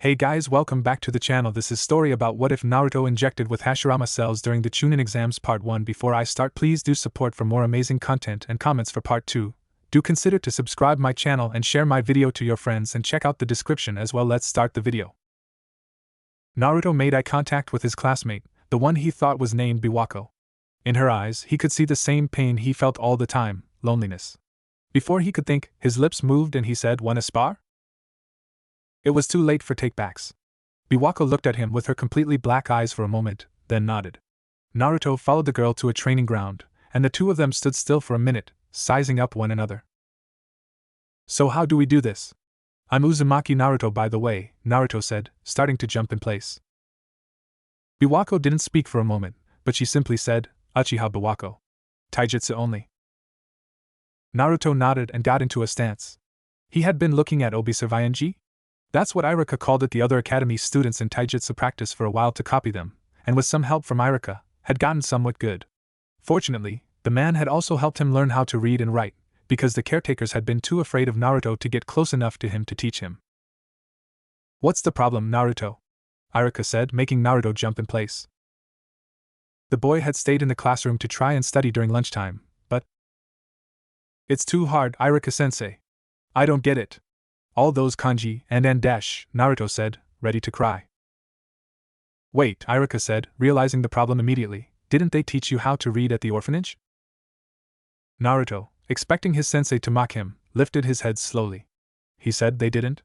Hey guys, welcome back to the channel. This is story about what if Naruto injected with Hashirama cells during the Chunin exams part 1. Before I start, please do support for more amazing content and comments for part 2. Do consider to subscribe my channel and share my video to your friends and check out the description as well. Let's start the video. Naruto made eye contact with his classmate, the one he thought was named Biwako. In her eyes, he could see the same pain he felt all the time, loneliness. Before he could think, his lips moved and he said, "Wanna spar?" It was too late for takebacks. Biwako looked at him with her completely black eyes for a moment, then nodded. Naruto followed the girl to a training ground, and the two of them stood still for a minute, sizing up one another. "So how do we do this?" "I'm Uzumaki Naruto, by the way," Naruto said, starting to jump in place. Biwako didn't speak for a moment, but she simply said, "Uchiha Biwako. Taijutsu only." Naruto nodded and got into a stance. He had been looking at Obi-Survianji? That's what Irika called it. The other academy students in taijutsu practiced for a while to copy them, and with some help from Irika, had gotten somewhat good. Fortunately, the man had also helped him learn how to read and write, because the caretakers had been too afraid of Naruto to get close enough to him to teach him. "What's the problem, Naruto?" Irika said, making Naruto jump in place. The boy had stayed in the classroom to try and study during lunchtime, but "It's too hard, Irika-sensei. I don't get it. All those kanji and dash," Naruto said, ready to cry. "Wait," Irika said, realizing the problem immediately. "Didn't they teach you how to read at the orphanage?" Naruto, expecting his sensei to mock him, lifted his head slowly. He said they didn't.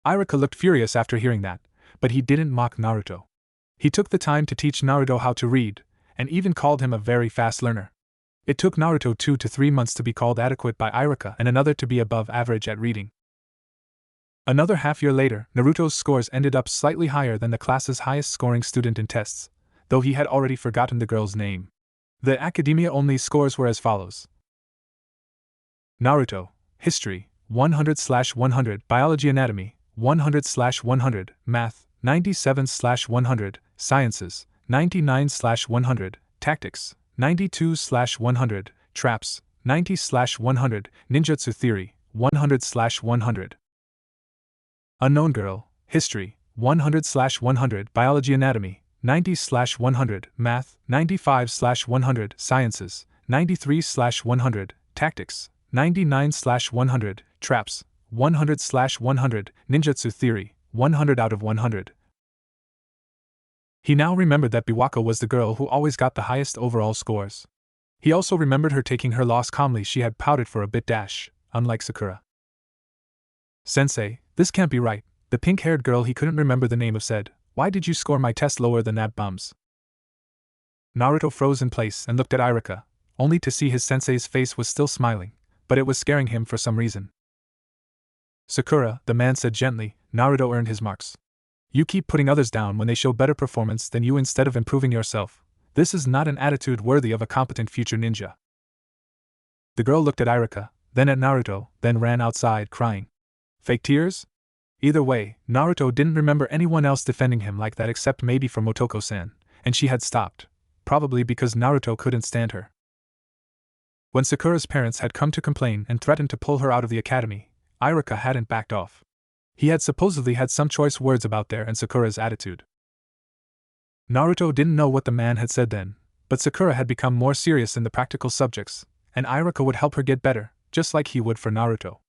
Irika looked furious after hearing that, but he didn't mock Naruto. He took the time to teach Naruto how to read, and even called him a very fast learner. It took Naruto 2 to 3 months to be called adequate by Irika and another to be above average at reading. Another half-year later, Naruto's scores ended up slightly higher than the class's highest-scoring student in tests, though he had already forgotten the girl's name. The academia-only scores were as follows. Naruto, History, 100/100, Biology Anatomy, 100/100, Math, 97/100, Sciences, 99/100, Tactics, 92/100, Traps, 90/100, Ninjutsu Theory, 100/100. Unknown Girl, History, 100/100, Biology Anatomy, 90/100, Math, 95/100, Sciences, 93/100, Tactics, 99/100, Traps, 100/100, Ninjutsu Theory, 100 out of 100. He now remembered that Biwako was the girl who always got the highest overall scores. He also remembered her taking her loss calmly. She had pouted for a bit, unlike Sakura. "Sensei, this can't be right," the pink-haired girl he couldn't remember the name of said. "Why did you score my test lower than that bums?" Naruto froze in place and looked at Irika, only to see his sensei's face was still smiling, but it was scaring him for some reason. "Sakura," the man said gently, "Naruto earned his marks. You keep putting others down when they show better performance than you instead of improving yourself. This is not an attitude worthy of a competent future ninja." The girl looked at Irika, then at Naruto, then ran outside crying. Fake tears? Either way, Naruto didn't remember anyone else defending him like that except maybe for Motoko-san, and she had stopped, probably because Naruto couldn't stand her. When Sakura's parents had come to complain and threatened to pull her out of the academy, Irika hadn't backed off. He had supposedly had some choice words about their and Sakura's attitude. Naruto didn't know what the man had said then, but Sakura had become more serious in the practical subjects, and Irika would help her get better, just like he would for Naruto.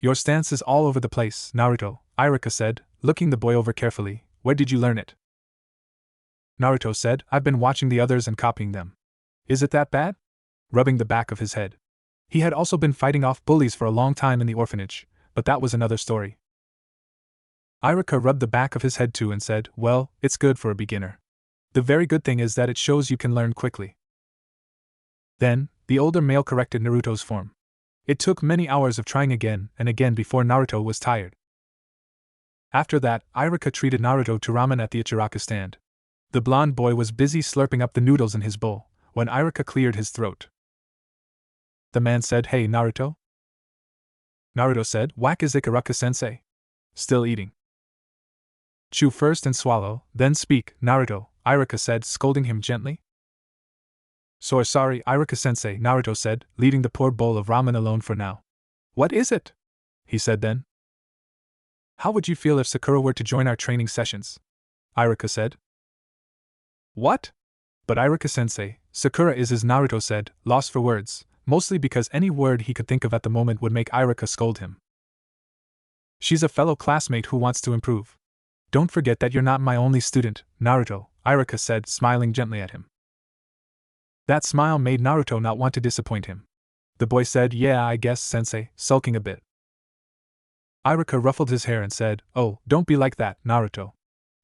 "Your stance is all over the place, Naruto," Irika said, looking the boy over carefully. "Where did you learn it?" Naruto said, "I've been watching the others and copying them." "Is it that bad?" Rubbing the back of his head. He had also been fighting off bullies for a long time in the orphanage, but that was another story. Irika rubbed the back of his head too and said, "Well, it's good for a beginner. The very good thing is that it shows you can learn quickly." Then, the older male corrected Naruto's form. It took many hours of trying again and again before Naruto was tired. After that, Irika treated Naruto to ramen at the Ichiraka stand. The blonde boy was busy slurping up the noodles in his bowl when Irika cleared his throat. The man said, "Hey, Naruto?" Naruto said, "Whack is Ichiraka-sensei?" "Still eating." "Chew first and swallow, then speak, Naruto," Irika said, scolding him gently. Sorry, Irika-sensei," Naruto said, leaving the poor bowl of ramen alone for now. "What is it?" he said then. How would you feel if Sakura were to join our training sessions? Iruka said. What? But Iruka-sensei, Sakura is, as Naruto said, lost for words, mostly because any word he could think of at the moment would make Iruka scold him. She's a fellow classmate who wants to improve. Don't forget that you're not my only student, Naruto, Iruka said, smiling gently at him. That smile made Naruto not want to disappoint him. The boy said, "Yeah, I guess, sensei," sulking a bit. Iruka ruffled his hair and said, "Oh, don't be like that, Naruto.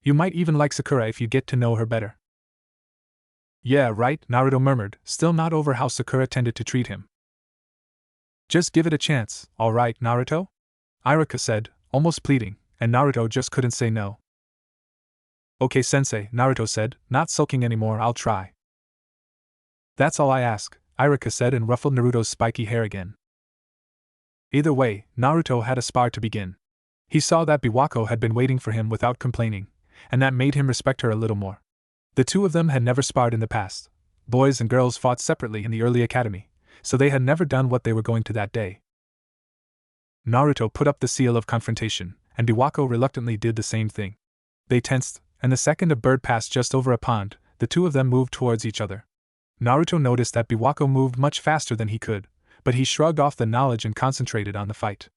You might even like Sakura if you get to know her better." "Yeah, right," Naruto murmured, still not over how Sakura tended to treat him. "Just give it a chance, alright, Naruto?" Iruka said, almost pleading, and Naruto just couldn't say no. "Okay, sensei," Naruto said, not sulking anymore, "I'll try." "That's all I ask," Iruka said and ruffled Naruto's spiky hair again. Either way, Naruto had a spar to begin. He saw that Biwako had been waiting for him without complaining, and that made him respect her a little more. The two of them had never sparred in the past. Boys and girls fought separately in the early academy, so they had never done what they were going to that day. Naruto put up the seal of confrontation, and Biwako reluctantly did the same thing. They tensed, and the second a bird passed just over a pond, the two of them moved towards each other. Naruto noticed that Biwako moved much faster than he could, but he shrugged off the knowledge and concentrated on the fight.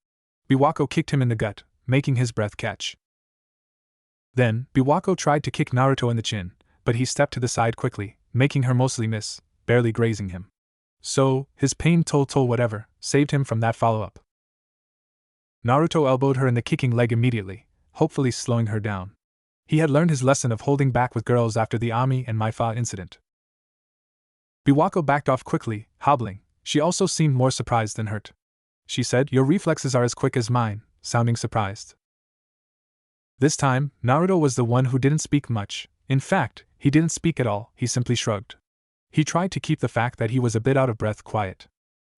Biwako kicked him in the gut, making his breath catch. Then, Biwako tried to kick Naruto in the chin, but he stepped to the side quickly, making her mostly miss, barely grazing him. So, his pain toll whatever, saved him from that follow-up. Naruto elbowed her in the kicking leg immediately, hopefully slowing her down. He had learned his lesson of holding back with girls after the Ami and Maifa incident. Biwako backed off quickly, hobbling. She also seemed more surprised than hurt. She said, "Your reflexes are as quick as mine," sounding surprised. This time, Naruto was the one who didn't speak much. In fact, he didn't speak at all, he simply shrugged. He tried to keep the fact that he was a bit out of breath quiet.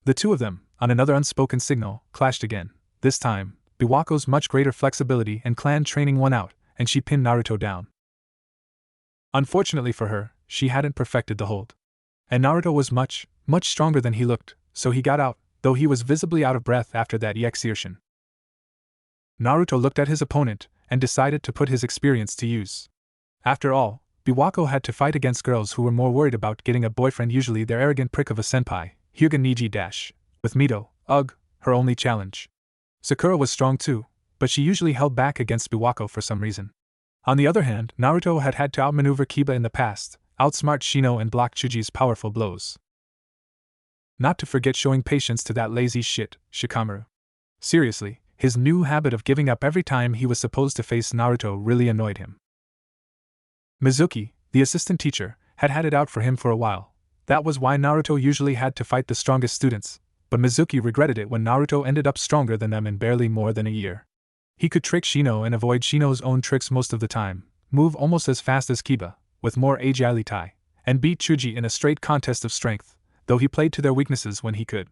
The two of them, on another unspoken signal, clashed again. This time, Biwako's much greater flexibility and clan training won out, and she pinned Naruto down. Unfortunately for her, she hadn't perfected the hold. And Naruto was much stronger than he looked, so he got out, though he was visibly out of breath after that exertion. Naruto looked at his opponent, and decided to put his experience to use. After all, Biwako had to fight against girls who were more worried about getting a boyfriend, usually their arrogant prick of a senpai, Hyuga Niji dash, with Mito, her only challenge. Sakura was strong too, but she usually held back against Biwako for some reason. On the other hand, Naruto had had to outmaneuver Kiba in the past, outsmart Shino and block Chuji's powerful blows. Not to forget showing patience to that lazy shit, Shikamaru. Seriously, his new habit of giving up every time he was supposed to face Naruto really annoyed him. Mizuki, the assistant teacher, had had it out for him for a while. That was why Naruto usually had to fight the strongest students, but Mizuki regretted it when Naruto ended up stronger than them in barely more than a year. He could trick Shino and avoid Shino's own tricks most of the time, move almost as fast as Kiba, with more agility, and beat Chuji in a straight contest of strength, though he played to their weaknesses when he could.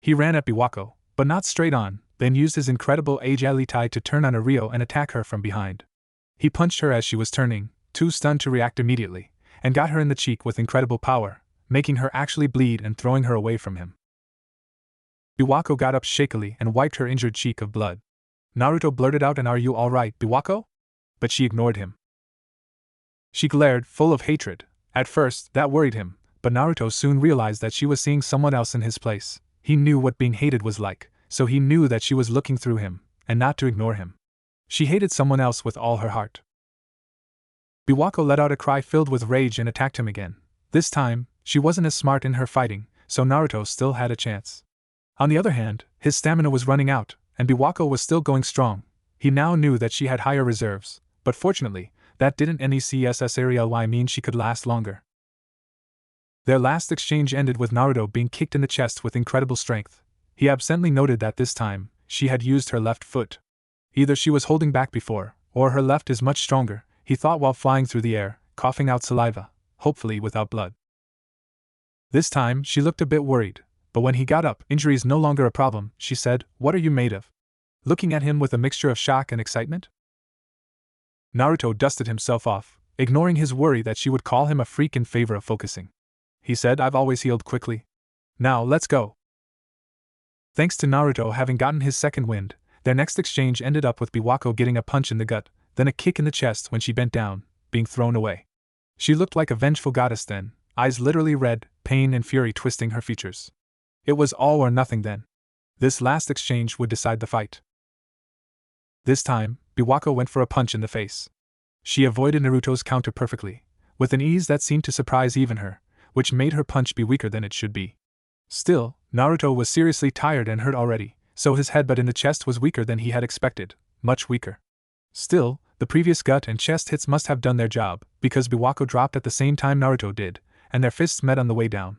He ran at Biwako, but not straight on, then used his incredible agility to turn on Ario and attack her from behind. He punched her as she was turning, too stunned to react immediately, and got her in the cheek with incredible power, making her actually bleed and throwing her away from him. Biwako got up shakily and wiped her injured cheek of blood. Naruto blurted out, "And are you alright, Biwako?" But she ignored him. She glared, full of hatred. At first, that worried him, but Naruto soon realized that she was seeing someone else in his place. He knew what being hated was like, so he knew that she was looking through him, and not to ignore him. She hated someone else with all her heart. Biwako let out a cry filled with rage and attacked him again. This time, she wasn't as smart in her fighting, so Naruto still had a chance. On the other hand, his stamina was running out, and Biwako was still going strong. He now knew that she had higher reserves, but fortunately, that didn't necessarily mean she could last longer. Their last exchange ended with Naruto being kicked in the chest with incredible strength. He absently noted that this time, she had used her left foot. Either she was holding back before, or her left is much stronger, he thought while flying through the air, coughing out saliva, hopefully without blood. This time, she looked a bit worried, but when he got up, "Injury's no longer a problem," she said. "What are you made of?" Looking at him with a mixture of shock and excitement. Naruto dusted himself off, ignoring his worry that she would call him a freak in favor of focusing. He said, "I've always healed quickly. Now, let's go." Thanks to Naruto having gotten his second wind, Their next exchange ended up with Biwako getting a punch in the gut, then a kick in the chest when she bent down, being thrown away. She looked like a vengeful goddess then, eyes literally red, pain and fury twisting her features. It was all or nothing then. This last exchange would decide the fight. This time, Biwako went for a punch in the face. She avoided Naruto's counter perfectly, with an ease that seemed to surprise even her, which made her punch be weaker than it should be. Still, Naruto was seriously tired and hurt already, so his headbutt in the chest was weaker than he had expected, much weaker. Still, the previous gut and chest hits must have done their job, because Biwako dropped at the same time Naruto did, and their fists met on the way down.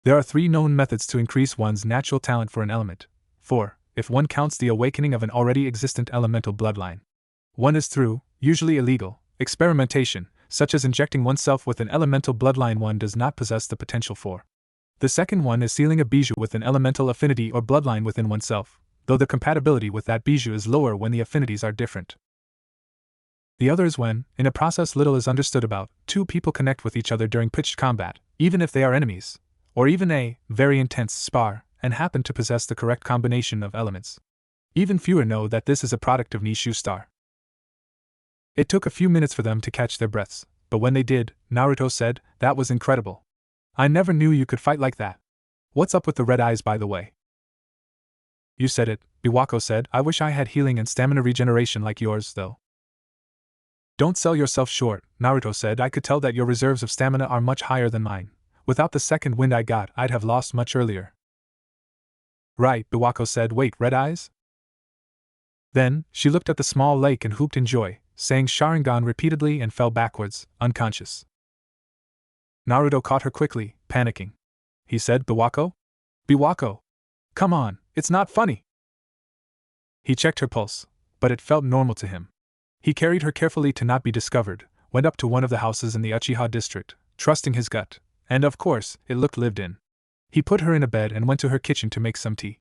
There are 3 known methods to increase one's natural talent for an element. 4, if one counts the awakening of an already existent elemental bloodline. 1 is through, usually illegal, experimentation, such as injecting oneself with an elemental bloodline one does not possess the potential for. The second one is sealing a bijou with an elemental affinity or bloodline within oneself, though the compatibility with that bijou is lower when the affinities are different. The other is when, in a process little is understood about, 2 people connect with each other during pitched combat, even if they are enemies, or even a very intense spar, and happen to possess the correct combination of elements. Even fewer know that this is a product of Nishu Star. It took a few minutes for them to catch their breaths, but when they did, Naruto said, "That was incredible. I never knew you could fight like that. What's up with the red eyes, by the way?" "You said it," Biwako said. "I wish I had healing and stamina regeneration like yours, though." "Don't sell yourself short," Naruto said. "I could tell that your reserves of stamina are much higher than mine. Without the second wind I got, I'd have lost much earlier." "Right," Biwako said. "Wait, red eyes?" Then, she looked at the small lake and whooped in joy, saying sharingan repeatedly and fell backwards, unconscious. Naruto caught her quickly, panicking. He said, "Biwako? Biwako! Come on, it's not funny!" He checked her pulse, but it felt normal to him. He carried her carefully to not be discovered, went up to one of the houses in the Uchiha district, trusting his gut, and of course, it looked lived in. He put her in a bed and went to her kitchen to make some tea.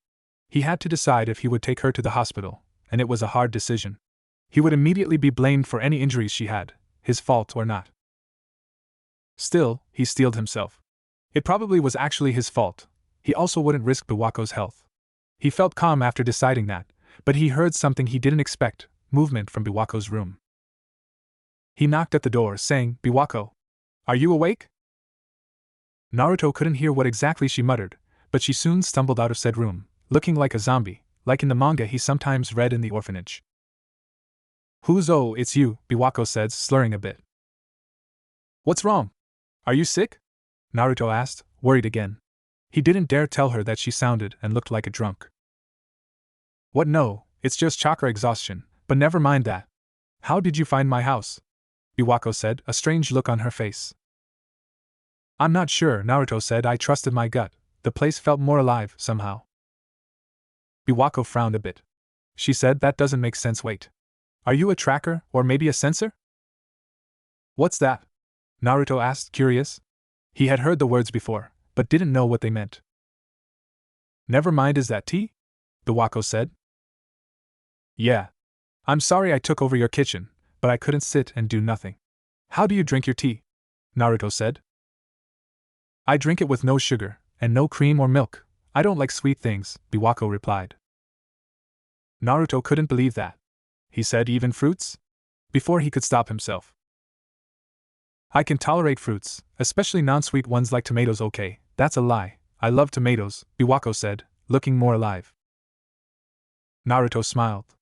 He had to decide if he would take her to the hospital, and it was a hard decision. He would immediately be blamed for any injuries she had, his fault or not. Still, he steeled himself. It probably was actually his fault. He also wouldn't risk Biwako's health. He felt calm after deciding that, but he heard something he didn't expect, movement from Biwako's room. He knocked at the door, saying, "Biwako, are you awake?" Naruto couldn't hear what exactly she muttered, but she soon stumbled out of said room, looking like a zombie, like in the manga he sometimes read in the orphanage. "Oh, it's you," Biwako said, slurring a bit. "What's wrong? Are you sick?" Naruto asked, worried again. He didn't dare tell her that she sounded and looked like a drunk. "What, no, it's just chakra exhaustion, but never mind that. How did you find my house?" Biwako said, a strange look on her face. "I'm not sure," Naruto said. "I trusted my gut. The place felt more alive, somehow." Biwako frowned a bit. She said, "That doesn't make sense. Wait. Are you a tracker, or maybe a sensor?" "What's that?" Naruto asked, curious. He had heard the words before, but didn't know what they meant. "Never mind, is that tea?" Biwako said. "Yeah. I'm sorry I took over your kitchen, but I couldn't sit and do nothing." "How do you drink your tea?" Naruto said. "I drink it with no sugar, and no cream or milk. I don't like sweet things," Biwako replied. Naruto couldn't believe that. He said, "Even fruits?" before he could stop himself. "I can tolerate fruits, especially non-sweet ones like tomatoes." "Okay, that's a lie. I love tomatoes," Biwako said, looking more alive. Naruto smiled.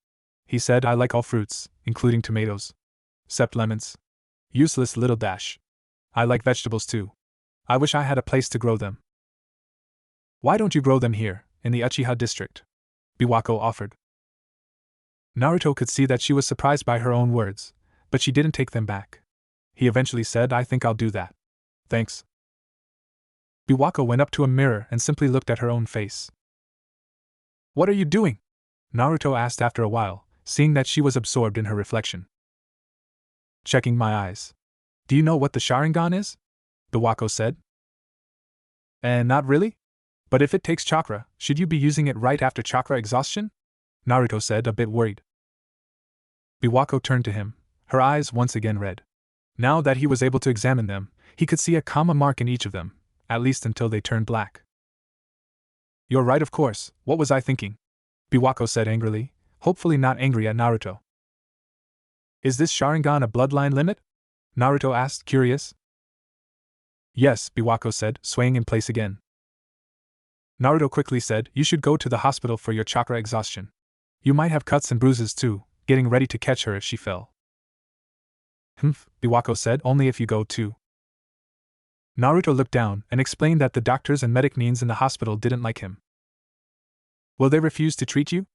He said, "I like all fruits, including tomatoes. Except lemons. Useless little dash. I like vegetables too. I wish I had a place to grow them." "Why don't you grow them here, in the Uchiha district?" Biwako offered. Naruto could see that she was surprised by her own words, but she didn't take them back. He eventually said, "I think I'll do that. Thanks." Biwako went up to a mirror and simply looked at her own face. "What are you doing?" Naruto asked after a while, seeing that she was absorbed in her reflection. "Checking my eyes. Do you know what the sharingan is?" Biwako said. Not really? But if it takes chakra, should you be using it right after chakra exhaustion?" Naruto said, a bit worried. Biwako turned to him, her eyes once again red. Now that he was able to examine them, he could see a comma mark in each of them, at least until they turned black. "You're right, of course. What was I thinking?" Biwako said angrily, hopefully not angry at Naruto. Is this Sharingan a bloodline limit? Naruto asked, curious. Yes, Biwako said, swaying in place again. Naruto quickly said, you should go to the hospital for your chakra exhaustion. You might have cuts and bruises too, getting ready to catch her if she fell. Humph, Biwako said, only if you go too. Naruto looked down and explained that the doctors and medic neens in the hospital didn't like him. Will they refuse to treat you?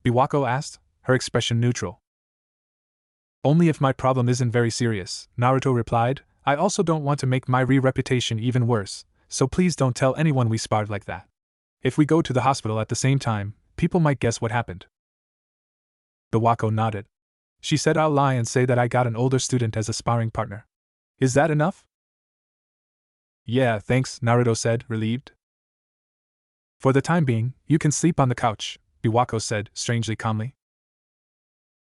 Biwako asked, her expression neutral. Only if my problem isn't very serious, Naruto replied. I also don't want to make my reputation even worse, so please don't tell anyone we sparred like that. If we go to the hospital at the same time, people might guess what happened. Biwako nodded. She said, I'll lie and say that I got an older student as a sparring partner. Is that enough? Yeah, thanks, Naruto said, relieved. For the time being, you can sleep on the couch, Biwako said, strangely calmly.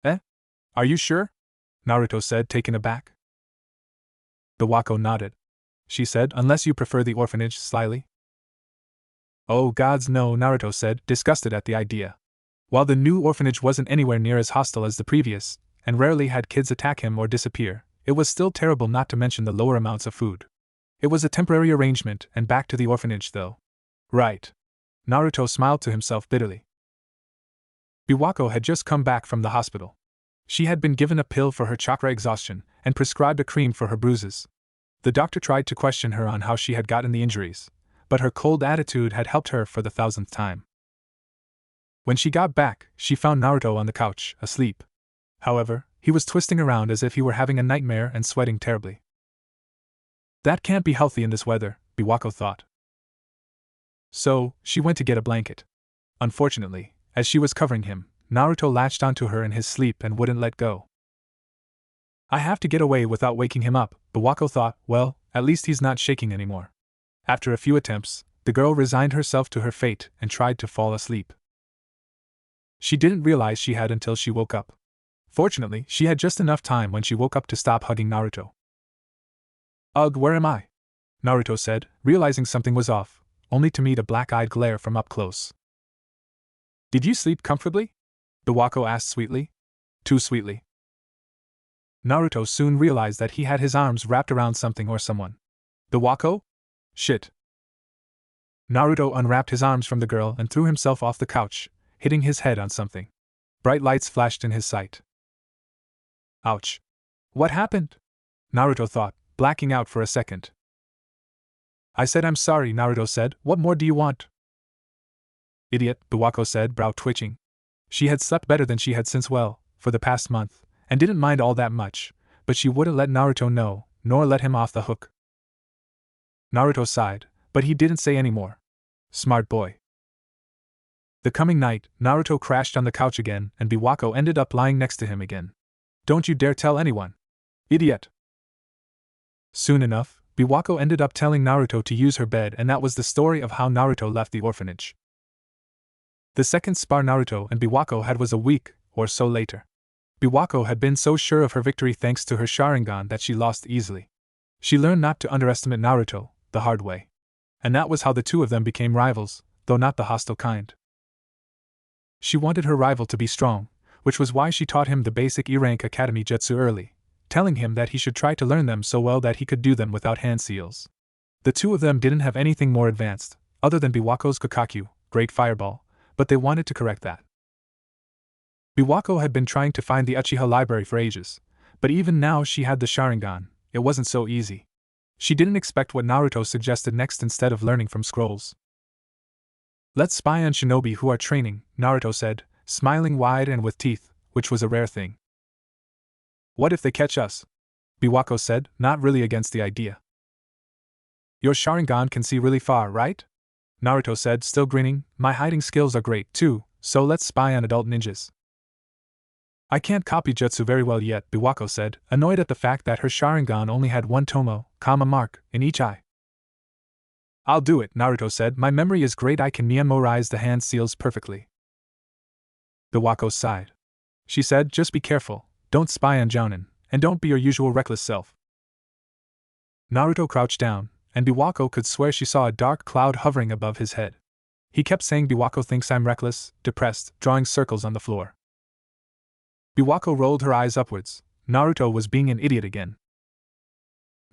Eh? Are you sure? Naruto said, taken aback. Biwako nodded. She said, unless you prefer the orphanage, slyly. Oh gods no, Naruto said, disgusted at the idea. While the new orphanage wasn't anywhere near as hostile as the previous, and rarely had kids attack him or disappear, it was still terrible, not to mention the lower amounts of food. It was a temporary arrangement, and back to the orphanage though. Right. Naruto smiled to himself bitterly. Biwako had just come back from the hospital. She had been given a pill for her chakra exhaustion, and prescribed a cream for her bruises. The doctor tried to question her on how she had gotten the injuries, but her cold attitude had helped her for the 1000th time. When she got back, she found Naruto on the couch, asleep. However, he was twisting around as if he were having a nightmare and sweating terribly. That can't be healthy in this weather, Biwako thought. So, she went to get a blanket. Unfortunately, as she was covering him, Naruto latched onto her in his sleep and wouldn't let go. I have to get away without waking him up, Biwako thought. Well, at least he's not shaking anymore. After a few attempts, the girl resigned herself to her fate and tried to fall asleep. She didn't realize she had until she woke up. Fortunately, she had just enough time when she woke up to stop hugging Naruto. Ugh, where am I? Naruto said, realizing something was off, only to meet a black-eyed glare from up close. Did you sleep comfortably? Biwako asked sweetly. Too sweetly. Naruto soon realized that he had his arms wrapped around something or someone. Biwako? Shit. Naruto unwrapped his arms from the girl and threw himself off the couch, hitting his head on something. Bright lights flashed in his sight. Ouch. What happened? Naruto thought, blacking out for a second. I said I'm sorry, Naruto said. What more do you want? Idiot, Biwako said, brow twitching. She had slept better than she had since, well, for the past month, and didn't mind all that much, but she wouldn't let Naruto know, nor let him off the hook. Naruto sighed, but he didn't say any more. Smart boy. The coming night, Naruto crashed on the couch again, and Biwako ended up lying next to him again. Don't you dare tell anyone. Idiot. Soon enough, Biwako ended up telling Naruto to use her bed, and that was the story of how Naruto left the orphanage. The second spar Naruto and Biwako had was a week or so later. Biwako had been so sure of her victory thanks to her sharingan that she lost easily. She learned not to underestimate Naruto, the hard way. And that was how the two of them became rivals, though not the hostile kind. She wanted her rival to be strong, which was why she taught him the basic E-rank academy jutsu early, telling him that he should try to learn them so well that he could do them without hand seals. The two of them didn't have anything more advanced, other than Biwako's Kokakyu, Great Fireball, but they wanted to correct that. Biwako had been trying to find the Uchiha library for ages, but even now she had the Sharingan, it wasn't so easy. She didn't expect what Naruto suggested next instead of learning from scrolls. Let's spy on shinobi who are training, Naruto said, smiling wide and with teeth, which was a rare thing. What if they catch us? Biwako said, not really against the idea. Your Sharingan can see really far, right? Naruto said, still grinning. My hiding skills are great, too, so let's spy on adult ninjas. I can't copy jutsu very well yet, Biwako said, annoyed at the fact that her Sharingan only had one tomo, mark, in each eye. I'll do it, Naruto said. My memory is great, I can memorize the hand seals perfectly. Biwako sighed. She said, just be careful, don't spy on Jounin, and don't be your usual reckless self. Naruto crouched down, and Biwako could swear she saw a dark cloud hovering above his head. He kept saying Biwako thinks I'm reckless, depressed, drawing circles on the floor. Biwako rolled her eyes upwards. Naruto was being an idiot again.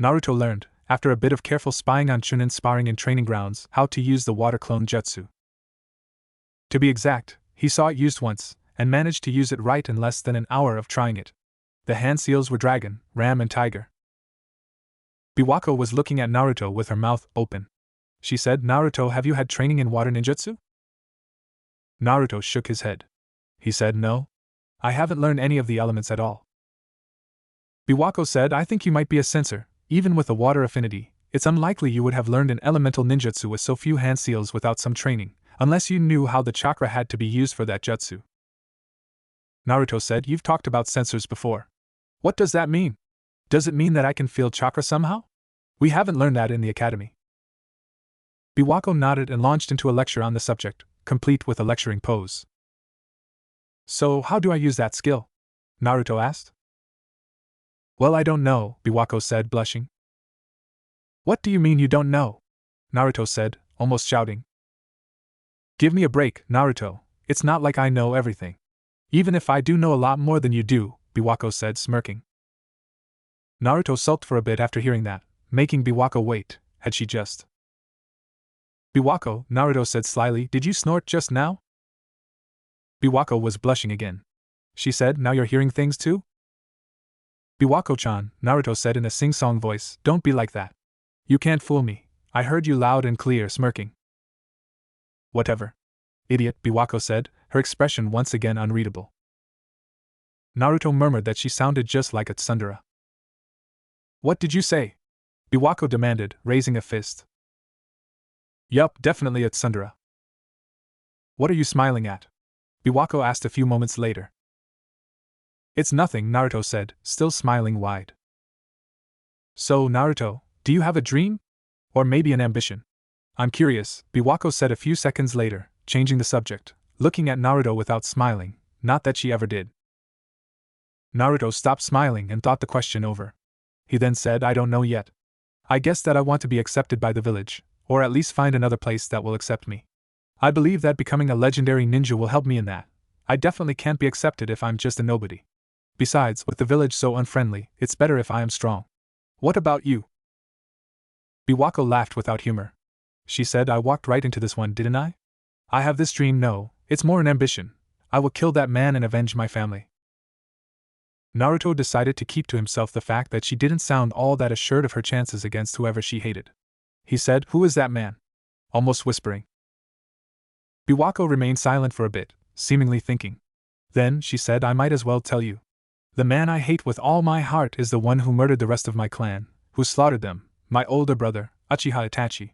Naruto learned, after a bit of careful spying on Chunin sparring in training grounds, how to use the water clone jutsu. To be exact, he saw it used once, and managed to use it right in less than an hour of trying it. The hand seals were dragon, ram and tiger. Biwako was looking at Naruto with her mouth open. She said, Naruto, have you had training in water ninjutsu? Naruto shook his head. He said, no. I haven't learned any of the elements at all. Biwako said, I think you might be a censor. Even with a water affinity, it's unlikely you would have learned an elemental ninjutsu with so few hand seals without some training, unless you knew how the chakra had to be used for that jutsu. Naruto said, you've talked about censors before. What does that mean? Does it mean that I can feel chakra somehow? We haven't learned that in the academy. Biwako nodded and launched into a lecture on the subject, complete with a lecturing pose. So, how do I use that skill? Naruto asked. Well, I don't know, Biwako said, blushing. What do you mean you don't know? Naruto said, almost shouting. Give me a break, Naruto. It's not like I know everything. Even if I do know a lot more than you do, Biwako said, smirking. Naruto sulked for a bit after hearing that, making Biwako wait. Had she just? Biwako, Naruto said slyly, did you snort just now? Biwako was blushing again. She said, now you're hearing things too? Biwako-chan, Naruto said in a sing-song voice, don't be like that. You can't fool me. I heard you loud and clear, smirking. Whatever. Idiot, Biwako said, her expression once again unreadable. Naruto murmured that she sounded just like a tsundere. What did you say? Biwako demanded, raising a fist. Yup, definitely a tsundere. What are you smiling at? Biwako asked a few moments later. It's nothing, Naruto said, still smiling wide. So, Naruto, do you have a dream? Or maybe an ambition? I'm curious, Biwako said a few seconds later, changing the subject, looking at Naruto without smiling, not that she ever did. Naruto stopped smiling and thought the question over. He then said, I don't know yet. I guess that I want to be accepted by the village, or at least find another place that will accept me. I believe that becoming a legendary ninja will help me in that. I definitely can't be accepted if I'm just a nobody. Besides, with the village so unfriendly, it's better if I am strong. What about you? Biwako laughed without humor. She said, I walked right into this one, didn't I? I have this dream, no, it's more an ambition. I will kill that man and avenge my family. Naruto decided to keep to himself the fact that she didn't sound all that assured of her chances against whoever she hated. He said, who is that man? Almost whispering. Biwako remained silent for a bit, seemingly thinking. Then, she said, I might as well tell you. The man I hate with all my heart is the one who murdered the rest of my clan, who slaughtered them, my older brother, Uchiha Itachi.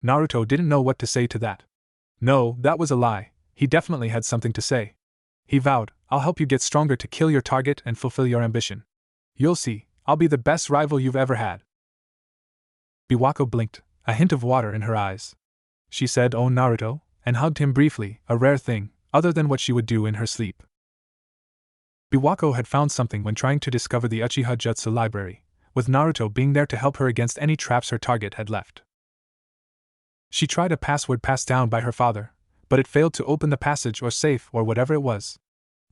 Naruto didn't know what to say to that. No, that was a lie, he definitely had something to say. He vowed, I'll help you get stronger to kill your target and fulfill your ambition. You'll see, I'll be the best rival you've ever had. Biwako blinked, a hint of water in her eyes. She said, oh Naruto, and hugged him briefly, a rare thing, other than what she would do in her sleep. Biwako had found something when trying to discover the Uchiha Jutsu library, with Naruto being there to help her against any traps her target had left. She tried a password passed down by her father, but it failed to open the passage or safe or whatever it was.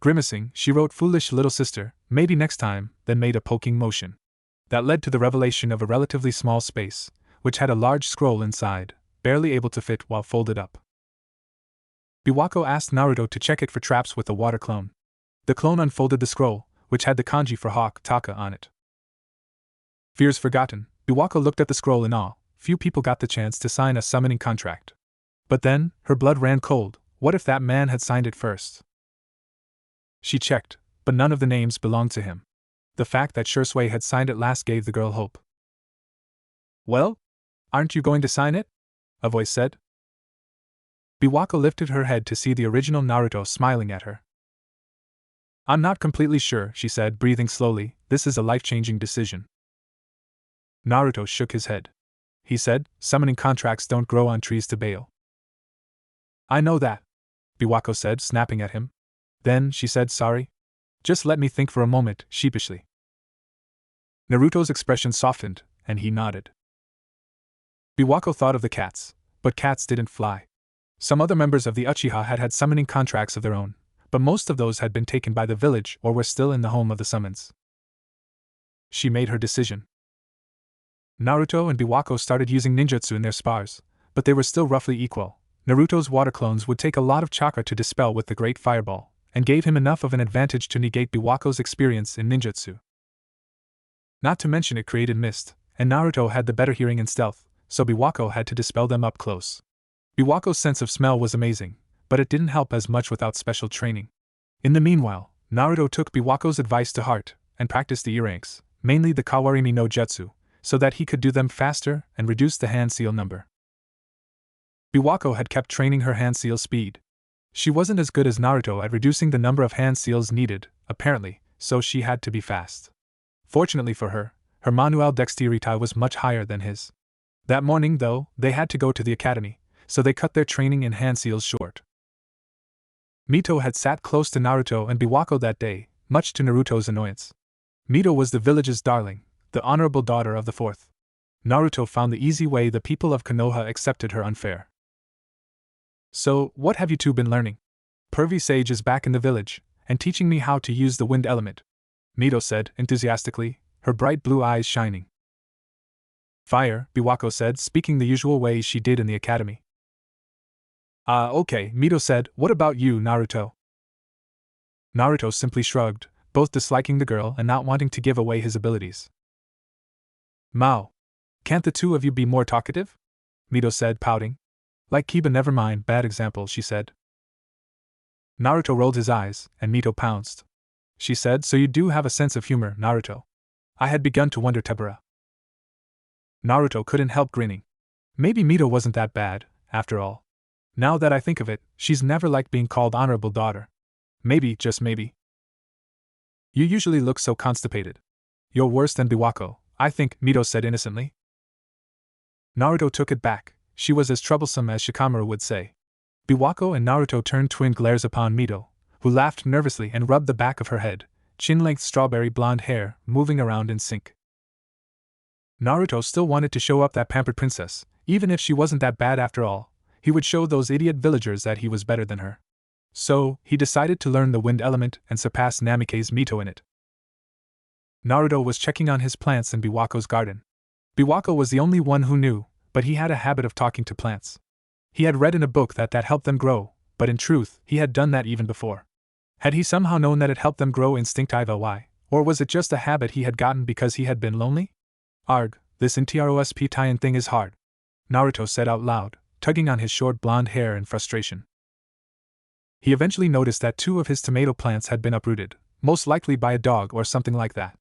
Grimacing, she wrote foolish little sister, maybe next time, then made a poking motion. That led to the revelation of a relatively small space, which had a large scroll inside, barely able to fit while folded up. Biwako asked Naruto to check it for traps with the water clone. The clone unfolded the scroll, which had the kanji for hawk, taka, on it. Fears forgotten, Biwako looked at the scroll in awe. Few people got the chance to sign a summoning contract. But then, her blood ran cold. What if that man had signed it first? She checked, but none of the names belonged to him. The fact that Shursui had signed it last gave the girl hope. Well? Aren't you going to sign it? A voice said. Biwako lifted her head to see the original Naruto smiling at her. I'm not completely sure, she said, breathing slowly. This is a life-changing decision. Naruto shook his head. He said, summoning contracts don't grow on trees to bail. I know that, Biwako said, snapping at him. Then, she said, sorry. Just let me think for a moment, sheepishly. Naruto's expression softened, and he nodded. Biwako thought of the cats, but cats didn't fly. Some other members of the Uchiha had had summoning contracts of their own, but most of those had been taken by the village or were still in the home of the summons. She made her decision. Naruto and Biwako started using ninjutsu in their spars, but they were still roughly equal. Naruto's water clones would take a lot of chakra to dispel with the Great Fireball, and gave him enough of an advantage to negate Biwako's experience in ninjutsu. Not to mention it created mist, and Naruto had the better hearing and stealth, so Biwako had to dispel them up close. Biwako's sense of smell was amazing, but it didn't help as much without special training. In the meanwhile, Naruto took Biwako's advice to heart, and practiced the earranks, mainly the Kawarimi no Jutsu, so that he could do them faster and reduce the hand seal number. Biwako had kept training her hand seal speed. She wasn't as good as Naruto at reducing the number of hand seals needed, apparently, so she had to be fast. Fortunately for her, her manual dexterity was much higher than his. That morning, though, they had to go to the academy, so they cut their training in hand seals short. Mito had sat close to Naruto and Biwako that day, much to Naruto's annoyance. Mito was the village's darling, the honorable daughter of the fourth. Naruto found the easy way the people of Konoha accepted her unfair. So, what have you two been learning? Pervy Sage is back in the village, and teaching me how to use the wind element, Mito said, enthusiastically, her bright blue eyes shining. Fire, Biwako said, speaking the usual way she did in the academy. Okay, Mito said, what about you, Naruto? Naruto simply shrugged, both disliking the girl and not wanting to give away his abilities. Mao. Can't the two of you be more talkative? Mito said, pouting. Like Kiba, never mind, bad example, she said. Naruto rolled his eyes, and Mito pounced. She said, so you do have a sense of humor, Naruto. I had begun to wonder, Tebura. Naruto couldn't help grinning. Maybe Mito wasn't that bad, after all. Now that I think of it, she's never liked being called honorable daughter. Maybe, just maybe. You usually look so constipated. You're worse than Biwako, I think, Mito said innocently. Naruto took it back. She was as troublesome as Shikamaru would say. Biwako and Naruto turned twin glares upon Mito, who laughed nervously and rubbed the back of her head, chin-length strawberry blonde hair moving around in sync. Naruto still wanted to show up that pampered princess, even if she wasn't that bad after all. He would show those idiot villagers that he was better than her. So, he decided to learn the wind element and surpass Namikaze's Mito in it. Naruto was checking on his plants in Biwako's garden. Biwako was the only one who knew, but he had a habit of talking to plants. He had read in a book that helped them grow, but in truth, he had done that even before. Had he somehow known that it helped them grow instinctively, or was it just a habit he had gotten because he had been lonely? Arg, this Introsp tie-in thing is hard, Naruto said out loud, tugging on his short blonde hair in frustration. He eventually noticed that 2 of his tomato plants had been uprooted, most likely by a dog or something like that.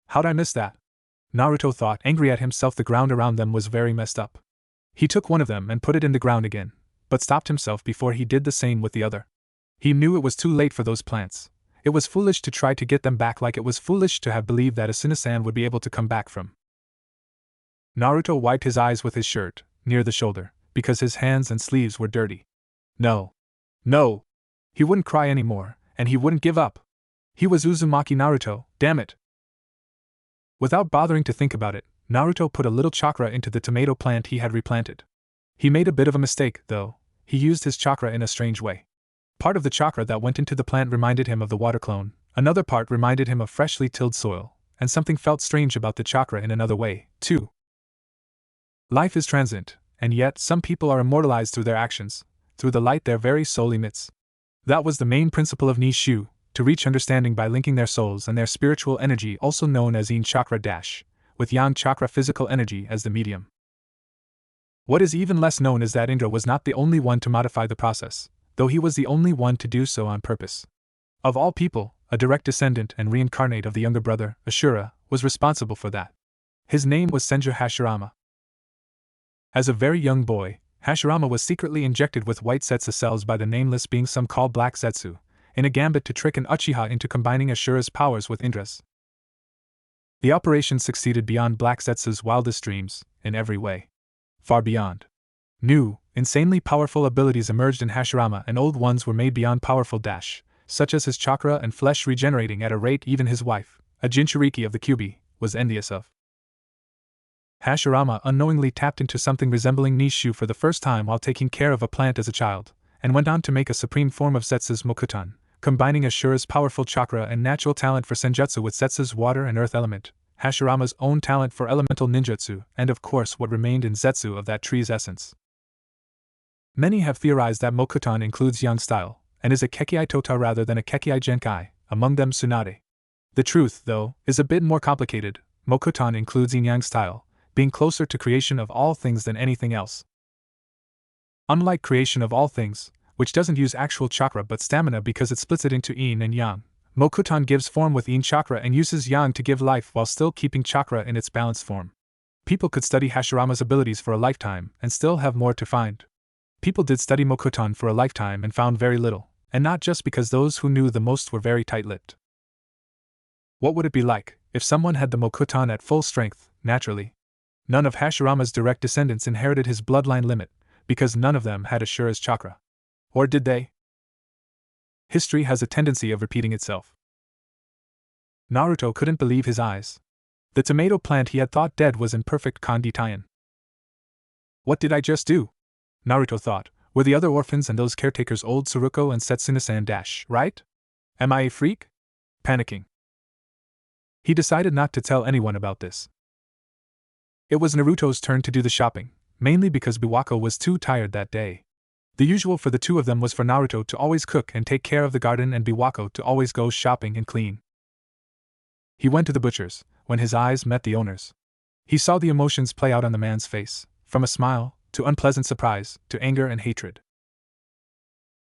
How'd I miss that? Naruto thought, angry at himself. The ground around them was very messed up. He took one of them and put it in the ground again, but stopped himself before he did the same with the other. He knew it was too late for those plants. It was foolish to try to get them back, like it was foolish to have believed that Asuna-san would be able to come back from. Naruto wiped his eyes with his shirt, near the shoulder, because his hands and sleeves were dirty. No. He wouldn't cry anymore, and he wouldn't give up. He was Uzumaki Naruto, damn it. Without bothering to think about it, Naruto put a little chakra into the tomato plant he had replanted. He made a bit of a mistake, though. He used his chakra in a strange way. Part of the chakra that went into the plant reminded him of the water clone, another part reminded him of freshly tilled soil, and something felt strange about the chakra in another way, too. Life is transient, and yet some people are immortalized through their actions, through the light their very soul emits. That was the main principle of Nishu, to reach understanding by linking their souls and their spiritual energy, also known as Yin Chakra with Yang Chakra physical energy as the medium. What is even less known is that Indra was not the only one to modify the process, though he was the only one to do so on purpose. Of all people, a direct descendant and reincarnate of the younger brother, Ashura, was responsible for that. His name was Senju Hashirama. As a very young boy, Hashirama was secretly injected with white Setsu cells by the nameless being some call Black Setsu, in a gambit to trick an Uchiha into combining Ashura's powers with Indra's. The operation succeeded beyond Black Setsu's wildest dreams, in every way. Far beyond. New, insanely powerful abilities emerged in Hashirama, and old ones were made beyond powerful, such as his chakra and flesh regenerating at a rate even his wife, a Jinchuriki of the Kyuubi, was envious of. Hashirama unknowingly tapped into something resembling Nishu for the first time while taking care of a plant as a child, and went on to make a supreme form of Zetsu's mokutan, combining Ashura's powerful chakra and natural talent for senjutsu with Zetsu's water and earth element, Hashirama's own talent for elemental ninjutsu, and of course what remained in Zetsu of that tree's essence. Many have theorized that mokutan includes yang style, and is a Kekkei Tota rather than a Kekkei Genkai, among them Tsunade. The truth, though, is a bit more complicated. Mokutan includes yin-yang style, being closer to creation of all things than anything else. Unlike creation of all things, which doesn't use actual chakra but stamina because it splits it into yin and yang, mokutan gives form with yin chakra and uses yang to give life while still keeping chakra in its balanced form. People could study Hashirama's abilities for a lifetime and still have more to find. People did study mokutan for a lifetime and found very little, and not just because those who knew the most were very tight-lipped. What would it be like if someone had the mokutan at full strength, naturally? None of Hashirama's direct descendants inherited his bloodline limit, because none of them had Ashura's chakra. Or did they? History has a tendency of repeating itself. Naruto couldn't believe his eyes. The tomato plant he had thought dead was in perfect condition. What did I just do? Naruto thought. Were the other orphans and those caretakers old Tsuruko and Setsuna-san right? Am I a freak? Panicking. He decided not to tell anyone about this. It was Naruto's turn to do the shopping, mainly because Biwako was too tired that day. The usual for the two of them was for Naruto to always cook and take care of the garden and Biwako to always go shopping and clean. He went to the butcher's, when his eyes met the owner's. He saw the emotions play out on the man's face, from a smile, to unpleasant surprise, to anger and hatred.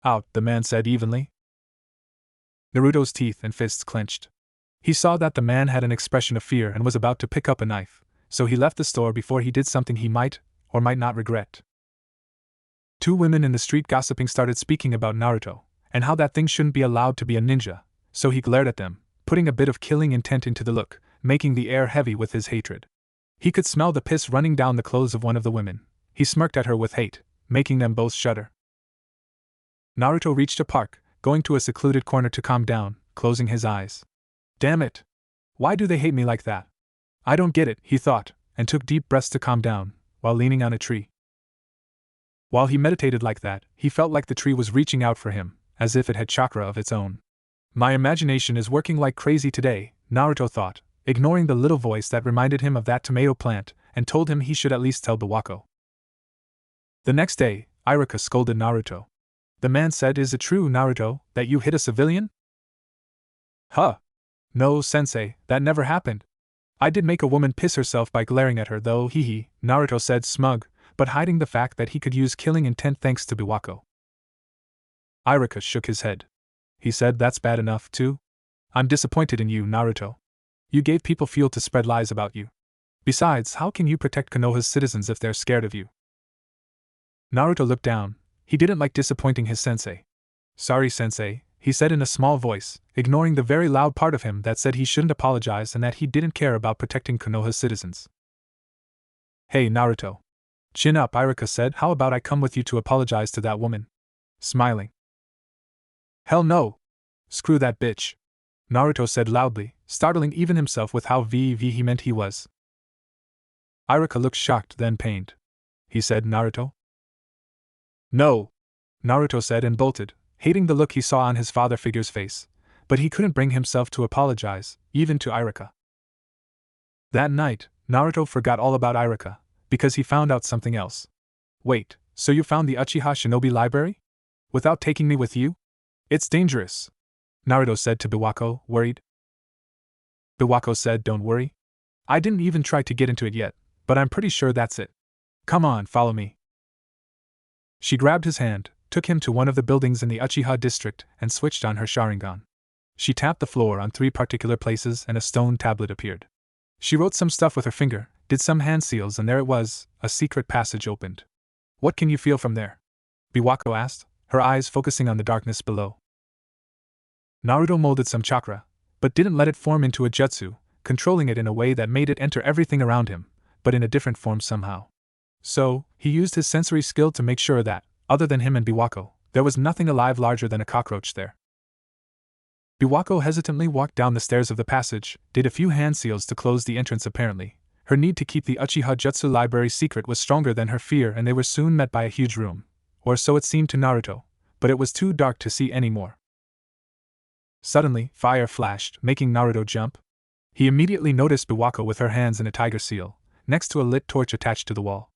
Out, the man said evenly. Naruto's teeth and fists clenched. He saw that the man had an expression of fear and was about to pick up a knife, so he left the store before he did something he might, or might not regret. Two women in the street gossiping started speaking about Naruto, and how that thing shouldn't be allowed to be a ninja, so he glared at them, putting a bit of killing intent into the look, making the air heavy with his hatred. He could smell the piss running down the clothes of one of the women. He smirked at her with hate, making them both shudder. Naruto reached a park, going to a secluded corner to calm down, closing his eyes. Damn it! Why do they hate me like that? I don't get it, he thought, and took deep breaths to calm down, while leaning on a tree. While he meditated like that, he felt like the tree was reaching out for him, as if it had chakra of its own. My imagination is working like crazy today, Naruto thought, ignoring the little voice that reminded him of that tomato plant, and told him he should at least tell Biwako. The next day, Iruka scolded Naruto. The man said, "Is it true, Naruto, that you hit a civilian?" Huh. No, sensei, that never happened. I did make a woman piss herself by glaring at her though, hee, Naruto said smug, but hiding the fact that he could use killing intent thanks to Biwako. Iruka shook his head. He said, that's bad enough, too. I'm disappointed in you, Naruto. You gave people fuel to spread lies about you. Besides, how can you protect Konoha's citizens if they're scared of you? Naruto looked down. He didn't like disappointing his sensei. Sorry, sensei, he said in a small voice, ignoring the very loud part of him that said he shouldn't apologize and that he didn't care about protecting Konoha's citizens. Hey, Naruto. Chin up, Iruka said. How about I come with you to apologize to that woman? Smiling. Hell no. Screw that bitch. Naruto said loudly, startling even himself with how vehement he was. Iruka looked shocked, then pained. He said, Naruto? No. Naruto said and bolted, hating the look he saw on his father figure's face, but he couldn't bring himself to apologize, even to Iruka. That night, Naruto forgot all about Iruka, because he found out something else. Wait, so you found the Uchiha Shinobi library? Without taking me with you? It's dangerous, Naruto said to Biwako, worried. Biwako said, don't worry. I didn't even try to get into it yet, but I'm pretty sure that's it. Come on, follow me. She grabbed his hand, took him to one of the buildings in the Uchiha district, and switched on her sharingan. She tapped the floor on 3 particular places and a stone tablet appeared. She wrote some stuff with her finger, did some hand seals, and there it was, a secret passage opened. What can you feel from there? Biwako asked, her eyes focusing on the darkness below. Naruto molded some chakra, but didn't let it form into a jutsu, controlling it in a way that made it enter everything around him, but in a different form somehow. So, he used his sensory skill to make sure that, other than him and Biwako, there was nothing alive larger than a cockroach there. Biwako hesitantly walked down the stairs of the passage, did a few hand seals to close the entrance apparently, Her need to keep the Uchiha Jutsu library secret was stronger than her fear, and they were soon met by a huge room. Or so it seemed to Naruto, but it was too dark to see any more. Suddenly, fire flashed, making Naruto jump. He immediately noticed Biwako with her hands in a tiger seal, next to a lit torch attached to the wall.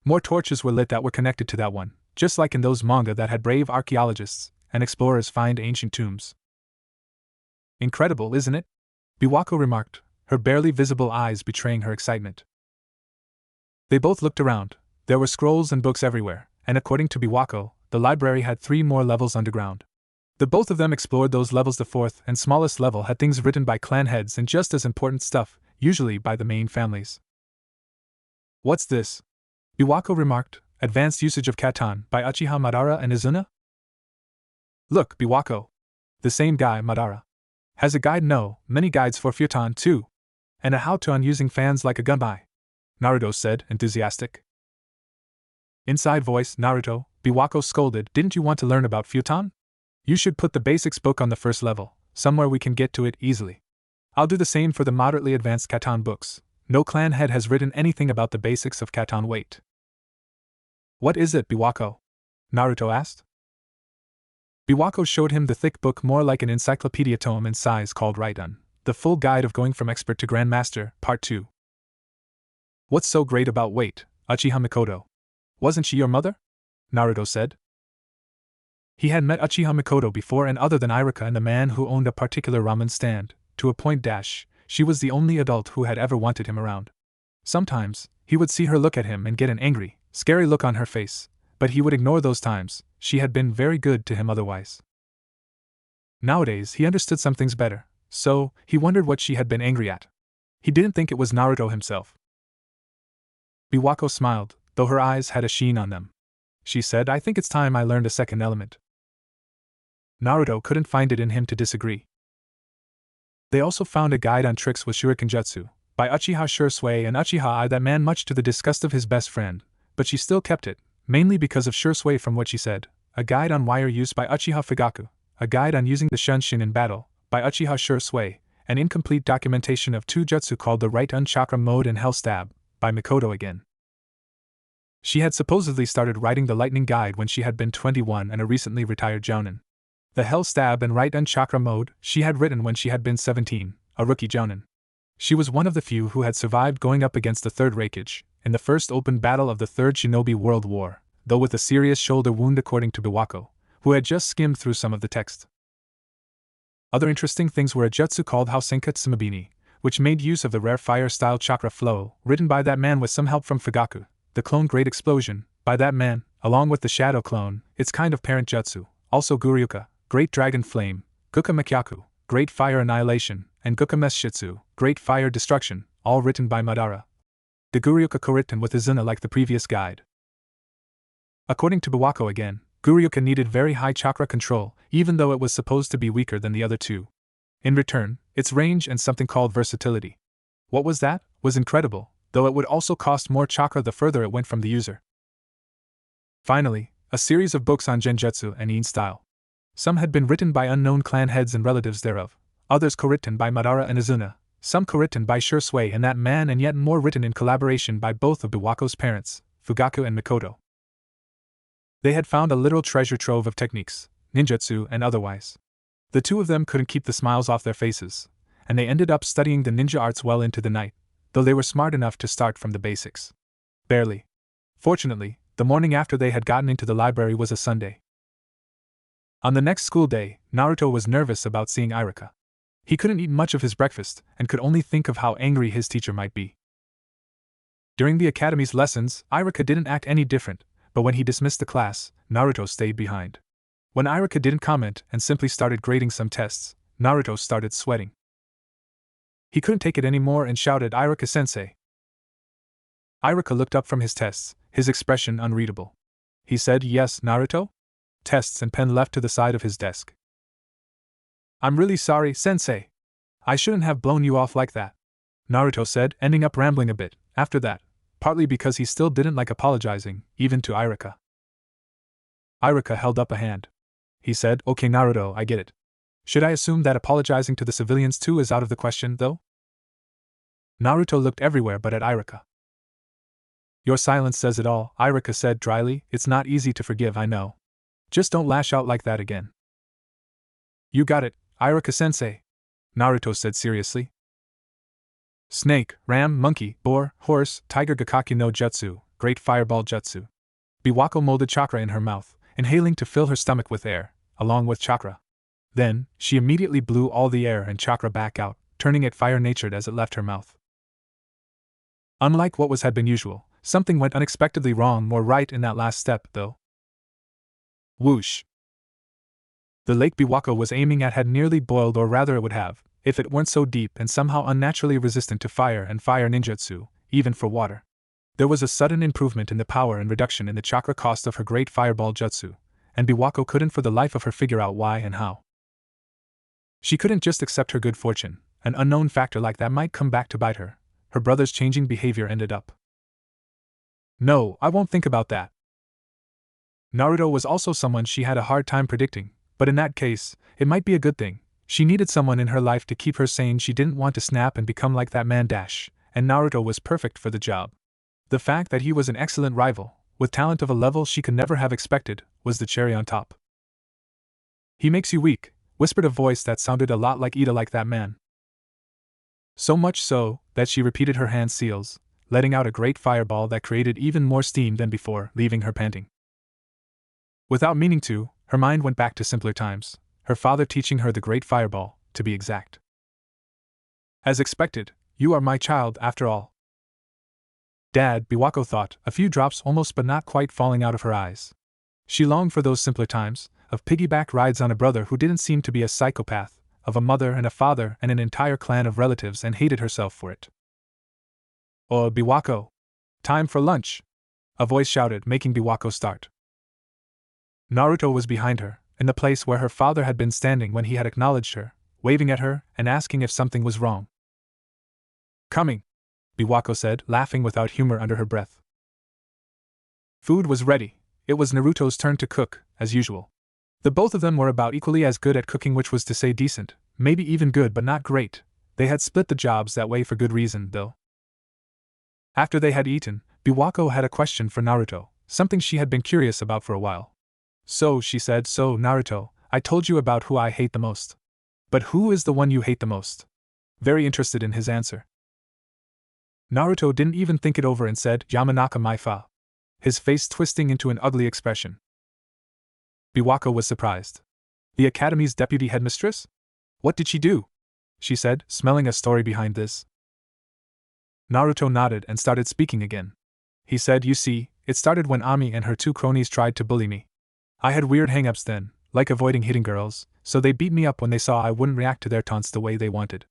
More torches were lit that were connected to that one, just like in those manga that had brave archaeologists and explorers find ancient tombs. Incredible, isn't it? Biwako remarked, her barely visible eyes betraying her excitement. They both looked around. There were scrolls and books everywhere, and according to Biwako, the library had 3 more levels underground. The both of them explored those levels. The 4th and smallest level had things written by clan heads and just as important stuff, usually by the main families. What's this? Biwako remarked, advanced usage of katan by Uchiha Madara and Izuna? Look, Biwako. The same guy, Madara. Has a guide? No, many guides for Futon too. And a how-to on using fans like a gunbai. Naruto said, enthusiastic. Inside voice, Naruto, Biwako scolded, didn't you want to learn about Futon? You should put the basics book on the first level, somewhere we can get to it easily. I'll do the same for the moderately advanced katan books. No clan head has written anything about the basics of katan. Wait. What is it, Biwako? Naruto asked. Biwako showed him the thick book, more like an encyclopedia tome in size, called Raiden, the full guide of going from expert to grandmaster, part 2. What's so great about Wait, Uchiha Mikoto? Wasn't she your mother? Naruto said. He had met Uchiha Mikoto before, and other than Iruka and the man who owned a particular ramen stand, to a point, she was the only adult who had ever wanted him around. Sometimes, he would see her look at him and get an angry, scary look on her face, but he would ignore those times. She had been very good to him otherwise. Nowadays, he understood some things better, so he wondered what she had been angry at. He didn't think it was Naruto himself. Biwako smiled, though her eyes had a sheen on them. She said, I think it's time I learned a second element. Naruto couldn't find it in him to disagree. They also found a guide on tricks with shuriken jutsu, by Uchiha Shursui and Uchiha I, that man, much to the disgust of his best friend, but she still kept it, mainly because of Shursui. From what she said, a guide on wire use by Uchiha Fugaku, a guide on using the Shunshin in battle, by Uchiha Shursui, an incomplete documentation of 2 jutsu called the Right Unchakra Mode and Hell Stab, by Mikoto again. She had supposedly started writing the Lightning Guide when she had been 21 and a recently retired jounin. The Hell Stab and Right Unchakra Mode she had written when she had been 17, a rookie jounin. She was one of the few who had survived going up against the Third Reikage in the first open battle of the Third Shinobi World War, though with a serious shoulder wound according to Biwako, who had just skimmed through some of the text. Other interesting things were a jutsu called Hausenka Tsumabini, which made use of the rare fire-style chakra flow, written by that man with some help from Fugaku, the clone Great Explosion, by that man, along with the Shadow Clone, its kind of parent jutsu, also Guryuka, Great Dragon Flame, Guka Makyaku, Great Fire Annihilation, and Guka Meshitsu, Great Fire Destruction, all written by Madara. The Guryuka co-written with Izuna like the previous guide. According to Biwako again, Guryuka needed very high chakra control, even though it was supposed to be weaker than the other 2. In return, its range and something called versatility. What was that? Was incredible, though it would also cost more chakra the further it went from the user. Finally, a series of books on genjutsu and yin style. Some had been written by unknown clan heads and relatives thereof, others co-written by Madara and Izuna, some co-written by Shursui and that man, and yet more written in collaboration by both of Biwako's parents, Fugaku and Mikoto. They had found a literal treasure trove of techniques, ninjutsu and otherwise. The 2 of them couldn't keep the smiles off their faces, and they ended up studying the ninja arts well into the night, though they were smart enough to start from the basics. Barely. Fortunately, the morning after they had gotten into the library was a Sunday. On the next school day, Naruto was nervous about seeing Iruka. He couldn't eat much of his breakfast and could only think of how angry his teacher might be. During the academy's lessons, Iruka didn't act any different, but when he dismissed the class, Naruto stayed behind. When Iruka didn't comment and simply started grading some tests, Naruto started sweating. He couldn't take it anymore and shouted, Iruka-sensei. Iruka looked up from his tests, his expression unreadable. He said, Yes, Naruto? Tests and pen left to the side of his desk. I'm really sorry, sensei. I shouldn't have blown you off like that, Naruto said, ending up rambling a bit, after that, partly because he still didn't like apologizing, even to Iruka. Iruka held up a hand. He said, Okay Naruto, I get it. Should I assume that apologizing to the civilians too is out of the question, though? Naruto looked everywhere but at Iruka. Your silence says it all, Iruka said dryly. It's not easy to forgive, I know. Just don't lash out like that again. You got it, Iruka-sensei, Naruto said seriously. Snake, ram, monkey, boar, horse, tiger Gakaki no jutsu, great fireball jutsu. Biwako molded chakra in her mouth, inhaling to fill her stomach with air, along with chakra. Then, she immediately blew all the air and chakra back out, turning it fire-natured as it left her mouth. Unlike what had been usual, something went unexpectedly wrong or right in that last step, though. Whoosh! The lake Biwako was aiming at had nearly boiled, or rather it would have, if it weren't so deep and somehow unnaturally resistant to fire and fire ninjutsu, even for water. There was a sudden improvement in the power and reduction in the chakra cost of her great fireball jutsu, and Biwako couldn't for the life of her figure out why and how. She couldn't just accept her good fortune. An unknown factor like that might come back to bite her. Her brother's changing behavior ended up. No, I won't think about that. Naruto was also someone she had a hard time predicting, but in that case, it might be a good thing. She needed someone in her life to keep her sane. She didn't want to snap and become like that man Dash, and Naruto was perfect for the job. The fact that he was an excellent rival, with talent of a level she could never have expected, was the cherry on top. He makes you weak, whispered a voice that sounded a lot like Ida, like that man. So much so, that she repeated her hand seals, letting out a great fireball that created even more steam than before, leaving her panting. Without meaning to, her mind went back to simpler times, her father teaching her the great fireball, to be exact. As expected, you are my child after all. Dad, Biwako thought, a few drops almost but not quite falling out of her eyes. She longed for those simpler times, of piggyback rides on a brother who didn't seem to be a psychopath, of a mother and a father and an entire clan of relatives, and hated herself for it. Oh, Biwako! Time for lunch! A voice shouted, making Biwako start. Naruto was behind her, in the place where her father had been standing when he had acknowledged her, waving at her and asking if something was wrong. Coming, Biwako said, laughing without humor under her breath. Food was ready. It was Naruto's turn to cook, as usual. The both of them were about equally as good at cooking, which was to say decent, maybe even good but not great. They had split the jobs that way for good reason, though. After they had eaten, Biwako had a question for Naruto, something she had been curious about for a while. So, she said, so, Naruto, I told you about who I hate the most. But who is the one you hate the most? Very interested in his answer. Naruto didn't even think it over and said, Yamanaka Maifa. His face twisting into an ugly expression. Biwako was surprised. The academy's deputy headmistress? What did she do? She said, smelling a story behind this. Naruto nodded and started speaking again. He said, you see, it started when Ami and her two cronies tried to bully me. I had weird hang-ups then, like avoiding hitting girls, so they beat me up when they saw I wouldn't react to their taunts the way they wanted.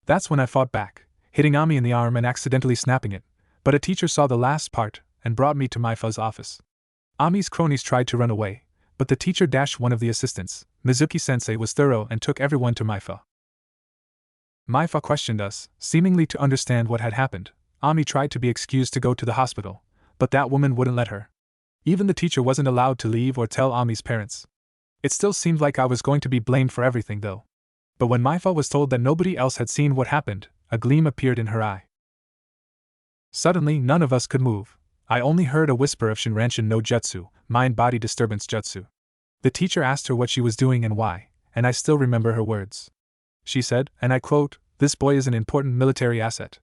That's when I fought back, hitting Ami in the arm and accidentally snapping it, but a teacher saw the last part and brought me to Maifa's office. Ami's cronies tried to run away, but the teacher dashed one of the assistants. Mizuki-sensei was thorough and took everyone to Maifa. Maifa questioned us, seemingly to understand what had happened. Ami tried to be excused to go to the hospital, but that woman wouldn't let her. Even the teacher wasn't allowed to leave or tell Ami's parents. It still seemed like I was going to be blamed for everything, though. But when Maifa was told that nobody else had seen what happened, a gleam appeared in her eye. Suddenly, none of us could move. I only heard a whisper of Shinranshin no Jutsu, mind-body disturbance jutsu. The teacher asked her what she was doing and why, and I still remember her words. She said, and I quote, "This boy is an important military asset.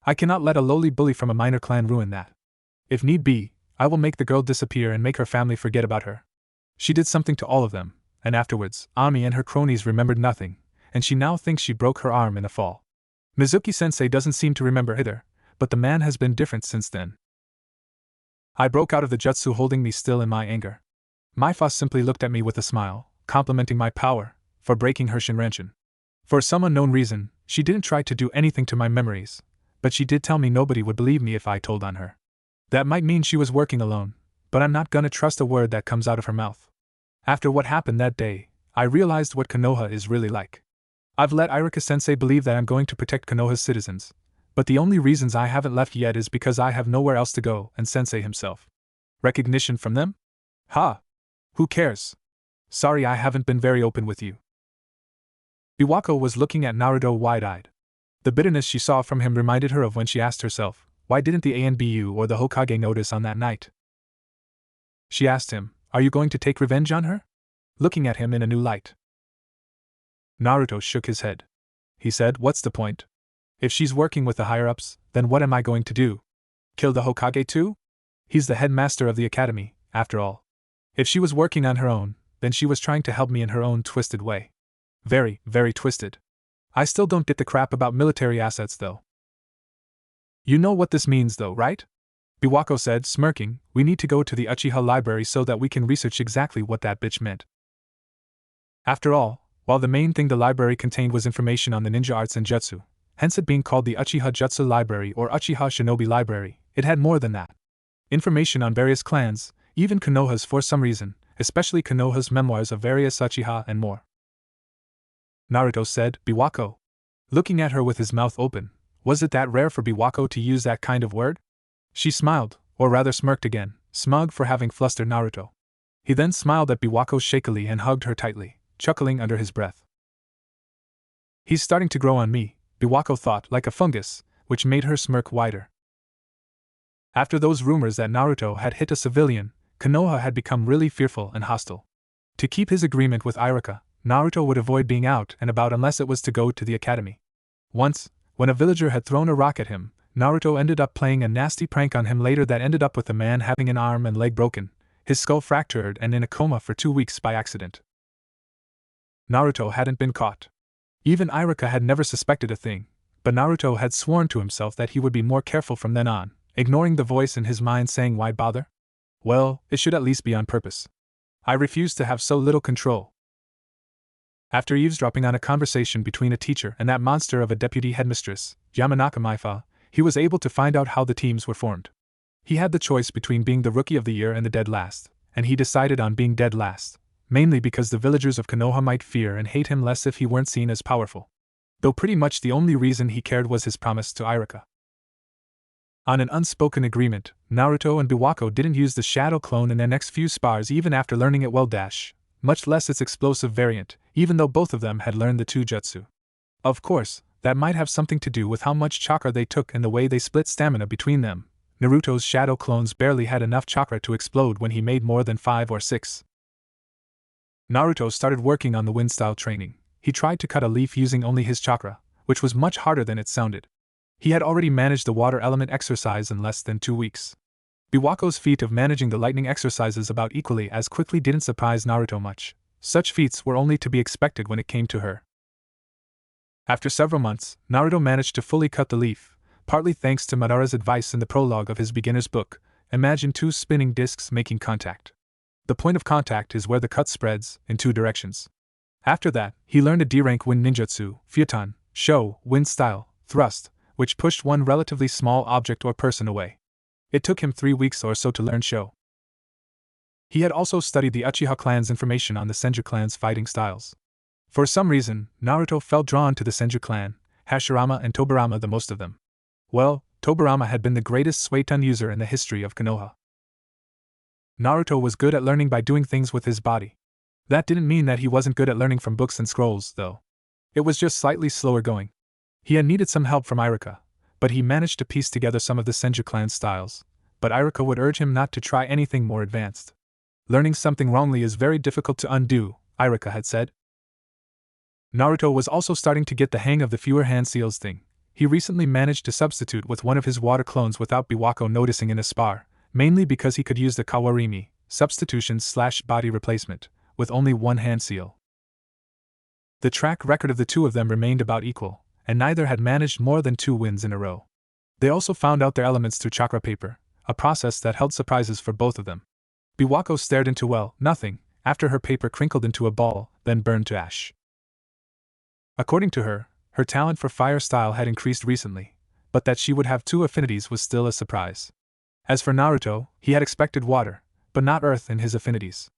I cannot let a lowly bully from a minor clan ruin that. If need be, I will make the girl disappear and make her family forget about her." She did something to all of them, and afterwards, Ami and her cronies remembered nothing, and she now thinks she broke her arm in a fall. Mizuki-sensei doesn't seem to remember either, but the man has been different since then. I broke out of the jutsu holding me still in my anger. Maifa simply looked at me with a smile, complimenting my power, for breaking her Shinranshin. For some unknown reason, she didn't try to do anything to my memories, but she did tell me nobody would believe me if I told on her. That might mean she was working alone, but I'm not gonna trust a word that comes out of her mouth. After what happened that day, I realized what Konoha is really like. I've let Iruka-sensei believe that I'm going to protect Konoha's citizens, but the only reasons I haven't left yet is because I have nowhere else to go, and sensei himself. Recognition from them? Ha! Who cares? Sorry I haven't been very open with you. Biwako was looking at Naruto wide-eyed. The bitterness she saw from him reminded her of when she asked herself, why didn't the ANBU or the Hokage notice on that night? She asked him, are you going to take revenge on her? Looking at him in a new light. Naruto shook his head. He said, what's the point? If she's working with the higher-ups, then what am I going to do? Kill the Hokage too? He's the headmaster of the academy, after all. If she was working on her own, then she was trying to help me in her own twisted way. Very, very twisted. I still don't get the crap about military assets though. You know what this means though, right? Biwako said, smirking, we need to go to the Uchiha library so that we can research exactly what that bitch meant. After all, while the main thing the library contained was information on the ninja arts and jutsu, hence it being called the Uchiha Jutsu Library or Uchiha Shinobi Library, it had more than that. Information on various clans, even Konoha's for some reason, especially Konoha's memoirs of various Uchiha and more. Naruto said, Biwako. Looking at her with his mouth open, was it that rare for Biwako to use that kind of word? She smiled, or rather smirked again, smug for having flustered Naruto. He then smiled at Biwako shakily and hugged her tightly, chuckling under his breath. He's starting to grow on me, Biwako thought, like a fungus, which made her smirk wider. After those rumors that Naruto had hit a civilian, Konoha had become really fearful and hostile. To keep his agreement with Iruka, Naruto would avoid being out and about unless it was to go to the academy. Once, when a villager had thrown a rock at him, Naruto ended up playing a nasty prank on him later that ended up with the man having an arm and leg broken, his skull fractured and in a coma for 2 weeks by accident. Naruto hadn't been caught. Even Iruka had never suspected a thing, but Naruto had sworn to himself that he would be more careful from then on, ignoring the voice in his mind saying why bother? Well, it should at least be on purpose. I refuse to have so little control. After eavesdropping on a conversation between a teacher and that monster of a deputy headmistress, Yamanaka Maifa, he was able to find out how the teams were formed. He had the choice between being the Rookie of the Year and the Dead Last, and he decided on being Dead Last, mainly because the villagers of Konoha might fear and hate him less if he weren't seen as powerful. Though pretty much the only reason he cared was his promise to Iruka. On an unspoken agreement, Naruto and Biwako didn't use the Shadow Clone in their next few spars even after learning it well much less its explosive variant, even though both of them had learned the two jutsu. Of course, that might have something to do with how much chakra they took and the way they split stamina between them. Naruto's shadow clones barely had enough chakra to explode when he made more than 5 or 6. Naruto started working on the wind style training. He tried to cut a leaf using only his chakra, which was much harder than it sounded. He had already managed the water element exercise in less than 2 weeks. Biwako's feat of managing the lightning exercises about equally as quickly didn't surprise Naruto much. Such feats were only to be expected when it came to her. After several months, Naruto managed to fully cut the leaf, partly thanks to Madara's advice in the prologue of his beginner's book. Imagine 2 spinning discs making contact. The point of contact is where the cut spreads, in 2 directions. After that, he learned a D-rank wind ninjutsu, Futon, Sho, wind style, thrust, which pushed one relatively small object or person away. It took him 3 weeks or so to learn Sho. He had also studied the Uchiha clan's information on the Senju clan's fighting styles. For some reason, Naruto felt drawn to the Senju clan, Hashirama and Tobirama the most of them. Well, Tobirama had been the greatest Suiton user in the history of Konoha. Naruto was good at learning by doing things with his body. That didn't mean that he wasn't good at learning from books and scrolls, though. It was just slightly slower going. He had needed some help from Iruka, but he managed to piece together some of the Senju clan's styles, but Iruka would urge him not to try anything more advanced. Learning something wrongly is very difficult to undo, Iruka had said. Naruto was also starting to get the hang of the fewer hand seals thing. He recently managed to substitute with one of his water clones without Biwako noticing in a spar, mainly because he could use the Kawarimi, substitution/body replacement, with only 1 hand seal. The track record of the 2 of them remained about equal, and neither had managed more than 2 wins in a row. They also found out their elements through chakra paper, a process that held surprises for both of them. Biwako stared into nothing, after her paper crinkled into a ball, then burned to ash. According to her, her talent for fire style had increased recently, but that she would have 2 affinities was still a surprise. As for Naruto, he had expected water, but not earth in his affinities.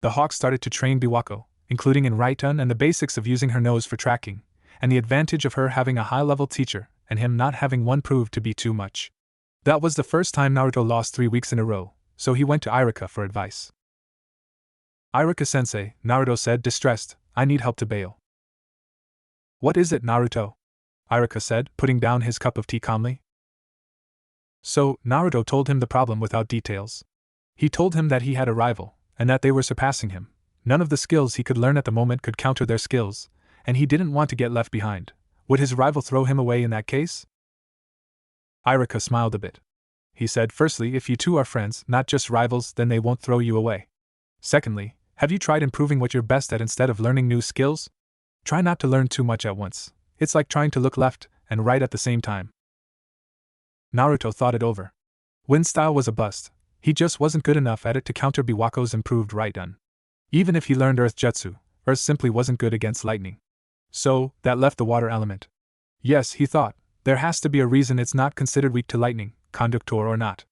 The hawk started to train Biwako, including in Raiton and the basics of using her nose for tracking, and the advantage of her having a high-level teacher and him not having one proved to be too much. That was the first time Naruto lost 3 weeks in a row, so he went to Iruka for advice. Iruka-sensei, Naruto said, distressed, I need help to bail. What is it, Naruto? Iruka said, putting down his cup of tea calmly. So, Naruto told him the problem without details. He told him that he had a rival, and that they were surpassing him. None of the skills he could learn at the moment could counter their skills, and he didn't want to get left behind. Would his rival throw him away in that case? Iruka smiled a bit. He said, firstly, if you two are friends, not just rivals, then they won't throw you away. Secondly, have you tried improving what you're best at instead of learning new skills? Try not to learn too much at once. It's like trying to look left and right at the same time. Naruto thought it over. Wind style was a bust. He just wasn't good enough at it to counter Biwako's improved right gun. Even if he learned Earth Jutsu, Earth simply wasn't good against lightning. So, that left the water element. Yes, he thought, there has to be a reason it's not considered weak to lightning, conductor or not.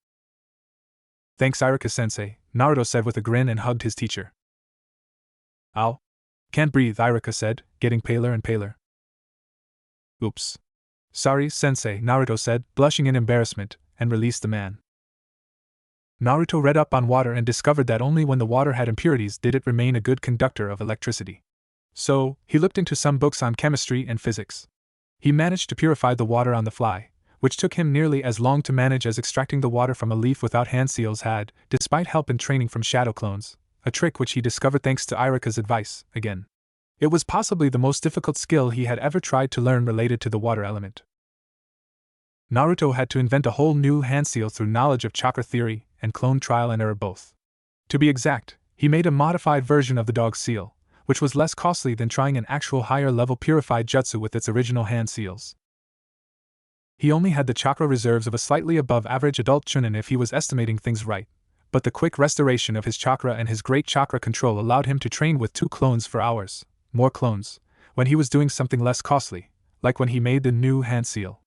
Thanks Iruka-sensei, Naruto said with a grin and hugged his teacher. Ow. Can't breathe, Iruka said, getting paler and paler. Oops. Sorry, sensei, Naruto said, blushing in embarrassment, and released the man. Naruto read up on water and discovered that only when the water had impurities did it remain a good conductor of electricity. So, he looked into some books on chemistry and physics. He managed to purify the water on the fly, which took him nearly as long to manage as extracting the water from a leaf without hand seals had, despite help and training from shadow clones, a trick which he discovered thanks to Iruka's advice, again. It was possibly the most difficult skill he had ever tried to learn related to the water element. Naruto had to invent a whole new hand seal through knowledge of chakra theory and clone trial and error both. To be exact, he made a modified version of the dog seal, which was less costly than trying an actual higher-level purified jutsu with its original hand seals. He only had the chakra reserves of a slightly above-average adult chunin if he was estimating things right, but the quick restoration of his chakra and his great chakra control allowed him to train with 2 clones for hours, more clones, when he was doing something less costly, like when he made the new hand seal.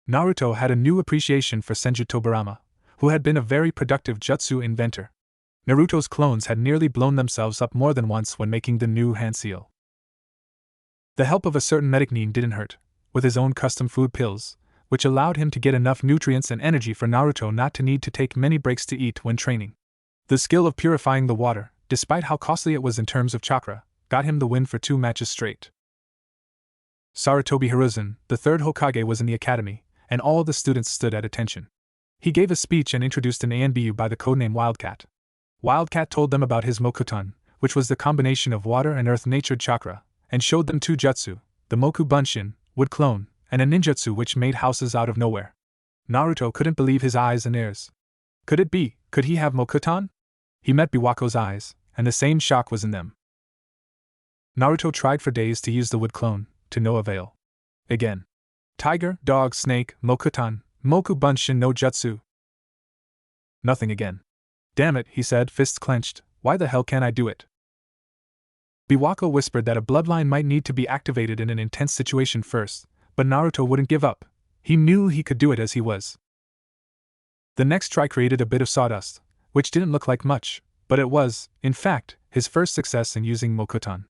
Naruto had a new appreciation for Senju Tobirama, who had been a very productive jutsu inventor. Naruto's clones had nearly blown themselves up more than once when making the new hand seal. The help of a certain medic nin didn't hurt, with his own custom food pills, which allowed him to get enough nutrients and energy for Naruto not to need to take many breaks to eat when training. The skill of purifying the water, despite how costly it was in terms of chakra, got him the win for 2 matches straight. Sarutobi Hiruzen, the 3rd Hokage, was in the academy, and all the students stood at attention. He gave a speech and introduced an ANBU by the codename Wildcat. Wildcat told them about his mokutan, which was the combination of water and earth-natured chakra, and showed them 2 jutsu, the Moku Bunshin, wood clone, and a ninjutsu which made houses out of nowhere. Naruto couldn't believe his eyes and ears. Could it be? Could he have mokutan? He met Biwako's eyes, and the same shock was in them. Naruto tried for days to use the wood clone, to no avail. Again. Tiger, dog, snake, mokutan, Moku Bunshin no jutsu. Nothing again. Damn it, he said, fists clenched, why the hell can't I do it? Biwako whispered that a bloodline might need to be activated in an intense situation first, but Naruto wouldn't give up. He knew he could do it as he was. The next try created a bit of sawdust, which didn't look like much, but it was, in fact, his first success in using mokutan.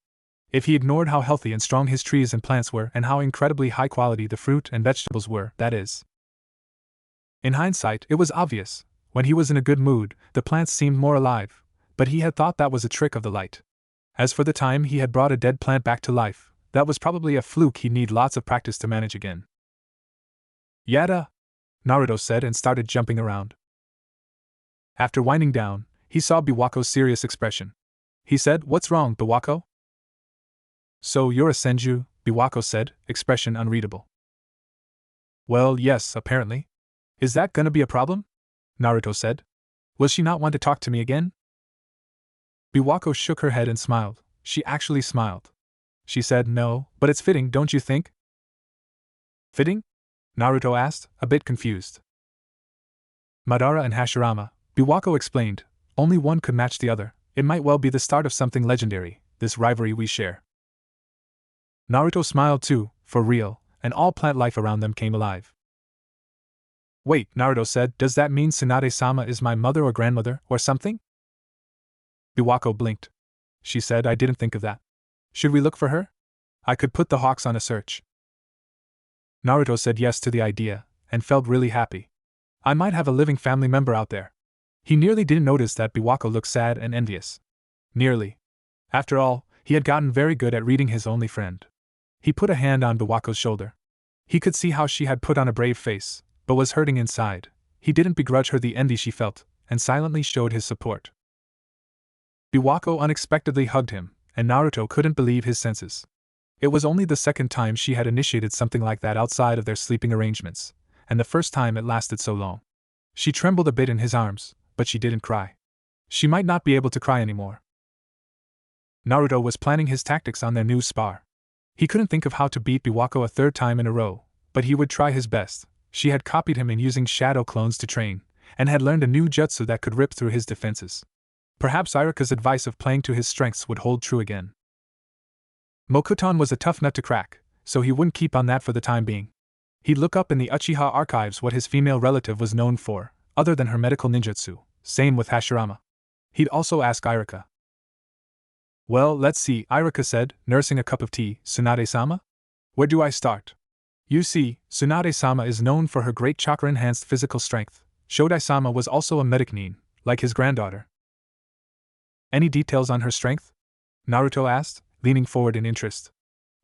If he ignored how healthy and strong his trees and plants were and how incredibly high quality the fruit and vegetables were, that is. In hindsight, it was obvious. When he was in a good mood, the plants seemed more alive, but he had thought that was a trick of the light. As for the time he had brought a dead plant back to life, that was probably a fluke he'd need lots of practice to manage again. Yada! Naruto said and started jumping around. After winding down, he saw Biwako's serious expression. He said, "What's wrong, Biwako?" "So you're a senju," Biwako said, expression unreadable. "Well, yes, apparently. Is that gonna be a problem?" Naruto said. "Will she not want to talk to me again?" Biwako shook her head and smiled. She actually smiled. She said, "No, but it's fitting, don't you think?" "Fitting?" Naruto asked, a bit confused. "Madara and Hashirama," Biwako explained, "only one could match the other. It might well be the start of something legendary, this rivalry we share." Naruto smiled too, for real, and all plant life around them came alive. "Wait," Naruto said, "does that mean Tsunade-sama is my mother or grandmother, or something?" Biwako blinked. She said, "I didn't think of that. Should we look for her? I could put the Hawks on a search." Naruto said yes to the idea, and felt really happy. I might have a living family member out there. He nearly didn't notice that Biwako looked sad and envious. Nearly. After all, he had gotten very good at reading his only friend. He put a hand on Biwako's shoulder. He could see how she had put on a brave face, but was hurting inside. He didn't begrudge her the envy she felt, and silently showed his support. Biwako unexpectedly hugged him, and Naruto couldn't believe his senses. It was only the second time she had initiated something like that outside of their sleeping arrangements, and the first time it lasted so long. She trembled a bit in his arms, but she didn't cry. She might not be able to cry anymore. Naruto was planning his tactics on their new spar. He couldn't think of how to beat Biwako a third time in a row, but he would try his best. She had copied him in using shadow clones to train, and had learned a new jutsu that could rip through his defenses. Perhaps Irika's advice of playing to his strengths would hold true again. Mokutan was a tough nut to crack, so he wouldn't keep on that for the time being. He'd look up in the Uchiha archives what his female relative was known for, other than her medical ninjutsu, same with Hashirama. He'd also ask Irika. Well, let's see, Irika said, nursing a cup of tea. Tsunade-sama? Where do I start? You see, Tsunade-sama is known for her great chakra-enhanced physical strength. Shodai-sama was also a medic-nin, like his granddaughter. Any details on her strength? Naruto asked, leaning forward in interest.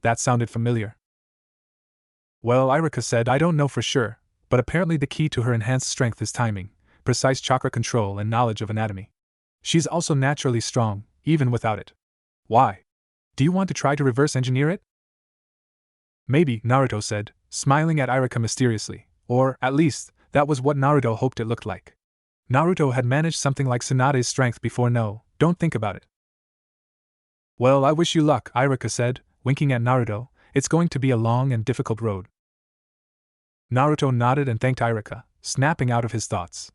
That sounded familiar. Well, Irika said, I don't know for sure, but apparently the key to her enhanced strength is timing, precise chakra control, and knowledge of anatomy. She's also naturally strong, even without it. Why? Do you want to try to reverse engineer it? Maybe, Naruto said, smiling at Irika mysteriously, or, at least, that was what Naruto hoped it looked like. Naruto had managed something like Tsunade's strength before. No, don't think about it. Well, I wish you luck, Irika said, winking at Naruto. It's going to be a long and difficult road. Naruto nodded and thanked Irika, snapping out of his thoughts.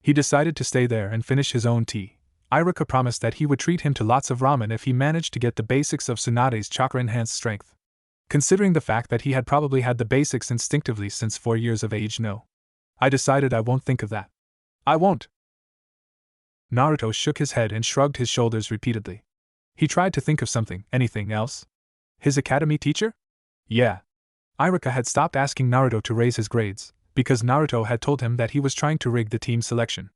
He decided to stay there and finish his own tea. Irika promised that he would treat him to lots of ramen if he managed to get the basics of Tsunade's chakra-enhanced strength. Considering the fact that he had probably had the basics instinctively since 4 years of age, no. I decided I won't think of that. I won't. Naruto shook his head and shrugged his shoulders repeatedly. He tried to think of something. Anything else? His academy teacher? Yeah. Irika had stopped asking Naruto to raise his grades, because Naruto had told him that he was trying to rig the team selection.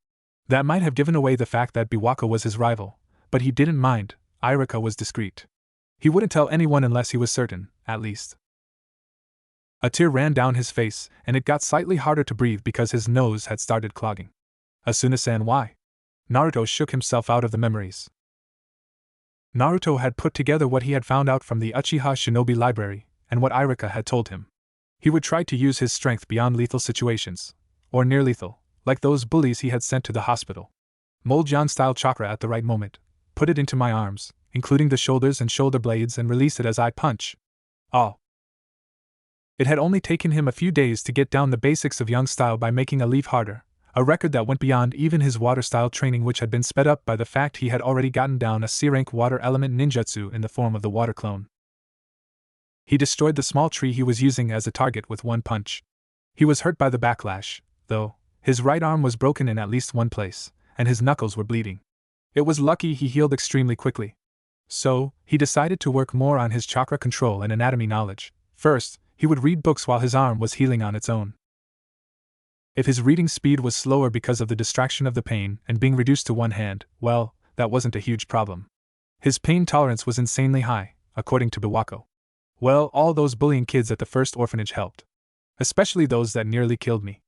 That might have given away the fact that Biwako was his rival, but he didn't mind. Irika was discreet. He wouldn't tell anyone unless he was certain, at least. A tear ran down his face, and it got slightly harder to breathe because his nose had started clogging. Asuna-san, why? Naruto shook himself out of the memories. Naruto had put together what he had found out from the Uchiha Shinobi library, and what Irika had told him. He would try to use his strength beyond lethal situations, or near lethal, like those bullies he had sent to the hospital. Mold Jan-style chakra at the right moment, put it into my arms, including the shoulders and shoulder blades, and release it as I punch. Oh. It had only taken him a few days to get down the basics of Young style by making a leaf harder, a record that went beyond even his water style training, which had been sped up by the fact he had already gotten down a C-rank water element ninjutsu in the form of the water clone. He destroyed the small tree he was using as a target with one punch. He was hurt by the backlash, though. His right arm was broken in at least one place, and his knuckles were bleeding. It was lucky he healed extremely quickly. So, he decided to work more on his chakra control and anatomy knowledge. First, he would read books while his arm was healing on its own. If his reading speed was slower because of the distraction of the pain and being reduced to one hand, well, that wasn't a huge problem. His pain tolerance was insanely high, according to Biwako. Well, all those bullying kids at the first orphanage helped. Especially those that nearly killed me.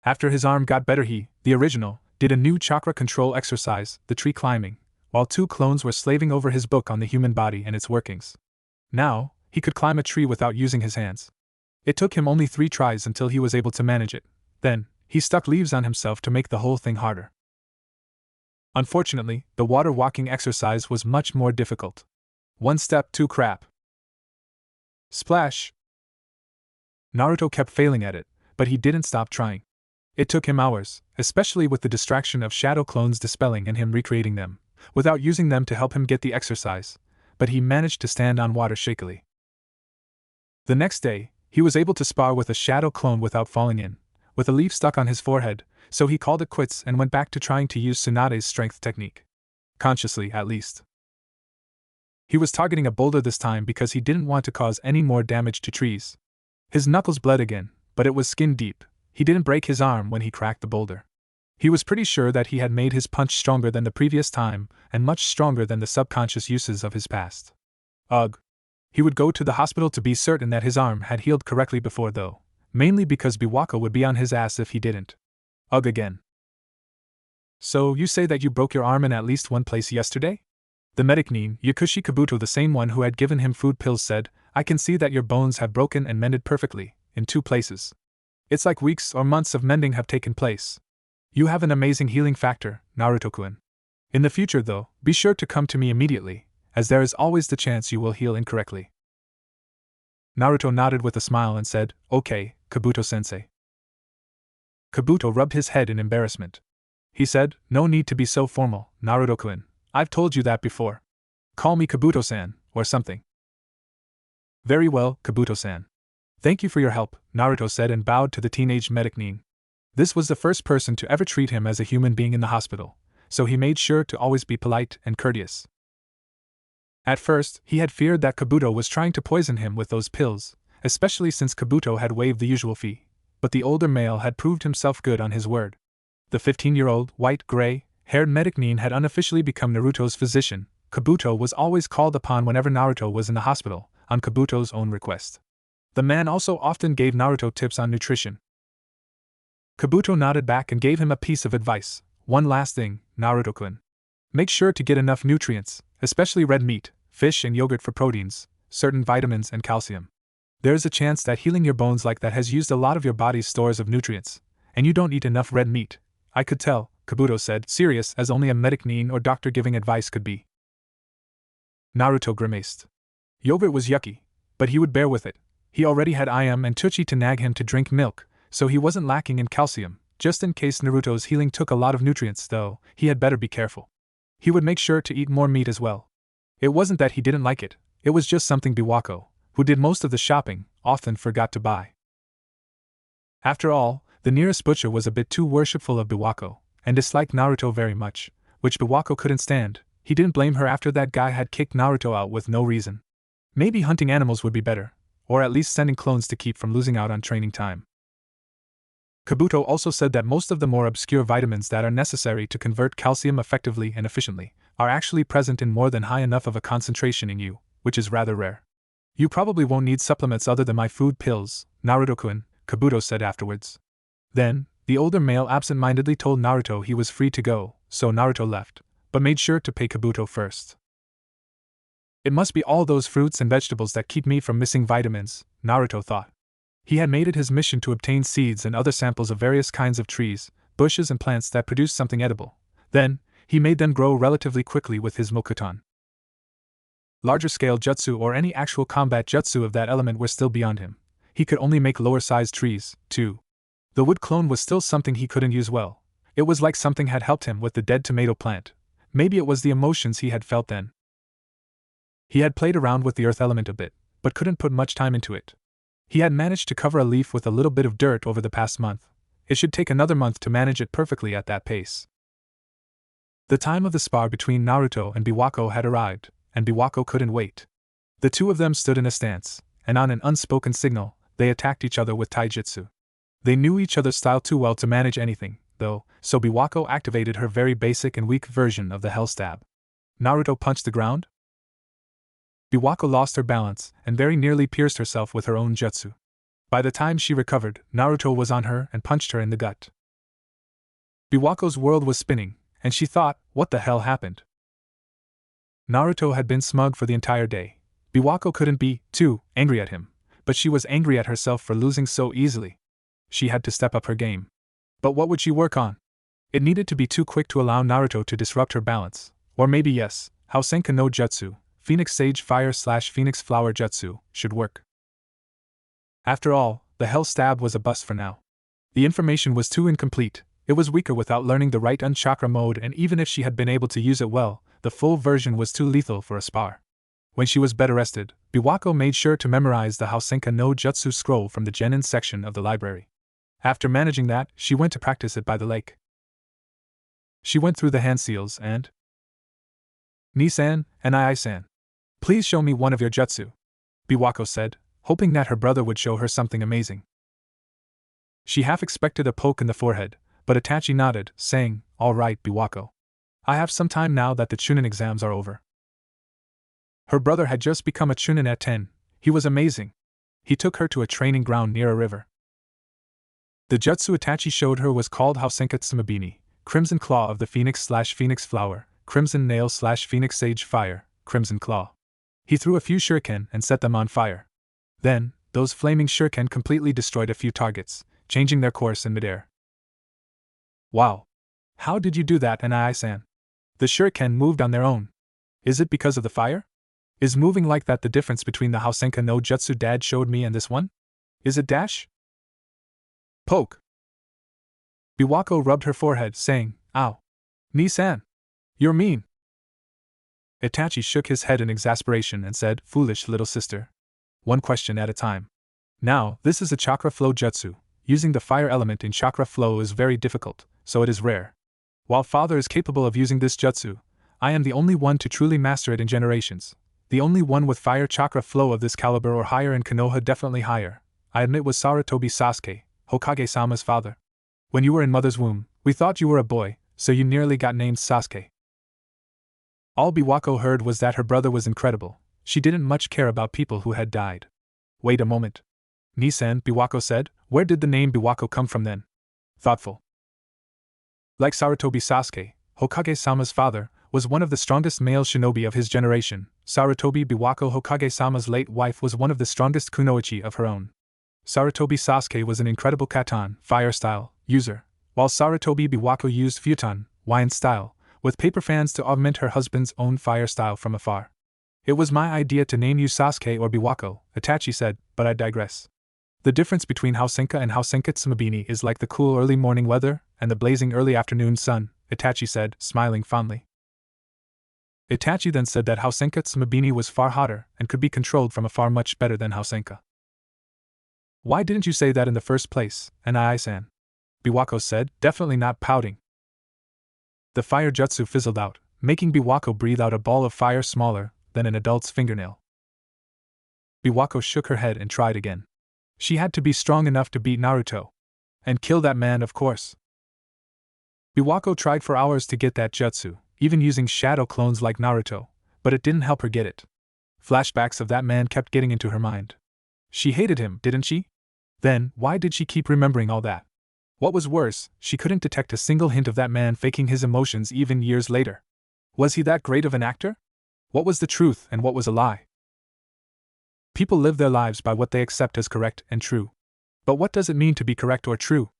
After his arm got better, he, the original, did a new chakra control exercise, the tree climbing, while 2 clones were slaving over his book on the human body and its workings. Now, he could climb a tree without using his hands. It took him only 3 tries until he was able to manage it. Then, he stuck leaves on himself to make the whole thing harder. Unfortunately, the water walking exercise was much more difficult. 1 step, 2 crap. Splash! Naruto kept failing at it, but he didn't stop trying. It took him hours, especially with the distraction of shadow clones dispelling and him recreating them, without using them to help him get the exercise, but he managed to stand on water shakily. The next day, he was able to spar with a shadow clone without falling in, with a leaf stuck on his forehead, so he called it quits and went back to trying to use Tsunade's strength technique. Consciously, at least. He was targeting a boulder this time because he didn't want to cause any more damage to trees. His knuckles bled again, but it was skin deep. He didn't break his arm when he cracked the boulder. He was pretty sure that he had made his punch stronger than the previous time, and much stronger than the subconscious uses of his past. Ugh. He would go to the hospital to be certain that his arm had healed correctly before, though, mainly because Biwako would be on his ass if he didn't. Ugh again. So, you say that you broke your arm in at least one place yesterday? The medic Nin Yakushi Kabuto, the same one who had given him food pills, said, I can see that your bones have broken and mended perfectly, in 2 places. It's like weeks or months of mending have taken place. You have an amazing healing factor, Naruto-kun. In the future, though, be sure to come to me immediately, as there is always the chance you will heal incorrectly. Naruto nodded with a smile and said, Okay, Kabuto-sensei. Kabuto rubbed his head in embarrassment. He said, No need to be so formal, Naruto-kun. I've told you that before. Call me Kabuto-san, or something. Very well, Kabuto-san. Thank you for your help, Naruto said and bowed to the teenage medic Nin. This was the first person to ever treat him as a human being in the hospital, so he made sure to always be polite and courteous. At first, he had feared that Kabuto was trying to poison him with those pills, especially since Kabuto had waived the usual fee, but the older male had proved himself good on his word. The 15-year-old, white-gray-haired medic Nin had unofficially become Naruto's physician. Kabuto was always called upon whenever Naruto was in the hospital, on Kabuto's own request. The man also often gave Naruto tips on nutrition. Kabuto nodded back and gave him a piece of advice. One last thing, Naruto-kun. Make sure to get enough nutrients, especially red meat, fish and yogurt for proteins, certain vitamins and calcium. There's a chance that healing your bones like that has used a lot of your body's stores of nutrients, and you don't eat enough red meat. I could tell, Kabuto said, serious as only a medic Nin or doctor giving advice could be. Naruto grimaced. Yogurt was yucky, but he would bear with it. He already had Ayame and Tsuchi to nag him to drink milk, so he wasn't lacking in calcium. Just in case Naruto's healing took a lot of nutrients, though, he had better be careful. He would make sure to eat more meat as well. It wasn't that he didn't like it, it was just something Biwako, who did most of the shopping, often forgot to buy. After all, the nearest butcher was a bit too worshipful of Biwako, and disliked Naruto very much, which Biwako couldn't stand. He didn't blame her after that guy had kicked Naruto out with no reason. Maybe hunting animals would be better, or at least sending clones to keep from losing out on training time. Kabuto also said that most of the more obscure vitamins that are necessary to convert calcium effectively and efficiently are actually present in more than high enough of a concentration in you, which is rather rare. You probably won't need supplements other than my food pills, Naruto-kun, Kabuto said afterwards. Then, the older male absent-mindedly told Naruto he was free to go, so Naruto left, but made sure to pay Kabuto first. It must be all those fruits and vegetables that keep me from missing vitamins, Naruto thought. He had made it his mission to obtain seeds and other samples of various kinds of trees, bushes and plants that produced something edible. Then, he made them grow relatively quickly with his mokutan. Larger-scale jutsu or any actual combat jutsu of that element were still beyond him. He could only make lower-sized trees, too. The wood clone was still something he couldn't use well. It was like something had helped him with the dead tomato plant. Maybe it was the emotions he had felt then. He had played around with the earth element a bit, but couldn't put much time into it. He had managed to cover a leaf with a little bit of dirt over the past month. It should take another month to manage it perfectly at that pace. The time of the spar between Naruto and Biwako had arrived, and Biwako couldn't wait. The two of them stood in a stance, and on an unspoken signal, they attacked each other with taijutsu. They knew each other's style too well to manage anything, though, so Biwako activated her very basic and weak version of the Hell Stab. Naruto punched the ground? Biwako lost her balance and very nearly pierced herself with her own jutsu. By the time she recovered, Naruto was on her and punched her in the gut. Biwako's world was spinning, and she thought, what the hell happened? Naruto had been smug for the entire day. Biwako couldn't be, too, angry at him, but she was angry at herself for losing so easily. She had to step up her game. But what would she work on? It needed to be too quick to allow Naruto to disrupt her balance, or maybe yes, Housenka no Jutsu, Phoenix Sage Fire/Phoenix Flower Jutsu, should work. After all, the Hell Stab was a bust for now. The information was too incomplete, it was weaker without learning the right Unchakra mode, and even if she had been able to use it well, the full version was too lethal for a spar. When she was better rested, Biwako made sure to memorize the Housenka no Jutsu scroll from the Genin section of the library. After managing that, she went to practice it by the lake. She went through the hand seals and... Ni-san and Ai-san. Please show me one of your jutsu, Biwako said, hoping that her brother would show her something amazing. She half expected a poke in the forehead, but Itachi nodded, saying, all right, Biwako. I have some time now that the Chunin exams are over. Her brother had just become a chunin at 10. He was amazing. He took her to a training ground near a river. The jutsu Itachi showed her was called Housenka Tsumabini, Crimson Claw of the Phoenix/Phoenix Flower, Crimson Nail/Phoenix Sage Fire, Crimson Claw. He threw a few shuriken and set them on fire. Then, those flaming shuriken completely destroyed a few targets, changing their course in midair. Wow! How did you do that, Anai-san? The shuriken moved on their own. Is it because of the fire? Is moving like that the difference between the Housenka no Jutsu Dad showed me and this one? Is it dash? Poke! Biwako rubbed her forehead, saying, Ow! Ni-san! You're mean! Itachi shook his head in exasperation and said, Foolish little sister. One question at a time. Now, this is a chakra flow jutsu. Using the fire element in chakra flow is very difficult, so it is rare. While father is capable of using this jutsu, I am the only one to truly master it in generations. The only one with fire chakra flow of this caliber or higher, in Konoha definitely higher, I admit, was Sarutobi Sasuke, Hokage-sama's father. When you were in mother's womb, we thought you were a boy, so you nearly got named Sasuke. All Biwako heard was that her brother was incredible. She didn't much care about people who had died. Wait a moment. Ni-san, Biwako said, where did the name Biwako come from then? Thoughtful. Like Sarutobi Sasuke, Hokage-sama's father, was one of the strongest male shinobi of his generation. Sarutobi Biwako, Hokage-sama's late wife, was one of the strongest kunoichi of her own. Sarutobi Sasuke was an incredible katan, fire style, user, while Sarutobi Biwako used futon, wine style, with paper fans to augment her husband's own fire style from afar. It was my idea to name you Sasuke or Biwako, Itachi said, but I digress. The difference between Housenka and Housenka Tsumabini is like the cool early morning weather and the blazing early afternoon sun, Itachi said, smiling fondly. Itachi then said that Housenka Tsumabini was far hotter and could be controlled from afar much better than Housenka. Why didn't you say that in the first place, Anai-san? Biwako said, definitely not pouting. The fire jutsu fizzled out, making Biwako breathe out a ball of fire smaller than an adult's fingernail. Biwako shook her head and tried again. She had to be strong enough to beat Naruto. And kill that man, of course. Biwako tried for hours to get that jutsu, even using shadow clones like Naruto, but it didn't help her get it. Flashbacks of that man kept getting into her mind. She hated him, didn't she? Then, why did she keep remembering all that? What was worse, she couldn't detect a single hint of that man faking his emotions even years later. Was he that great of an actor? What was the truth and what was a lie? People live their lives by what they accept as correct and true. But what does it mean to be correct or true?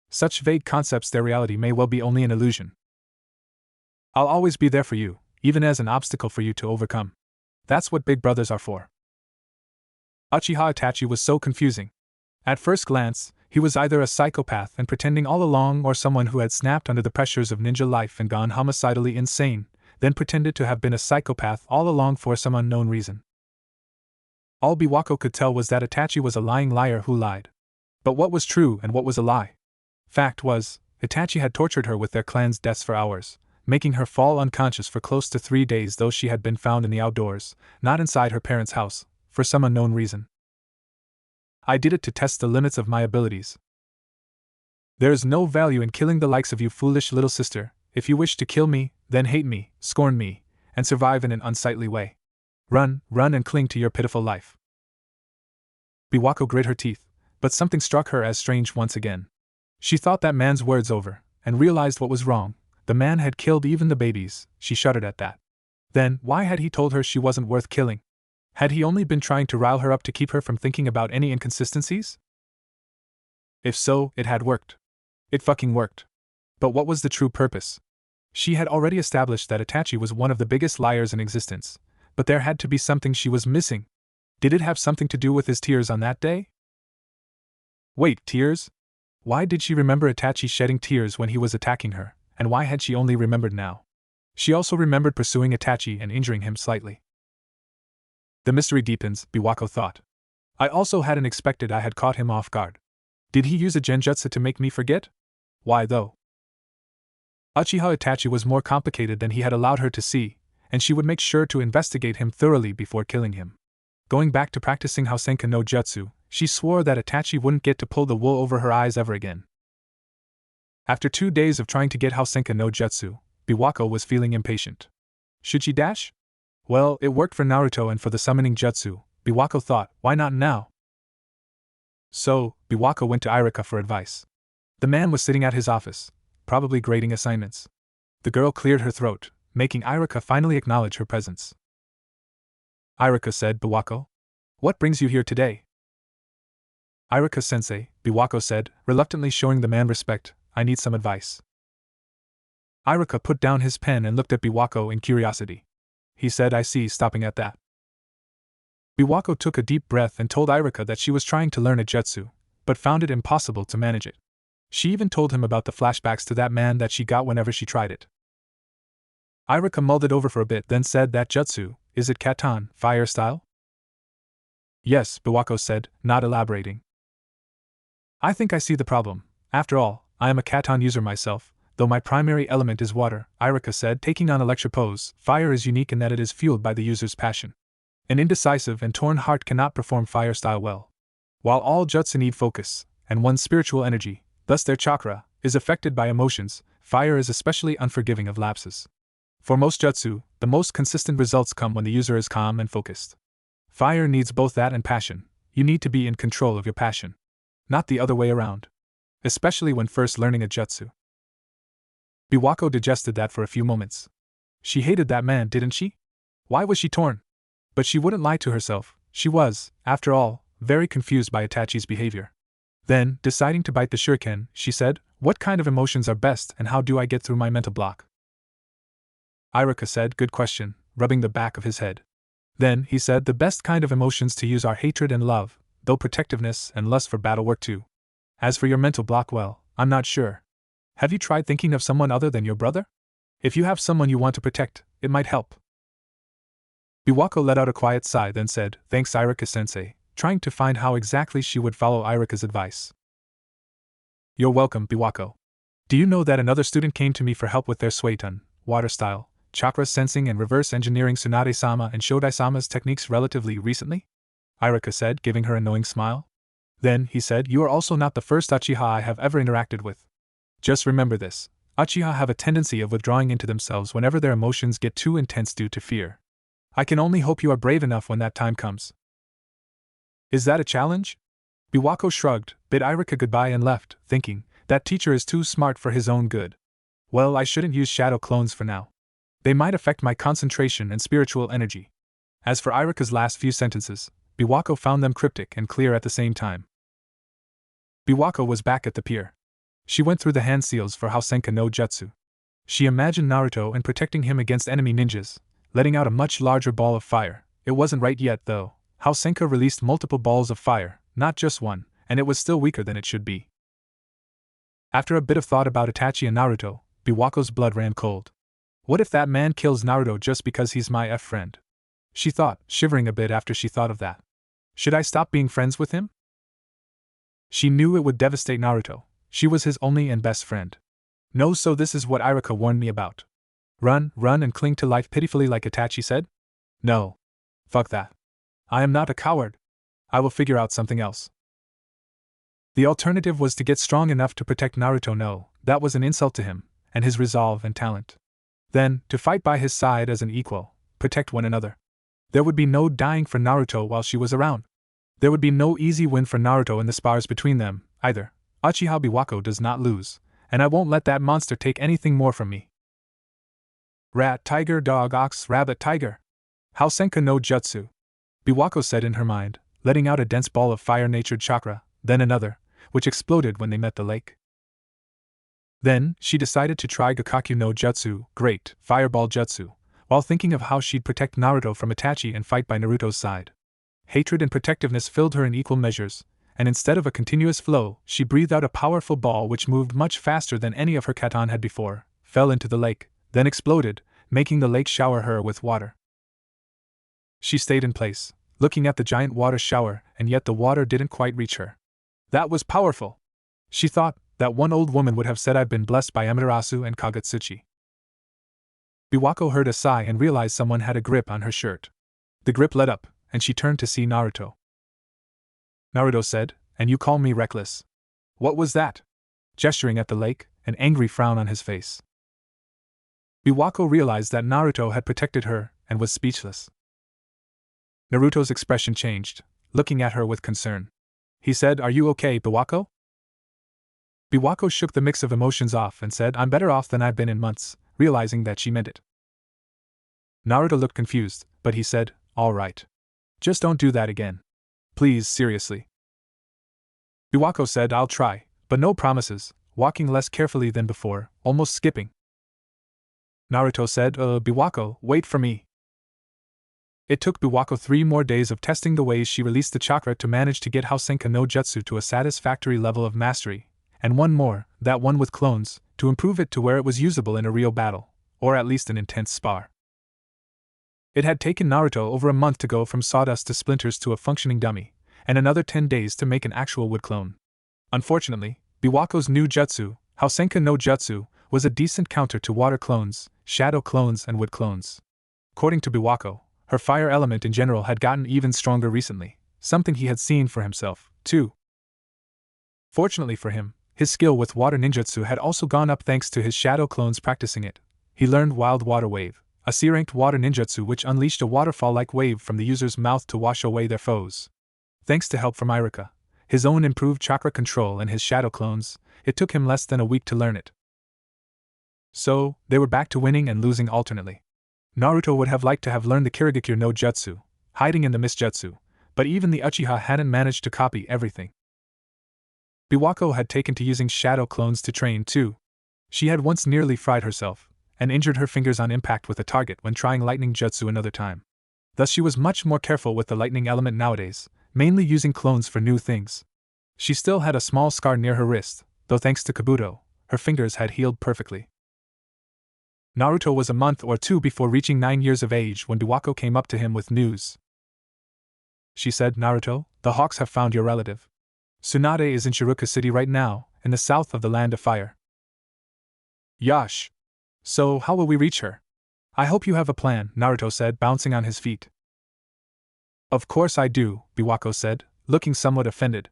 Such vague concepts, their reality may well be only an illusion. I'll always be there for you, even as an obstacle for you to overcome. That's what big brothers are for. Uchiha Itachi was so confusing. At first glance, he was either a psychopath and pretending all along or someone who had snapped under the pressures of ninja life and gone homicidally insane, then pretended to have been a psychopath all along for some unknown reason. All Biwako could tell was that Itachi was a lying liar who lied. But what was true and what was a lie? Fact was, Itachi had tortured her with their clan's deaths for hours, making her fall unconscious for close to 3 days, though she had been found in the outdoors, not inside her parents' house, for some unknown reason. I did it to test the limits of my abilities. There is no value in killing the likes of you, foolish little sister. If you wish to kill me, then hate me, scorn me, and survive in an unsightly way. Run, run and cling to your pitiful life. Biwako grit her teeth, but something struck her as strange once again. She thought that man's words over, and realized what was wrong. The man had killed even the babies. She shuddered at that. Then, why had he told her she wasn't worth killing? Had he only been trying to rile her up to keep her from thinking about any inconsistencies? If so, it had worked. It fucking worked. But what was the true purpose? She had already established that Itachi was one of the biggest liars in existence, but there had to be something she was missing. Did it have something to do with his tears on that day? Wait, tears? Why did she remember Itachi shedding tears when he was attacking her, and why had she only remembered now? She also remembered pursuing Itachi and injuring him slightly. The mystery deepens, Biwako thought. I also hadn't expected I had caught him off guard. Did he use a genjutsu to make me forget? Why though? Uchiha Itachi was more complicated than he had allowed her to see, and she would make sure to investigate him thoroughly before killing him. Going back to practicing Housenka no Jutsu, she swore that Itachi wouldn't get to pull the wool over her eyes ever again. After 2 days of trying to get Housenka no Jutsu, Biwako was feeling impatient. Should she dash? Well, it worked for Naruto and for the summoning jutsu, Biwako thought, why not now? So, Biwako went to Irika for advice. The man was sitting at his office, probably grading assignments. The girl cleared her throat, making Irika finally acknowledge her presence. Irika said, Biwako? What brings you here today? Irika-sensei, Biwako said, reluctantly showing the man respect, I need some advice. Irika put down his pen and looked at Biwako in curiosity. He said, I see, stopping at that. Biwako took a deep breath and told Irika that she was trying to learn a jutsu, but found it impossible to manage it. She even told him about the flashbacks to that man that she got whenever she tried it. Irika mulled it over for a bit, then said, that jutsu, is it katan, fire style? Yes, Biwako said, not elaborating. I think I see the problem. After all, I am a katan user myself, though my primary element is water, Irika said, taking on a lecture pose. Fire is unique in that it is fueled by the user's passion. An indecisive and torn heart cannot perform fire style well. While all jutsu need focus, and one's spiritual energy, thus their chakra, is affected by emotions, fire is especially unforgiving of lapses. For most jutsu, the most consistent results come when the user is calm and focused. Fire needs both that and passion. You need to be in control of your passion. Not the other way around. Especially when first learning a jutsu. Biwako digested that for a few moments. She hated that man, didn't she? Why was she torn? But she wouldn't lie to herself. She was, after all, very confused by Itachi's behavior. Then, deciding to bite the shuriken, she said, what kind of emotions are best and how do I get through my mental block? Irika said, good question, rubbing the back of his head. Then, he said, the best kind of emotions to use are hatred and love, though protectiveness and lust for battle work too. As for your mental block, well, I'm not sure. Have you tried thinking of someone other than your brother? If you have someone you want to protect, it might help. Biwako let out a quiet sigh, then said, thanks Irika-sensei, trying to find how exactly she would follow Irika's advice. You're welcome, Biwako. Do you know that another student came to me for help with their Suiton, water style, chakra sensing and reverse engineering Tsunade-sama and Shodai-sama's techniques relatively recently? Irika said, giving her a knowing smile. Then, he said, you are also not the first Uchiha I have ever interacted with. Just remember this, Uchiha have a tendency of withdrawing into themselves whenever their emotions get too intense due to fear. I can only hope you are brave enough when that time comes. Is that a challenge? Biwako shrugged, bid Irika goodbye and left, thinking, that teacher is too smart for his own good. Well, I shouldn't use shadow clones for now. They might affect my concentration and spiritual energy. As for Irika's last few sentences, Biwako found them cryptic and clear at the same time. Biwako was back at the pier. She went through the hand seals for Housenka no Jutsu. She imagined Naruto and protecting him against enemy ninjas, letting out a much larger ball of fire. It wasn't right yet, though. Housenka released multiple balls of fire, not just one, and it was still weaker than it should be. After a bit of thought about Itachi and Naruto, Biwako's blood ran cold. What if that man kills Naruto just because he's my friend? She thought, shivering a bit after she thought of that. Should I stop being friends with him? She knew it would devastate Naruto. She was his only and best friend. No, so this is what Irika warned me about. Run and cling to life pitifully like Itachi said? No. Fuck that. I am not a coward. I will figure out something else. The alternative was to get strong enough to protect Naruto. No, that was an insult to him, and his resolve and talent. Then, to fight by his side as an equal, protect one another. There would be no dying for Naruto while she was around. There would be no easy win for Naruto in the spars between them, either. Uchiha Biwako does not lose, and I won't let that monster take anything more from me. Rat, tiger, dog, ox, rabbit, tiger. Housenka no Jutsu. Biwako said in her mind, letting out a dense ball of fire-natured chakra, then another, which exploded when they met the lake. Then, she decided to try Gakkaku no Jutsu, Great Fireball Jutsu, while thinking of how she'd protect Naruto from Itachi and fight by Naruto's side. Hatred and protectiveness filled her in equal measures, and instead of a continuous flow, she breathed out a powerful ball which moved much faster than any of her katan had before, fell into the lake, then exploded, making the lake shower her with water. She stayed in place, looking at the giant water shower, and yet the water didn't quite reach her. That was powerful! She thought that one old woman would have said I've been blessed by Amaterasu and Kagutsuchi. Biwako heard a sigh and realized someone had a grip on her shirt. The grip let up, and she turned to see Naruto. Naruto said, and you call me reckless. What was that? Gesturing at the lake, an angry frown on his face. Biwako realized that Naruto had protected her, and was speechless. Naruto's expression changed, looking at her with concern. He said, "Are you okay, Biwako?" Biwako shook the mix of emotions off and said, "I'm better off than I've been in months," realizing that she meant it. Naruto looked confused, but he said, "All right. Just don't do that again. Please, seriously." Biwako said, "I'll try, but no promises," walking less carefully than before, almost skipping. Naruto said, Biwako, wait for me." It took Biwako 3 more days of testing the ways she released the chakra to manage to get Hoshinka no Jutsu to a satisfactory level of mastery, and one more, that one with clones, to improve it to where it was usable in a real battle, or at least an intense spar. It had taken Naruto over a month to go from sawdust to splinters to a functioning dummy, and another 10 days to make an actual wood clone. Unfortunately, Biwako's new jutsu, Hoshinka no Jutsu, was a decent counter to water clones, shadow clones, and wood clones. According to Biwako, her fire element in general had gotten even stronger recently, something he had seen for himself, too. Fortunately for him, his skill with water ninjutsu had also gone up thanks to his shadow clones practicing it. He learned Wild Water Wave, a C-ranked water ninjutsu which unleashed a waterfall-like wave from the user's mouth to wash away their foes. Thanks to help from Irika, his own improved chakra control, and his shadow clones, it took him less than a week to learn it. So, they were back to winning and losing alternately. Naruto would have liked to have learned the Kirigakure no Jutsu, hiding in the mist jutsu, but even the Uchiha hadn't managed to copy everything. Biwako had taken to using shadow clones to train too. She had once nearly fried herself, and injured her fingers on impact with a target when trying lightning jutsu another time. Thus she was much more careful with the lightning element nowadays, mainly using clones for new things. She still had a small scar near her wrist, though thanks to Kabuto, her fingers had healed perfectly. Naruto was a month or 2 before reaching 9 years of age when Biwako came up to him with news. She said, "Naruto, the Hawks have found your relative. Tsunade is in Shiruka City right now, in the south of the Land of Fire." "Yosh! So, how will we reach her?" "I hope you have a plan," Naruto said, bouncing on his feet. "Of course I do," Biwako said, looking somewhat offended.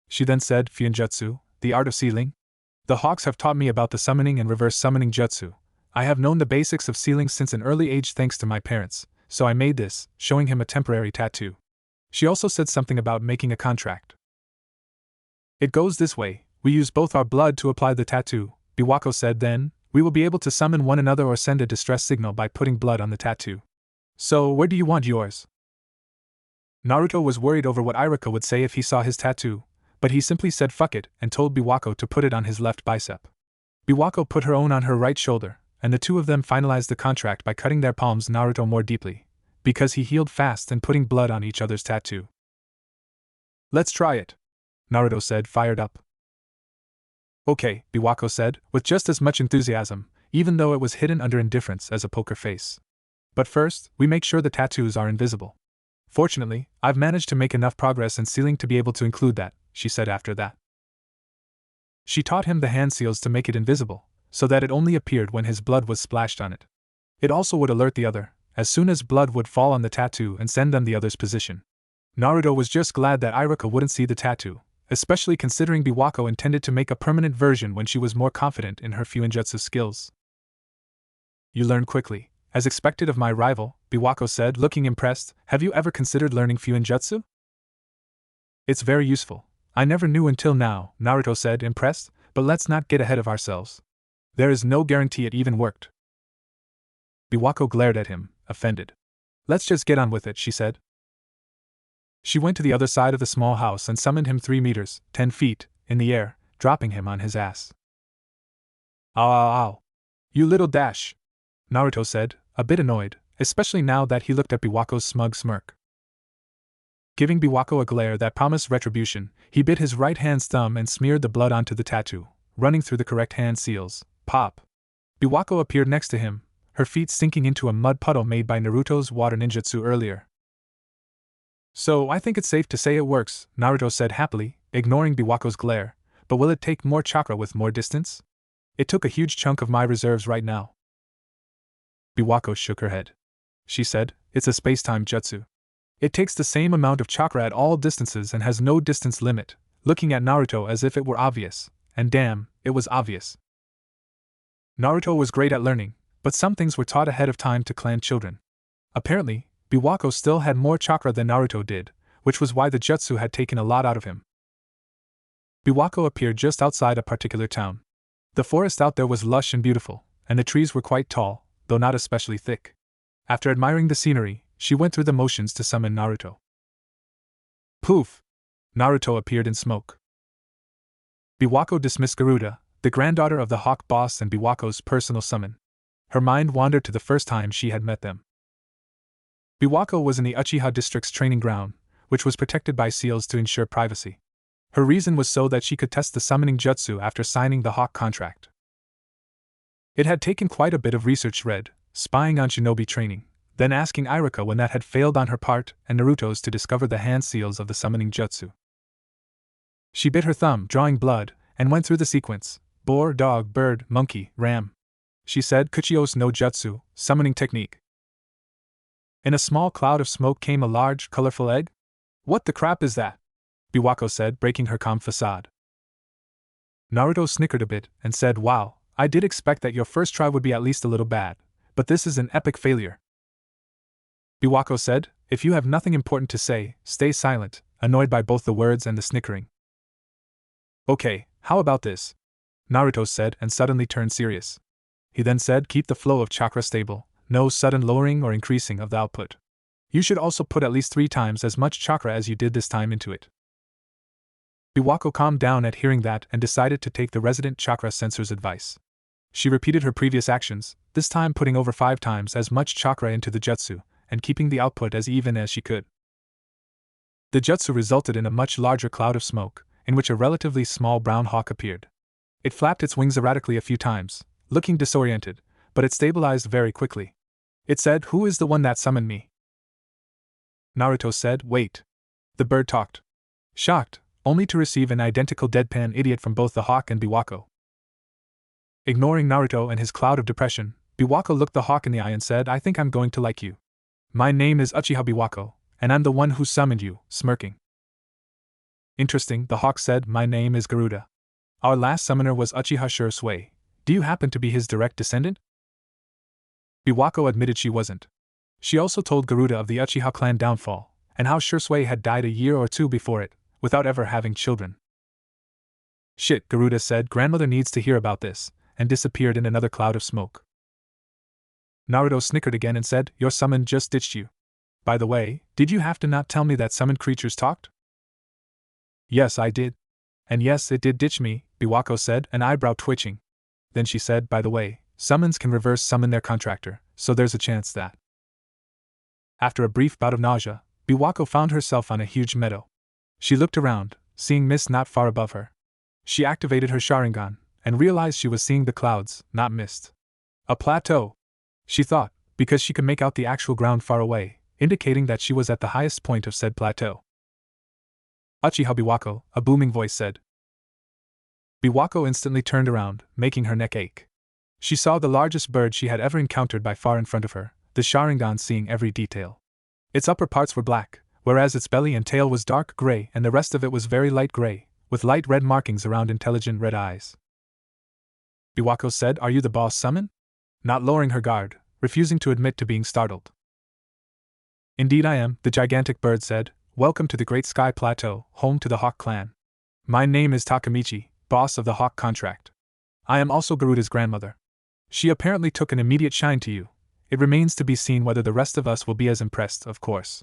She then said, "Fuinjutsu, the art of sealing? The Hawks have taught me about the summoning and reverse summoning jutsu. I have known the basics of sealing since an early age thanks to my parents, so I made this," showing him a temporary tattoo. She also said something about making a contract. "It goes this way, we use both our blood to apply the tattoo," Biwako said, "then, we will be able to summon one another or send a distress signal by putting blood on the tattoo. So, where do you want yours?" Naruto was worried over what Irika would say if he saw his tattoo, but he simply said fuck it and told Biwako to put it on his left bicep. Biwako put her own on her right shoulder, and the two of them finalized the contract by cutting their palms Naruto more deeply, because he healed fast and putting blood on each other's tattoo. "Let's try it," Naruto said, fired up. "Okay," Biwako said, with just as much enthusiasm, even though it was hidden under indifference as a poker face. "But first, we make sure the tattoos are invisible. Fortunately, I've managed to make enough progress in sealing to be able to include that," she said after that. She taught him the hand seals to make it invisible, so that it only appeared when his blood was splashed on it. It also would alert the other, as soon as blood would fall on the tattoo and send them the other's position. Naruto was just glad that Irika wouldn't see the tattoo, especially considering Biwako intended to make a permanent version when she was more confident in her Fuinjutsu skills. "You learn quickly, as expected of my rival," Biwako said, looking impressed. "Have you ever considered learning Fuinjutsu?" "It's very useful. I never knew until now," Naruto said, impressed, "but let's not get ahead of ourselves. There is no guarantee it even worked." Biwako glared at him, offended. "Let's just get on with it," she said. She went to the other side of the small house and summoned him 3 meters, 10 feet, in the air, dropping him on his ass. "Ow, ow, ow. You little dash," Naruto said, a bit annoyed, especially now that he looked at Biwako's smug smirk. Giving Biwako a glare that promised retribution, he bit his right hand's thumb and smeared the blood onto the tattoo, running through the correct hand seals. Pop! Biwako appeared next to him, her feet sinking into a mud puddle made by Naruto's water ninjutsu earlier. "So I think it's safe to say it works," Naruto said happily, ignoring Biwako's glare, "but will it take more chakra with more distance? It took a huge chunk of my reserves right now." Biwako shook her head. She said, "It's a space-time jutsu. It takes the same amount of chakra at all distances and has no distance limit," looking at Naruto as if it were obvious, and damn, it was obvious. Naruto was great at learning, but some things were taught ahead of time to clan children. Apparently, Biwako still had more chakra than Naruto did, which was why the jutsu had taken a lot out of him. Biwako appeared just outside a particular town. The forest out there was lush and beautiful, and the trees were quite tall, though not especially thick. After admiring the scenery, she went through the motions to summon Naruto. Poof! Naruto appeared in smoke. Biwako dismissed Garuda, the granddaughter of the Hawk boss and Biwako's personal summon. Her mind wandered to the first time she had met them. Biwako was in the Uchiha district's training ground, which was protected by seals to ensure privacy. Her reason was so that she could test the summoning jutsu after signing the Hawk contract. It had taken quite a bit of research read, spying on shinobi training, then asking Iruka when that had failed on her part, and Naruto's to discover the hand seals of the summoning jutsu. She bit her thumb, drawing blood, and went through the sequence: boar, dog, bird, monkey, ram. She said Kuchiyos no jutsu, summoning technique. In a small cloud of smoke came a large, colorful egg. What the crap is that? Biwako said, breaking her calm facade. Naruto snickered a bit and said, wow, I did expect that your first try would be at least a little bad, but this is an epic failure. Biwako said, if you have nothing important to say, stay silent, annoyed by both the words and the snickering. Okay, how about this? Naruto said and suddenly turned serious. He then said, keep the flow of chakra stable, no sudden lowering or increasing of the output. You should also put at least 3 times as much chakra as you did this time into it. Biwako calmed down at hearing that and decided to take the resident chakra sensor's advice. She repeated her previous actions, this time putting over 5 times as much chakra into the jutsu, and keeping the output as even as she could. The jutsu resulted in a much larger cloud of smoke, in which a relatively small brown hawk appeared. It flapped its wings erratically a few times, looking disoriented, but it stabilized very quickly. It said, who is the one that summoned me? Naruto said, wait. The bird talked. Shocked, only to receive an identical deadpan idiot from both the hawk and Biwako. Ignoring Naruto and his cloud of depression, Biwako looked the hawk in the eye and said, I think I'm going to like you. My name is Uchiha Biwako, and I'm the one who summoned you, smirking. Interesting, the hawk said, my name is Garuda. Our last summoner was Uchiha Shursui. Do you happen to be his direct descendant? Biwako admitted she wasn't. She also told Garuda of the Uchiha clan downfall, and how Shursui had died a year or 2 before it, without ever having children. Shit, Garuda said, grandmother needs to hear about this, and disappeared in another cloud of smoke. Naruto snickered again and said, your summon just ditched you. By the way, did you have to not tell me that summoned creatures talked? Yes, I did. And yes, it did ditch me, Biwako said, an eyebrow twitching. Then she said, by the way, summons can reverse summon their contractor, so there's a chance that. After a brief bout of nausea, Biwako found herself on a huge meadow. She looked around, seeing mist not far above her. She activated her sharingan, and realized she was seeing the clouds, not mist. A plateau, she thought, because she could make out the actual ground far away, indicating that she was at the highest point of said plateau. Uchiha Biwako, a booming voice said. Biwako instantly turned around, making her neck ache. She saw the largest bird she had ever encountered by far in front of her, the sharingan seeing every detail. Its upper parts were black, whereas its belly and tail was dark gray and the rest of it was very light gray, with light red markings around intelligent red eyes. Biwako said, are you the boss summon? Not lowering her guard, refusing to admit to being startled. Indeed I am, the gigantic bird said, welcome to the Great Sky Plateau, home to the Hawk clan. My name is Takamichi, boss of the Hawk contract. I am also Garuda's grandmother. She apparently took an immediate shine to you. It remains to be seen whether the rest of us will be as impressed, of course.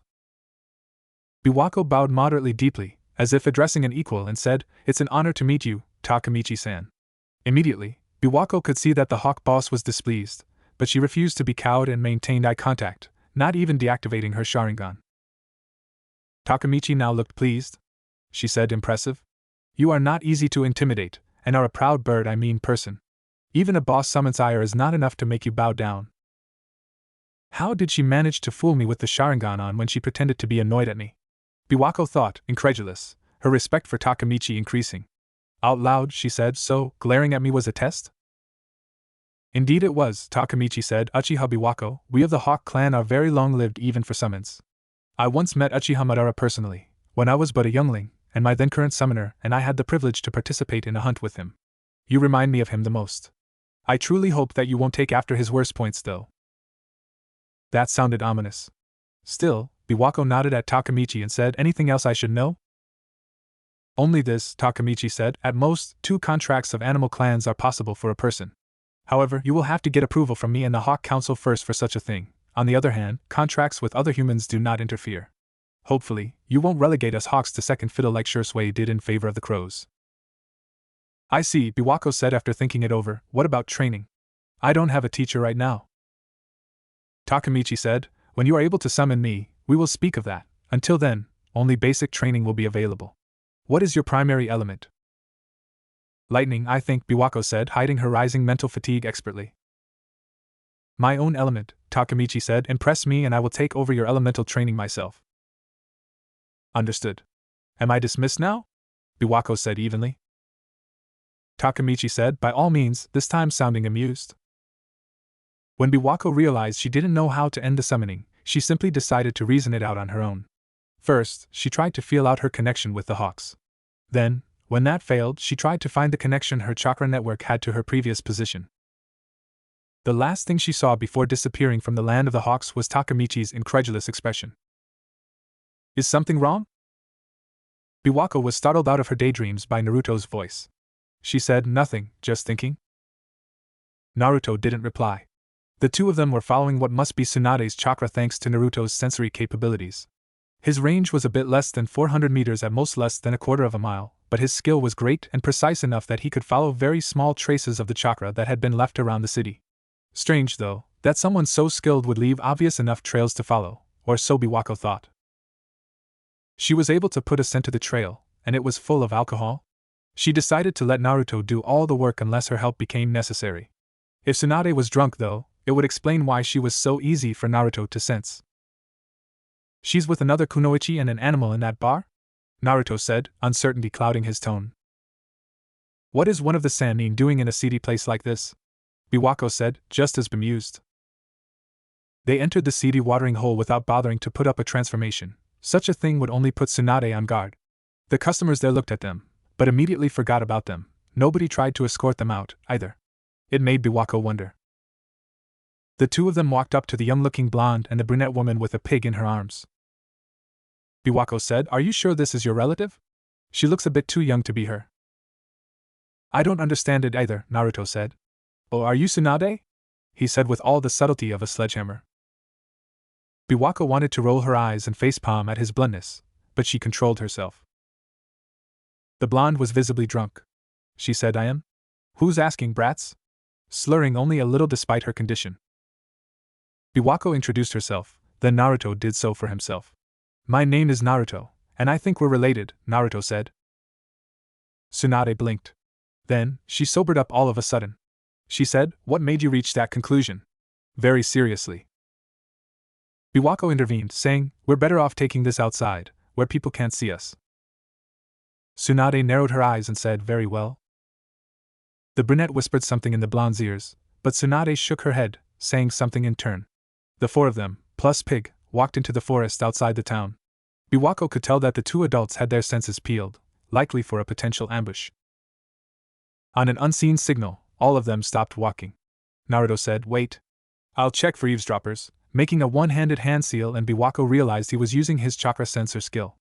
Biwako bowed moderately deeply, as if addressing an equal, and said, it's an honor to meet you, Takamichi-san. Immediately, Biwako could see that the Hawk boss was displeased, but she refused to be cowed and maintained eye contact, not even deactivating her sharingan. Takamichi now looked pleased. She said, impressive. You are not easy to intimidate, and are a proud bird, I mean person. Even a boss summon's ire is not enough to make you bow down. How did she manage to fool me with the sharingan on when she pretended to be annoyed at me? Biwako thought, incredulous, her respect for Takamichi increasing. Out loud, she said, so, glaring at me was a test? Indeed it was, Takamichi said, Uchiha Biwako, we of the Hawk clan are very long-lived even for summons. I once met Uchiha Madara personally, when I was but a youngling, and my then current summoner and I had the privilege to participate in a hunt with him. You remind me of him the most. I truly hope that you won't take after his worst points though. That sounded ominous. Still, Biwako nodded at Takamichi and said, anything else I should know? Only this, Takamichi said. At most, 2 contracts of animal clans are possible for a person. However, you will have to get approval from me and the Hawk Council first for such a thing. On the other hand, contracts with other humans do not interfere. Hopefully, you won't relegate us Hawks to second fiddle like Shursui did in favor of the Crows. I see, Biwako said after thinking it over. What about training? I don't have a teacher right now. Takamichi said, when you are able to summon me, we will speak of that. Until then, only basic training will be available. What is your primary element? Lightning, I think, Biwako said, hiding her rising mental fatigue expertly. My own element, Takamichi said, impress me and I will take over your elemental training myself. Understood. Am I dismissed now? Biwako said evenly. Takamichi said, by all means, this time sounding amused. When Biwako realized she didn't know how to end the summoning, she simply decided to reason it out on her own. First, she tried to feel out her connection with the Hawks. Then, when that failed, she tried to find the connection her chakra network had to her previous position. The last thing she saw before disappearing from the land of the Hawks was Takamichi's incredulous expression. Is something wrong? Biwako was startled out of her daydreams by Naruto's voice. She said, nothing, just thinking. Naruto didn't reply. The two of them were following what must be Tsunade's chakra thanks to Naruto's sensory capabilities. His range was a bit less than 400 meters, at most less than a quarter of a mile, but his skill was great and precise enough that he could follow very small traces of the chakra that had been left around the city. Strange, though, that someone so skilled would leave obvious enough trails to follow, or so Biwako thought. She was able to put a scent to the trail, and it was full of alcohol. She decided to let Naruto do all the work unless her help became necessary. If Tsunade was drunk, though, it would explain why she was so easy for Naruto to sense. She's with another kunoichi and an animal in that bar? Naruto said, uncertainty clouding his tone. What is one of the Sannin doing in a seedy place like this? Biwako said, just as bemused. They entered the seedy watering hole without bothering to put up a transformation. Such a thing would only put Tsunade on guard. The customers there looked at them, but immediately forgot about them. Nobody tried to escort them out, either. It made Biwako wonder. The two of them walked up to the young-looking blonde and the brunette woman with a pig in her arms. Biwako said, are you sure this is your relative? She looks a bit too young to be her. I don't understand it either, Naruto said. Oh, are you Tsunade? He said with all the subtlety of a sledgehammer. Biwako wanted to roll her eyes and facepalm at his bluntness, but she controlled herself. The blonde was visibly drunk. She said, I am? Who's asking, brats? Slurring only a little despite her condition. Biwako introduced herself, then Naruto did so for himself. My name is Naruto, and I think we're related, Naruto said. Tsunade blinked. Then, she sobered up all of a sudden. She said, what made you reach that conclusion? Very seriously. Biwako intervened, saying, we're better off taking this outside, where people can't see us. Tsunade narrowed her eyes and said, very well. The brunette whispered something in the blonde's ears, but Tsunade shook her head, saying something in turn. The four of them, plus Pig, walked into the forest outside the town. Biwako could tell that the two adults had their senses peeled, likely for a potential ambush. On an unseen signal, all of them stopped walking. Naruto said, wait. I'll check for eavesdroppers, making a one-handed hand seal, and Biwako realized he was using his chakra sensor skill.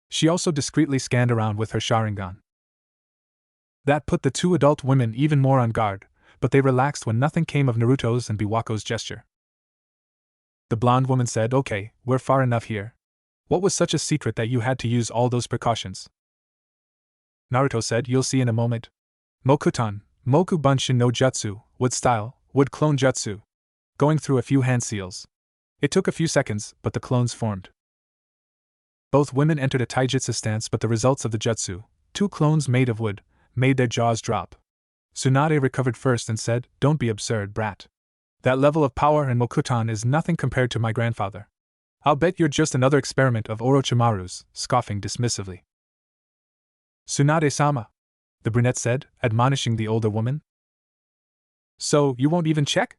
She also discreetly scanned around with her sharingan. That put the two adult women even more on guard, but they relaxed when nothing came of Naruto's and Biwako's gesture. The blonde woman said, okay, we're far enough here. What was such a secret that you had to use all those precautions? Naruto said, you'll see in a moment. Mokutan, Moku Bunshin no Jutsu, wood style, wood clone jutsu. Going through a few hand seals. It took a few seconds, but the clones formed. Both women entered a taijutsu stance, but the results of the jutsu, 2 clones made of wood, made their jaws drop. Tsunade recovered first and said, don't be absurd, brat. That level of power in Mokutan is nothing compared to my grandfather. I'll bet you're just another experiment of Orochimaru's, scoffing dismissively. Tsunade-sama, the brunette said, admonishing the older woman. So, you won't even check?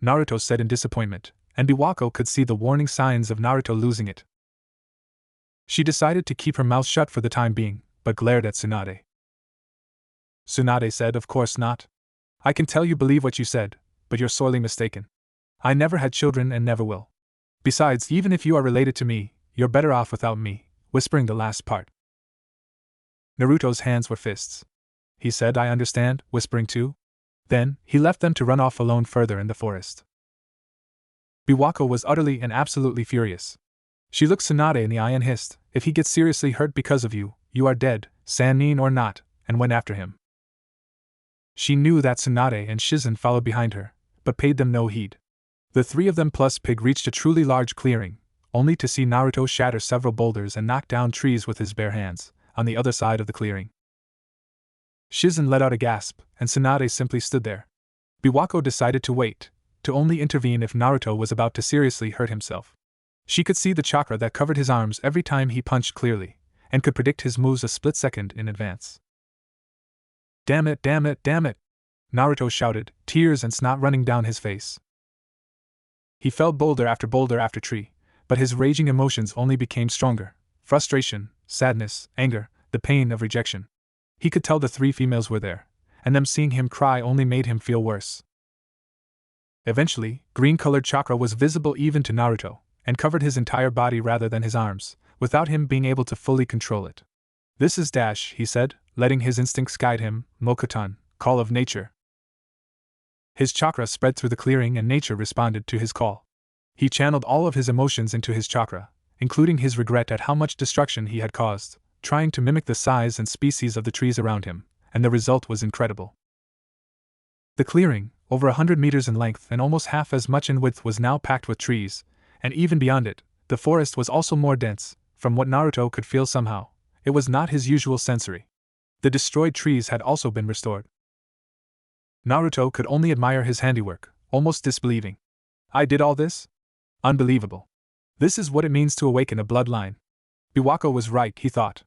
Naruto said in disappointment, and Biwako could see the warning signs of Naruto losing it. She decided to keep her mouth shut for the time being, but glared at Tsunade. Tsunade said, of course not. I can tell you believe what you said, but you're sorely mistaken. I never had children and never will. Besides, even if you are related to me, you're better off without me, whispering the last part. Naruto's hands were fists. He said, I understand, whispering too. Then, he left them to run off alone further in the forest. Biwako was utterly and absolutely furious. She looked Tsunade in the eye and hissed, if he gets seriously hurt because of you, you are dead, Sannin or not, and went after him. She knew that Tsunade and Shizen followed behind her, but paid them no heed. The three of them plus Pig reached a truly large clearing, only to see Naruto shatter several boulders and knock down trees with his bare hands, on the other side of the clearing. Shizen let out a gasp, and Tsunade simply stood there. Biwako decided to wait, to only intervene if Naruto was about to seriously hurt himself. She could see the chakra that covered his arms every time he punched clearly, and could predict his moves a split second in advance. Damn it, damn it, damn it! Naruto shouted, tears and snot running down his face. He felled boulder after tree, but his raging emotions only became stronger: frustration, sadness, anger, the pain of rejection. He could tell the three females were there, and them seeing him cry only made him feel worse. Eventually, green-colored chakra was visible even to Naruto, and covered his entire body rather than his arms, without him being able to fully control it. This is dash, he said, letting his instincts guide him, mokutan, call of nature. His chakra spread through the clearing and nature responded to his call. He channeled all of his emotions into his chakra, including his regret at how much destruction he had caused, trying to mimic the size and species of the trees around him, and the result was incredible. The clearing, over 100 meters in length and almost half as much in width, was now packed with trees, and even beyond it, the forest was also more dense. From what Naruto could feel somehow, it was not his usual sensory. The destroyed trees had also been restored. Naruto could only admire his handiwork, almost disbelieving. I did all this? Unbelievable. This is what it means to awaken a bloodline. Biwako was right, he thought.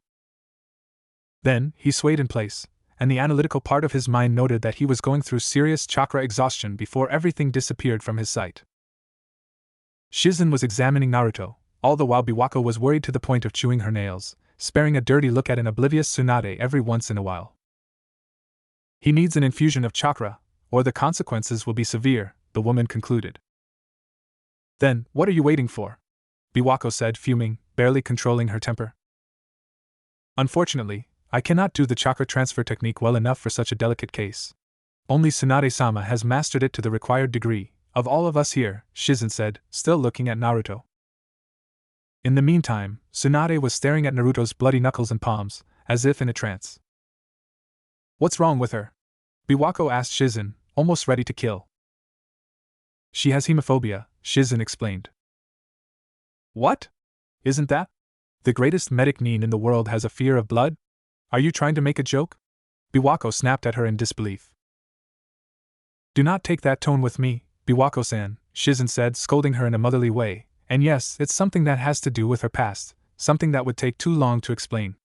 Then, he swayed in place, and the analytical part of his mind noted that he was going through serious chakra exhaustion before everything disappeared from his sight. Shizen was examining Naruto, all the while Biwako was worried to the point of chewing her nails, sparing a dirty look at an oblivious Tsunade every once in a while. He needs an infusion of chakra, or the consequences will be severe, the woman concluded. Then, what are you waiting for? Biwako said, fuming, barely controlling her temper. Unfortunately, I cannot do the chakra transfer technique well enough for such a delicate case. Only Tsunade-sama has mastered it to the required degree, of all of us here, Shizen said, still looking at Naruto. In the meantime, Tsunade was staring at Naruto's bloody knuckles and palms, as if in a trance. What's wrong with her? Biwako asked Shizen, almost ready to kill. She has hemophobia, Shizen explained. What? Isn't that? The greatest medic nin in the world has a fear of blood? Are you trying to make a joke? Biwako snapped at her in disbelief. Do not take that tone with me, Biwako-san, Shizen said, scolding her in a motherly way, and yes, it's something that has to do with her past, something that would take too long to explain.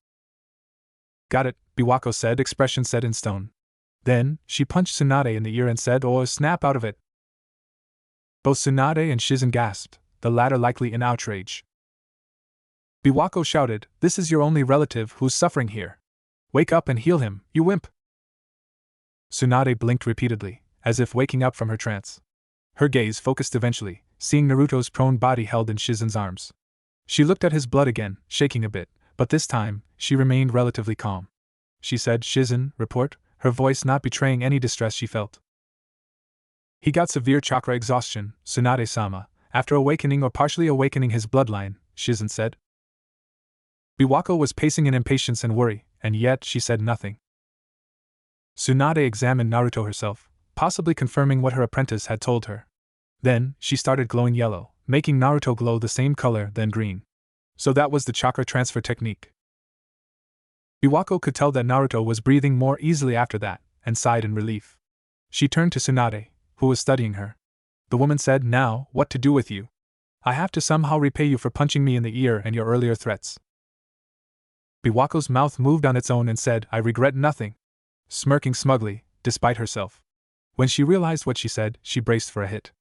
Got it, Biwako said, expression set in stone. Then, she punched Tsunade in the ear and said, oh, snap out of it. Both Tsunade and Shizen gasped, the latter likely in outrage. Biwako shouted, this is your only relative who's suffering here. Wake up and heal him, you wimp! Tsunade blinked repeatedly, as if waking up from her trance. Her gaze focused eventually, seeing Naruto's prone body held in Shizen's arms. She looked at his blood again, shaking a bit, but this time, she remained relatively calm. She said, Shizen, report, her voice not betraying any distress she felt. He got severe chakra exhaustion, Tsunade-sama, after awakening or partially awakening his bloodline, Shizen said. Biwako was pacing in impatience and worry, and yet she said nothing. Tsunade examined Naruto herself, possibly confirming what her apprentice had told her. Then, she started glowing yellow, making Naruto glow the same color, then green. So that was the chakra transfer technique. Biwako could tell that Naruto was breathing more easily after that, and sighed in relief. She turned to Tsunade, who was studying her. The woman said, now, what to do with you? I have to somehow repay you for punching me in the ear and your earlier threats. Biwako's mouth moved on its own and said, I regret nothing. Smirking smugly, despite herself. When she realized what she said, she braced for a hit.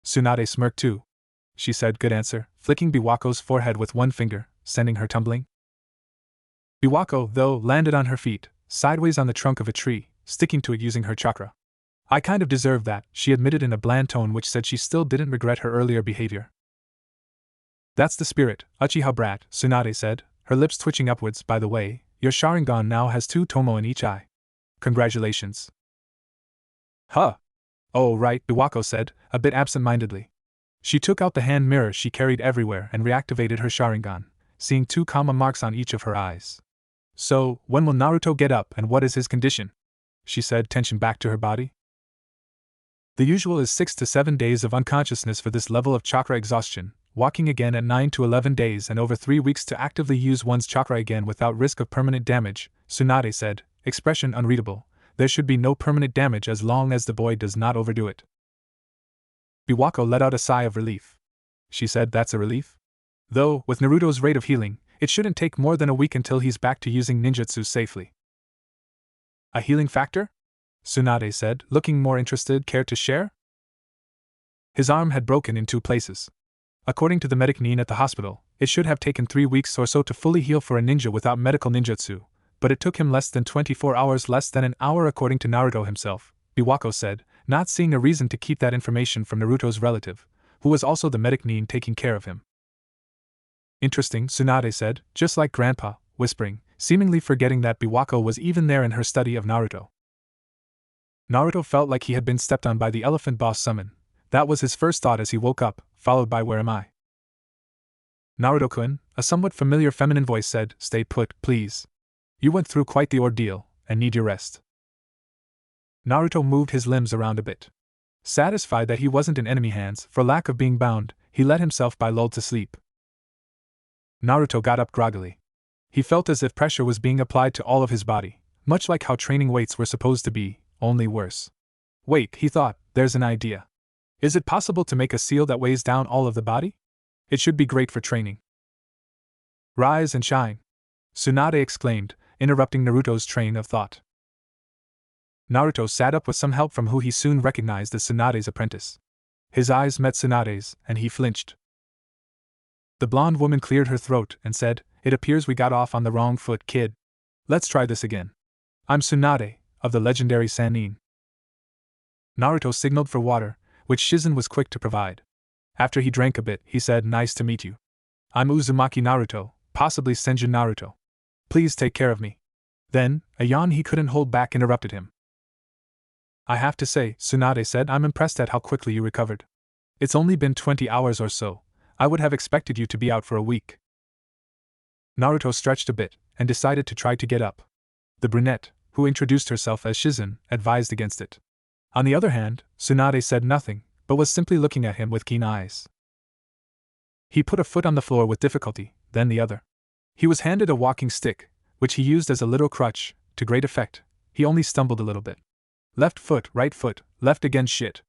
Tsunade smirked too. She said, good answer, flicking Biwako's forehead with one finger, sending her tumbling. Biwako, though, landed on her feet, sideways on the trunk of a tree, sticking to it using her chakra. I kind of deserve that, she admitted in a bland tone which said she still didn't regret her earlier behavior. That's the spirit, Uchiha brat, Tsunade said, her lips twitching upwards. By the way, your sharingan now has 2 tomo in each eye. Congratulations. Huh. Oh right, Biwako said, a bit absent-mindedly. She took out the hand mirror she carried everywhere and reactivated her sharingan, seeing 2 comma marks on each of her eyes. So, when will Naruto get up and what is his condition? She said, tension back to her body. The usual is 6 to 7 days of unconsciousness for this level of chakra exhaustion, walking again at 9 to 11 days and over 3 weeks to actively use one's chakra again without risk of permanent damage, Tsunade said, expression unreadable. There should be no permanent damage as long as the boy does not overdo it. Biwako let out a sigh of relief. She said, that's a relief? Though, with Naruto's rate of healing, it shouldn't take more than a week until he's back to using ninjutsu safely. A healing factor? Tsunade said, looking more interested. Care to share? His arm had broken in 2 places. According to the medic Nin at the hospital, it should have taken 3 weeks or so to fully heal for a ninja without medical ninjutsu, but it took him less than 24 hours, less than an hour according to Naruto himself, Biwako said, not seeing a reason to keep that information from Naruto's relative, who was also the medic Nin taking care of him. Interesting, Tsunade said, just like Grandpa, whispering, seemingly forgetting that Biwako was even there in her study of Naruto. Naruto felt like he had been stepped on by the elephant boss summon. That was his first thought as he woke up, followed by where am I? Naruto-kun, a somewhat familiar feminine voice said, stay put, please. You went through quite the ordeal, and need your rest. Naruto moved his limbs around a bit. Satisfied that he wasn't in enemy hands, for lack of being bound, he let himself be lulled to sleep. Naruto got up groggily. He felt as if pressure was being applied to all of his body, much like how training weights were supposed to be, only worse. Wait, he thought, there's an idea. Is it possible to make a seal that weighs down all of the body? It should be great for training. Rise and shine, Tsunade exclaimed, interrupting Naruto's train of thought. Naruto sat up with some help from who he soon recognized as Tsunade's apprentice. His eyes met Tsunade's, and he flinched. The blonde woman cleared her throat and said, it appears we got off on the wrong foot, kid. Let's try this again. I'm Tsunade, of the legendary Sannin. Naruto signaled for water, which Shizen was quick to provide. After he drank a bit, he said, nice to meet you. I'm Uzumaki Naruto, possibly Senjin Naruto. Please take care of me. Then, a yawn he couldn't hold back interrupted him. I have to say, Tsunade said, I'm impressed at how quickly you recovered. It's only been 20 hours or so. I would have expected you to be out for a week. Naruto stretched a bit, and decided to try to get up. The brunette, who introduced herself as Shizen, advised against it. On the other hand, Tsunade said nothing, but was simply looking at him with keen eyes. He put a foot on the floor with difficulty, then the other. He was handed a walking stick, which he used as a little crutch, to great effect. He only stumbled a little bit. Left foot, right foot, left again, shit.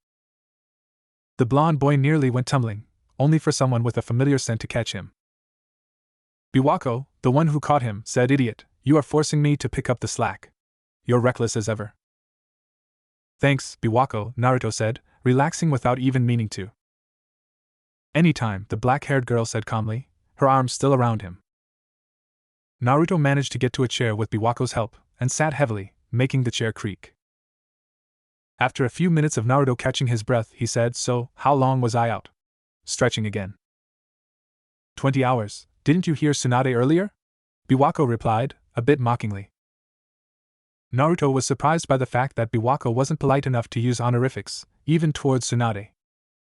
The blonde boy nearly went tumbling, only for someone with a familiar scent to catch him. Biwako, the one who caught him, said, idiot, you are forcing me to pick up the slack. You're reckless as ever. Thanks, Biwako, Naruto said, relaxing without even meaning to. Anytime, the black-haired girl said calmly, her arms still around him. Naruto managed to get to a chair with Biwako's help, and sat heavily, making the chair creak. After a few minutes of Naruto catching his breath, he said, so, how long was I out? Stretching again. 20 hours, didn't you hear Tsunade earlier? Biwako replied, a bit mockingly. Naruto was surprised by the fact that Biwako wasn't polite enough to use honorifics, even towards Tsunade.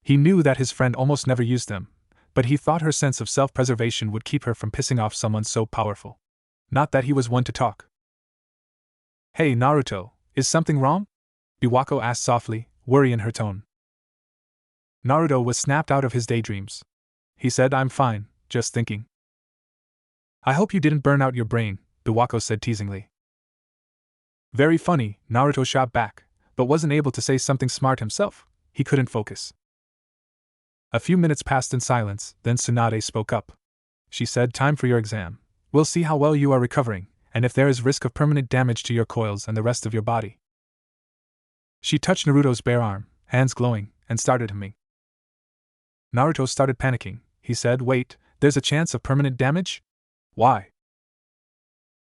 He knew that his friend almost never used them, but he thought her sense of self-preservation would keep her from pissing off someone so powerful. Not that he was one to talk. Hey Naruto, is something wrong? Biwako asked softly, worry in her tone. Naruto was snapped out of his daydreams. He said, I'm fine, just thinking. I hope you didn't burn out your brain, Biwako said teasingly. Very funny, Naruto shot back, but wasn't able to say something smart himself. He couldn't focus. A few minutes passed in silence, then Tsunade spoke up. She said, time for your exam. We'll see how well you are recovering, and if there is risk of permanent damage to your coils and the rest of your body. She touched Naruto's bare arm, hands glowing, and started humming. Naruto started panicking. He said, wait, there's a chance of permanent damage? Why?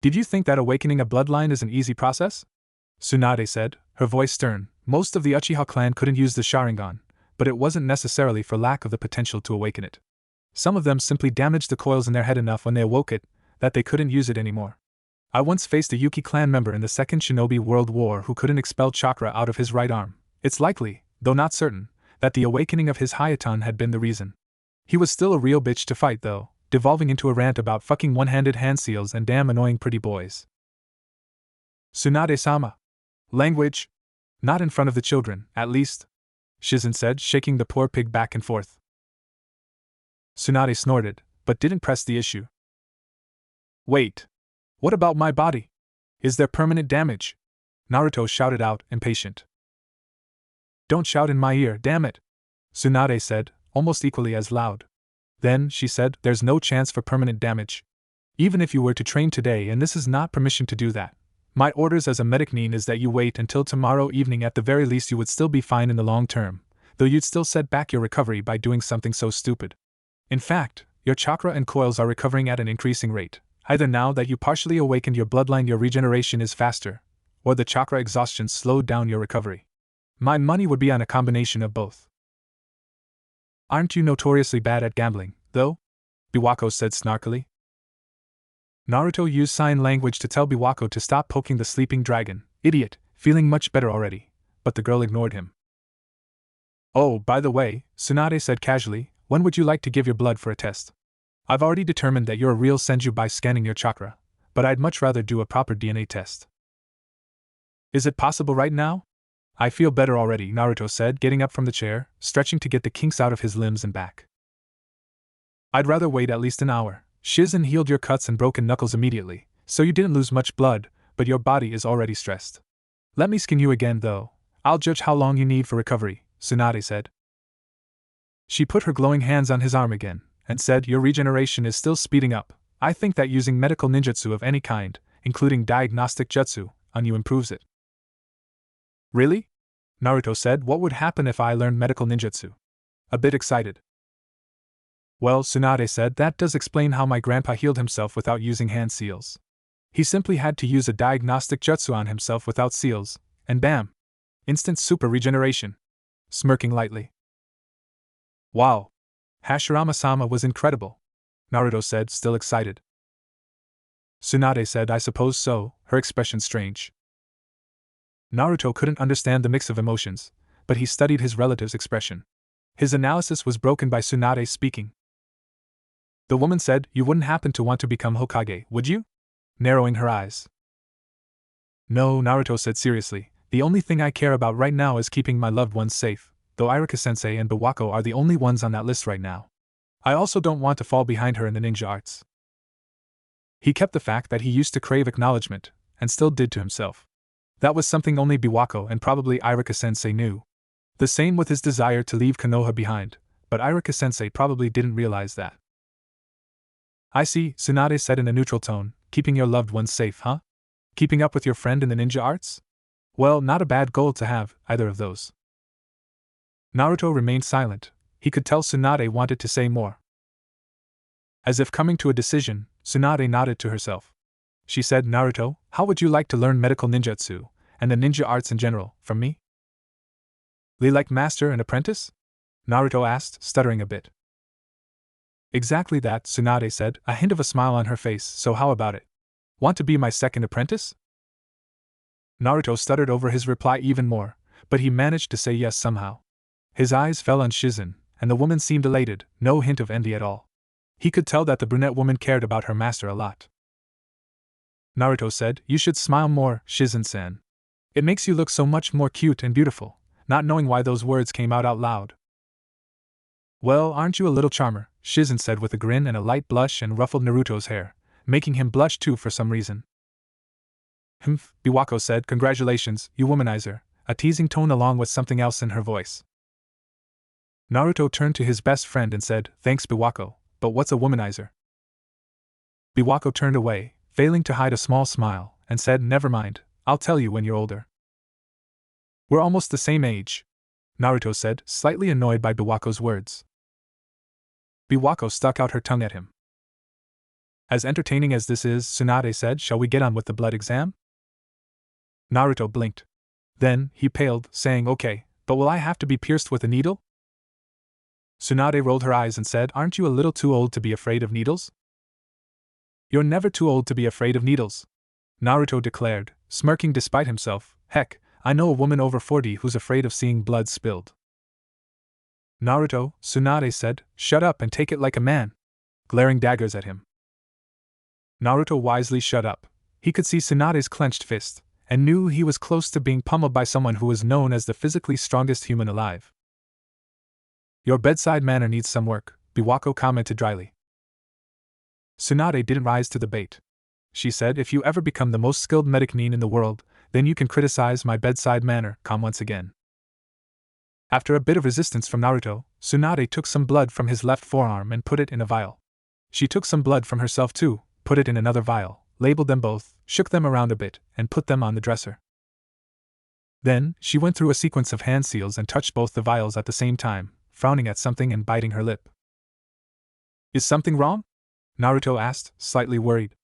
Did you think that awakening a bloodline is an easy process? Tsunade said, her voice stern, Most of the Uchiha clan couldn't use the sharingan, but it wasn't necessarily for lack of the potential to awaken it. Some of them simply damaged the coils in their head enough when they awoke it that they couldn't use it anymore. I once faced a Yuki clan member in the Second Shinobi World War who couldn't expel chakra out of his right arm. It's likely, though not certain, that the awakening of his Hayatan had been the reason. He was still a real bitch to fight though, devolving into a rant about fucking one-handed hand seals and damn annoying pretty boys. Tsunade-sama. Language? Not in front of the children, at least, Shizen said, shaking the poor pig back and forth. Tsunade snorted, but didn't press the issue. Wait. What about my body? Is there permanent damage? Naruto shouted out, impatient. Don't shout in my ear, damn it, Tsunade said, almost equally as loud. Then, she said, there's no chance for permanent damage. Even if you were to train today, and this is not permission to do that. My orders as a medic nin is that you wait until tomorrow evening. At the very least you would still be fine in the long term, though you'd still set back your recovery by doing something so stupid. In fact, your chakra and coils are recovering at an increasing rate. Either now that you partially awakened your bloodline your regeneration is faster, or the chakra exhaustion slowed down your recovery. My money would be on a combination of both. Aren't you notoriously bad at gambling, though? Biwako said snarkily. Naruto used sign language to tell Biwako to stop poking the sleeping dragon, idiot, feeling much better already, but the girl ignored him. Oh, by the way, Tsunade said casually, when would you like to give your blood for a test? I've already determined that you're a real senju by scanning your chakra, but I'd much rather do a proper DNA test. Is it possible right now? I feel better already, Naruto said, getting up from the chair, stretching to get the kinks out of his limbs and back. I'd rather wait at least an hour. Shizen healed your cuts and broken knuckles immediately, so you didn't lose much blood, but your body is already stressed. Let me skin you again though. I'll judge how long you need for recovery, Tsunade said. She put her glowing hands on his arm again, and said, your regeneration is still speeding up. I think that using medical ninjutsu of any kind, including diagnostic jutsu, on you improves it. Really? Naruto said, what would happen if I learned medical ninjutsu? A bit excited. Well, Tsunade said, that does explain how my grandpa healed himself without using hand seals. He simply had to use a diagnostic jutsu on himself without seals, and bam! Instant super regeneration. Smirking lightly. Wow! Hashirama-sama was incredible, Naruto said, still excited. Tsunade said, I suppose so, her expression strange. Naruto couldn't understand the mix of emotions, but he studied his relative's expression. His analysis was broken by Tsunade speaking. The woman said, you wouldn't happen to want to become Hokage, would you? Narrowing her eyes. No, Naruto said seriously, the only thing I care about right now is keeping my loved ones safe, though Iruka-sensei and Biwako are the only ones on that list right now. I also don't want to fall behind her in the ninja arts. He kept the fact that he used to crave acknowledgement, and still did to himself. That was something only Biwako and probably Iruka-sensei knew. The same with his desire to leave Konoha behind, but Iruka-sensei probably didn't realize that. I see, Tsunade said in a neutral tone, keeping your loved ones safe, huh? Keeping up with your friend in the ninja arts? Well, not a bad goal to have, either of those. Naruto remained silent. He could tell Tsunade wanted to say more. As if coming to a decision, Tsunade nodded to herself. She said, Naruto, how would you like to learn medical ninjutsu, and the ninja arts in general, from me? Like master and apprentice? Naruto asked, stuttering a bit. Exactly that, Tsunade said, a hint of a smile on her face, so how about it? Want to be my second apprentice? Naruto stuttered over his reply even more, but he managed to say yes somehow. His eyes fell on Shizen, and the woman seemed elated, no hint of envy at all. He could tell that the brunette woman cared about her master a lot. Naruto said, you should smile more, Shizen-san. It makes you look so much more cute and beautiful, not knowing why those words came out loud. Well, aren't you a little charmer, Shizen said with a grin and a light blush and ruffled Naruto's hair, making him blush too for some reason. Humph, Biwako said, congratulations, you womanizer, a teasing tone along with something else in her voice. Naruto turned to his best friend and said, thanks Biwako, but what's a womanizer? Biwako turned away, failing to hide a small smile, and said, never mind, I'll tell you when you're older. We're almost the same age, Naruto said, slightly annoyed by Biwako's words. Biwako stuck out her tongue at him. As entertaining as this is, Tsunade said, shall we get on with the blood exam? Naruto blinked. Then, he paled, saying, "Okay, but will I have to be pierced with a needle?" Tsunade rolled her eyes and said, "Aren't you a little too old to be afraid of needles?" "You're never too old to be afraid of needles," Naruto declared, smirking despite himself. "Heck, I know a woman over 40 who's afraid of seeing blood spilled." "Naruto," Tsunade said, "shut up and take it like a man," glaring daggers at him. Naruto wisely shut up. He could see Tsunade's clenched fist, and knew he was close to being pummeled by someone who was known as the physically strongest human alive. "Your bedside manner needs some work," Biwako commented dryly. Tsunade didn't rise to the bait. She said, "If you ever become the most skilled medic-nin in the world, then you can criticize my bedside manner, once again." After a bit of resistance from Naruto, Tsunade took some blood from his left forearm and put it in a vial. She took some blood from herself too, put it in another vial, labeled them both, shook them around a bit, and put them on the dresser. Then, she went through a sequence of hand seals and touched both the vials at the same time, frowning at something and biting her lip. "Is something wrong?" Naruto asked, slightly worried.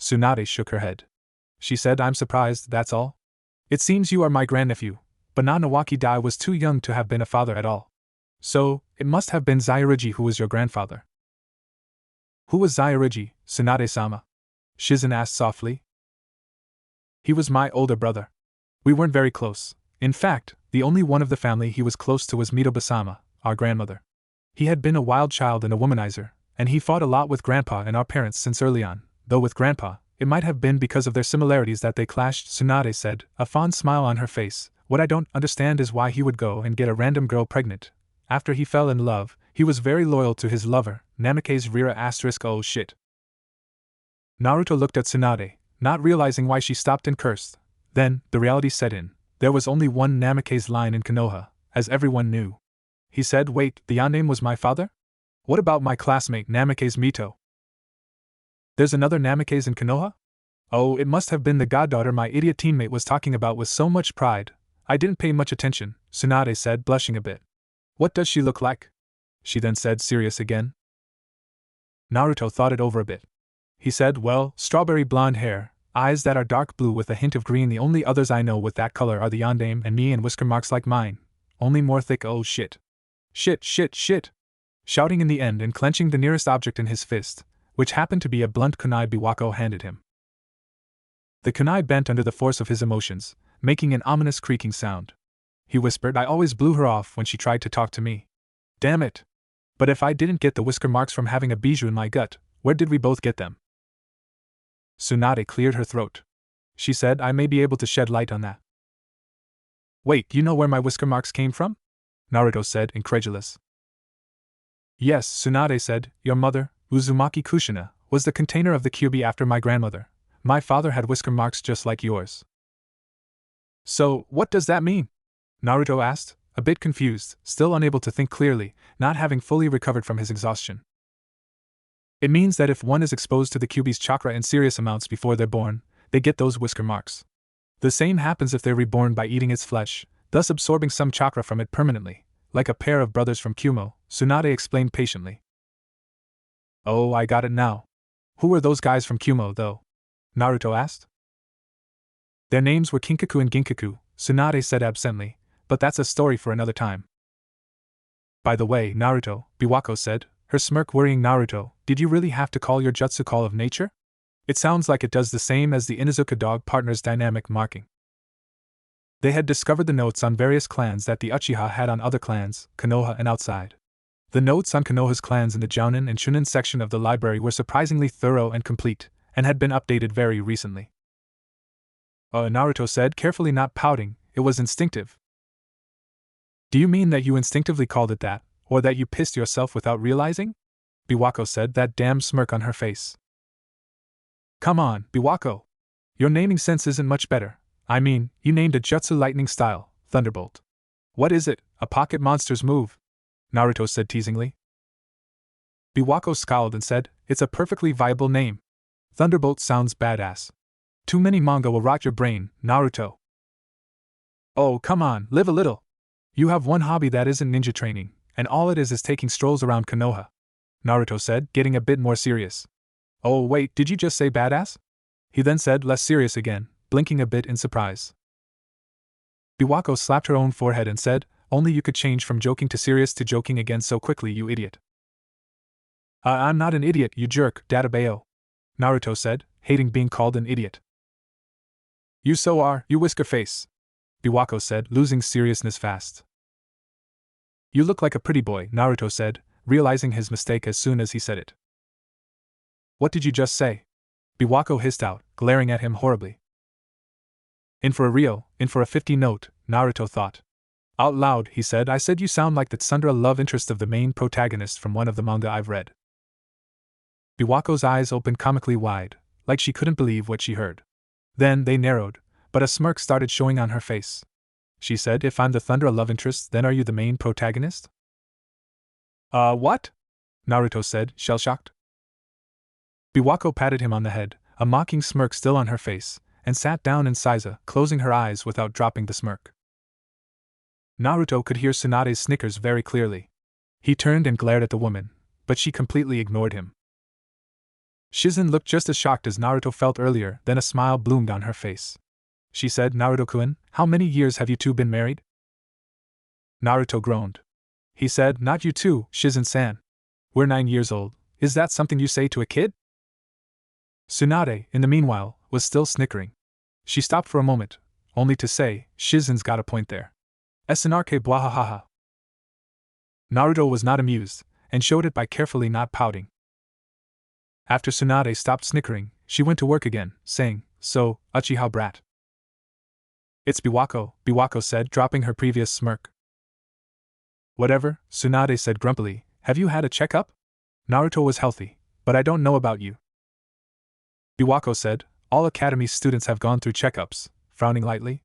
Tsunade shook her head. She said, "I'm surprised, that's all. It seems you are my grandnephew, but Nawaki Dai was too young to have been a father at all. So, it must have been Zairigi who was your grandfather." "Who was Zairigi, Tsunade-sama?" Shizen asked softly. "He was my older brother. We weren't very close. In fact, the only one of the family he was close to was Mitoba-sama, our grandmother. He had been a wild child and a womanizer, and he fought a lot with Grandpa and our parents since early on, though with Grandpa, it might have been because of their similarities that they clashed," Tsunade said, a fond smile on her face. "What I don't understand is why he would go and get a random girl pregnant. After he fell in love, he was very loyal to his lover, Namikaze Rira *. Oh shit." Naruto looked at Tsunade, not realizing why she stopped and cursed. Then, the reality set in. There was only one Namikaze line in Konoha, as everyone knew. He said, "Wait, the Yoname was my father? What about my classmate Namikaze Mito? There's another Namikaze in Konoha? Oh, it must have been the goddaughter my idiot teammate was talking about with so much pride. I didn't pay much attention," Tsunade said, blushing a bit. "What does she look like?" she then said, serious again. Naruto thought it over a bit. He said, "Well, strawberry blonde hair, eyes that are dark blue with a hint of green. The only others I know with that color are the yondaime and me, and whisker marks like mine. Only more thick. Oh shit. Shit, shit, shit." Shouting in the end and clenching the nearest object in his fist, which happened to be a blunt kunai Biwako handed him. The kunai bent under the force of his emotions, making an ominous creaking sound. He whispered, "I always blew her off when she tried to talk to me. Damn it. But if I didn't get the whisker marks from having a bijou in my gut, where did we both get them?" Tsunade cleared her throat. She said, "I may be able to shed light on that." "Wait, you know where my whisker marks came from?" Naruto said, incredulous. "Yes," Tsunade said, "your mother, Uzumaki Kushina, was the container of the kyubi after my grandmother. My father had whisker marks just like yours." "So, what does that mean?" Naruto asked, a bit confused, still unable to think clearly, not having fully recovered from his exhaustion. "It means that if one is exposed to the kyubi's chakra in serious amounts before they're born, they get those whisker marks. The same happens if they're reborn by eating its flesh, thus absorbing some chakra from it permanently, like a pair of brothers from Kumo," Tsunade explained patiently. "Oh, I got it now. Who were those guys from Kumo, though?" Naruto asked. "Their names were Kinkaku and Ginkaku," Tsunade said absently, "but that's a story for another time." "By the way, Naruto," Biwako said, her smirk worrying Naruto, "did you really have to call your jutsu Call of Nature? It sounds like it does the same as the Inuzuka dog partner's dynamic marking." They had discovered the notes on various clans that the Uchiha had on other clans, Konoha and outside. The notes on Konoha's clans in the Jounin and Chunin section of the library were surprisingly thorough and complete, and had been updated very recently. Naruto said, carefully, not pouting, "It was instinctive." "Do you mean that you instinctively called it that, or that you pissed yourself without realizing?" Biwako said, that damn smirk on her face. "Come on, Biwako. Your naming sense isn't much better. I mean, you named a jutsu lightning style, Thunderbolt. What is it, a pocket monster's move?" Naruto said teasingly. Biwako scowled and said, "It's a perfectly viable name. Thunderbolt sounds badass. Too many manga will rot your brain, Naruto." "Oh, come on, live a little. You have one hobby that isn't ninja training, and all it is taking strolls around Konoha," Naruto said, getting a bit more serious. "Oh wait, did you just say badass?" He then said, less serious again, blinking a bit in surprise. Biwako slapped her own forehead and said, only you could change from joking to serious to joking again so quickly, you idiot. I'm not an idiot, you jerk, Databeo. Naruto said, hating being called an idiot. You so are, you whisker face. Biwako said, losing seriousness fast. You look like a pretty boy, Naruto said, realizing his mistake as soon as he said it. What did you just say? Biwako hissed out, glaring at him horribly. In for a real, in for a 50 note, Naruto thought. Out loud, he said, I said you sound like the Tsundere love interest of the main protagonist from one of the manga I've read. Biwako's eyes opened comically wide, like she couldn't believe what she heard. Then they narrowed, but a smirk started showing on her face. She said, if I'm the Tsundere love interest, then are you the main protagonist? What? Naruto said, shell-shocked. Biwako patted him on the head, a mocking smirk still on her face, and sat down in Seiza, closing her eyes without dropping the smirk. Naruto could hear Tsunade's snickers very clearly. He turned and glared at the woman, but she completely ignored him. Shizen looked just as shocked as Naruto felt earlier, then a smile bloomed on her face. She said, Naruto-kun, how many years have you two been married? Naruto groaned. He said, not you too, Shizen-san. We're 9 years old. Is that something you say to a kid? Tsunade, in the meanwhile, was still snickering. She stopped for a moment, only to say, Shizen's got a point there. SNRK bwahahaha. Naruto was not amused, and showed it by carefully not pouting. After Tsunade stopped snickering, she went to work again, saying, so, Uchiha brat. It's Biwako, Biwako said, dropping her previous smirk. Whatever, Tsunade said grumpily, have you had a checkup? Naruto was healthy, but I don't know about you. Biwako said, all academy students have gone through checkups, frowning lightly.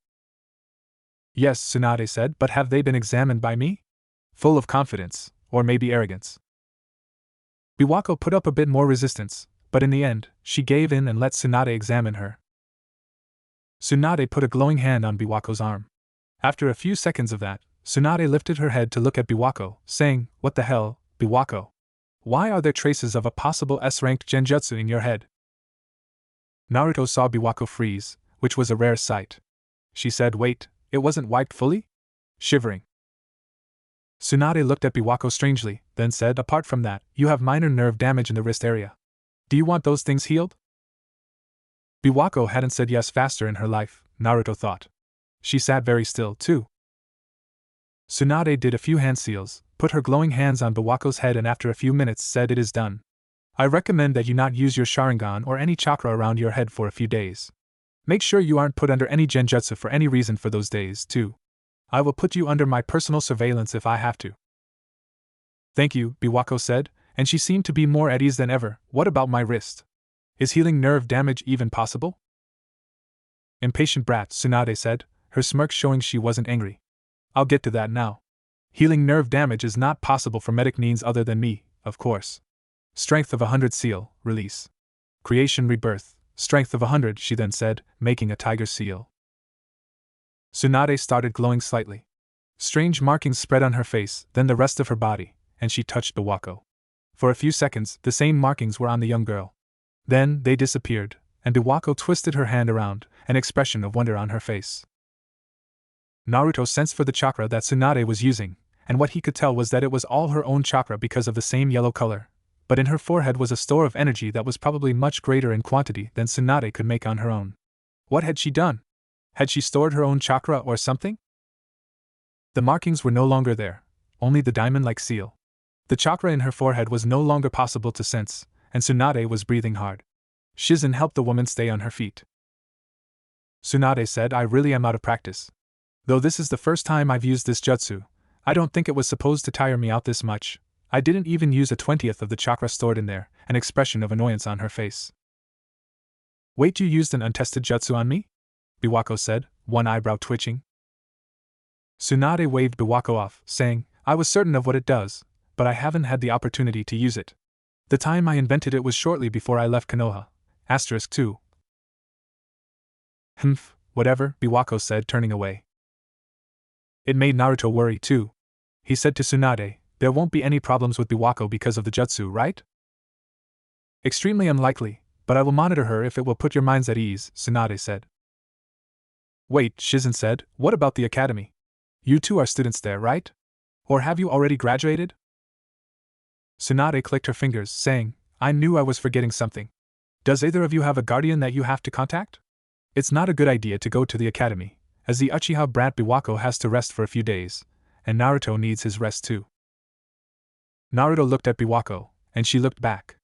Yes, Tsunade said, but have they been examined by me? Full of confidence, or maybe arrogance. Biwako put up a bit more resistance, but in the end, she gave in and let Tsunade examine her. Tsunade put a glowing hand on Biwako's arm. After a few seconds of that, Tsunade lifted her head to look at Biwako, saying, what the hell, Biwako? Why are there traces of a possible S-ranked genjutsu in your head? Naruto saw Biwako freeze, which was a rare sight. She said, wait, it wasn't wiped fully? Shivering. Tsunade looked at Biwako strangely, then said, apart from that, you have minor nerve damage in the wrist area. Do you want those things healed? Biwako hadn't said yes faster in her life, Naruto thought. She sat very still, too. Tsunade did a few hand seals, put her glowing hands on Biwako's head and after a few minutes said, it is done. I recommend that you not use your sharingan or any chakra around your head for a few days. Make sure you aren't put under any genjutsu for any reason for those days, too. I will put you under my personal surveillance if I have to. Thank you, Biwako said, and she seemed to be more at ease than ever. What about my wrist? Is healing nerve damage even possible? Impatient brat, Tsunade said, her smirk showing she wasn't angry. I'll get to that now. Healing nerve damage is not possible for medic means other than me, of course. Strength of 100 seal, release. Creation rebirth, strength of 100, she then said, making a tiger seal. Tsunade started glowing slightly. Strange markings spread on her face, then the rest of her body, and she touched Biwako. For a few seconds, the same markings were on the young girl. Then, they disappeared, and Biwako twisted her hand around, an expression of wonder on her face. Naruto sensed for the chakra that Tsunade was using, and what he could tell was that it was all her own chakra because of the same yellow color, but in her forehead was a store of energy that was probably much greater in quantity than Tsunade could make on her own. What had she done? Had she stored her own chakra or something? The markings were no longer there, only the diamond-like seal. The chakra in her forehead was no longer possible to sense, and Tsunade was breathing hard. Shizen helped the woman stay on her feet. Tsunade said, I really am out of practice. Though this is the first time I've used this jutsu, I don't think it was supposed to tire me out this much. I didn't even use 1/20 of the chakra stored in there, an expression of annoyance on her face. Wait, you used an untested jutsu on me? Biwako said, one eyebrow twitching. Tsunade waved Biwako off, saying, I was certain of what it does, but I haven't had the opportunity to use it. The time I invented it was shortly before I left Konoha. *2. Humph, whatever, Biwako said, turning away. It made Naruto worry, too. He said to Tsunade, there won't be any problems with Biwako because of the jutsu, right? Extremely unlikely, but I will monitor her if it will put your minds at ease, Tsunade said. Wait, Shizen said, what about the academy? You two are students there, right? Or have you already graduated? Tsunade clicked her fingers, saying, I knew I was forgetting something. Does either of you have a guardian that you have to contact? It's not a good idea to go to the academy, as the Uchiha brat Biwako has to rest for a few days, and Naruto needs his rest too. Naruto looked at Biwako, and she looked back.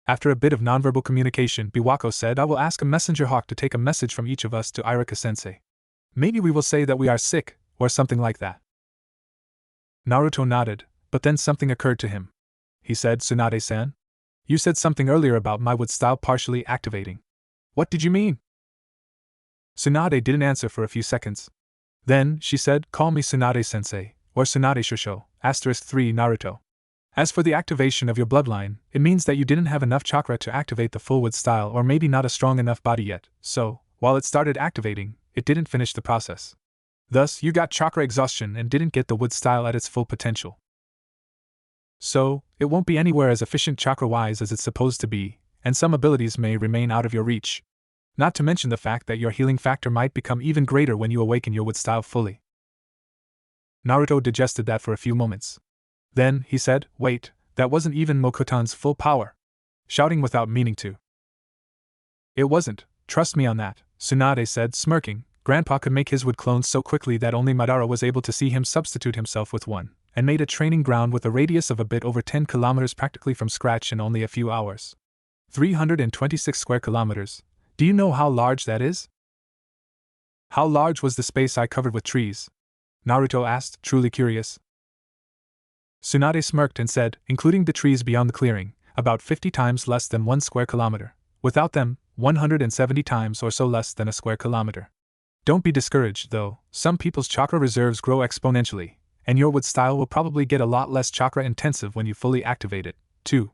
After a bit of nonverbal communication, Biwako said, I will ask a messenger hawk to take a message from each of us to Iruka-sensei. Maybe we will say that we are sick, or something like that. Naruto nodded, but then something occurred to him. He said, Tsunade-san? You said something earlier about my wood style partially activating. What did you mean? Tsunade didn't answer for a few seconds. Then, she said, call me Tsunade-sensei, or Tsunade-shusho, *3 Naruto. As for the activation of your bloodline, it means that you didn't have enough chakra to activate the full wood style or maybe not a strong enough body yet, so, while it started activating, it didn't finish the process. Thus, you got chakra exhaustion and didn't get the wood style at its full potential. So, it won't be anywhere as efficient chakra-wise as it's supposed to be, and some abilities may remain out of your reach. Not to mention the fact that your healing factor might become even greater when you awaken your wood style fully. Naruto digested that for a few moments. Then, he said, wait, that wasn't even Mokutan's full power. Shouting without meaning to. It wasn't, trust me on that, Tsunade said, smirking. Grandpa could make his wood clones so quickly that only Madara was able to see him substitute himself with one, and made a training ground with a radius of a bit over 10 kilometers practically from scratch in only a few hours. 326 square kilometers. Do you know how large that is? How large was the space I covered with trees? Naruto asked, truly curious. Tsunade smirked and said, including the trees beyond the clearing, about 50 times less than 1 square kilometer. Without them, 170 times or so less than a square kilometer. Don't be discouraged, though, some people's chakra reserves grow exponentially, and your wood style will probably get a lot less chakra intensive when you fully activate it, too.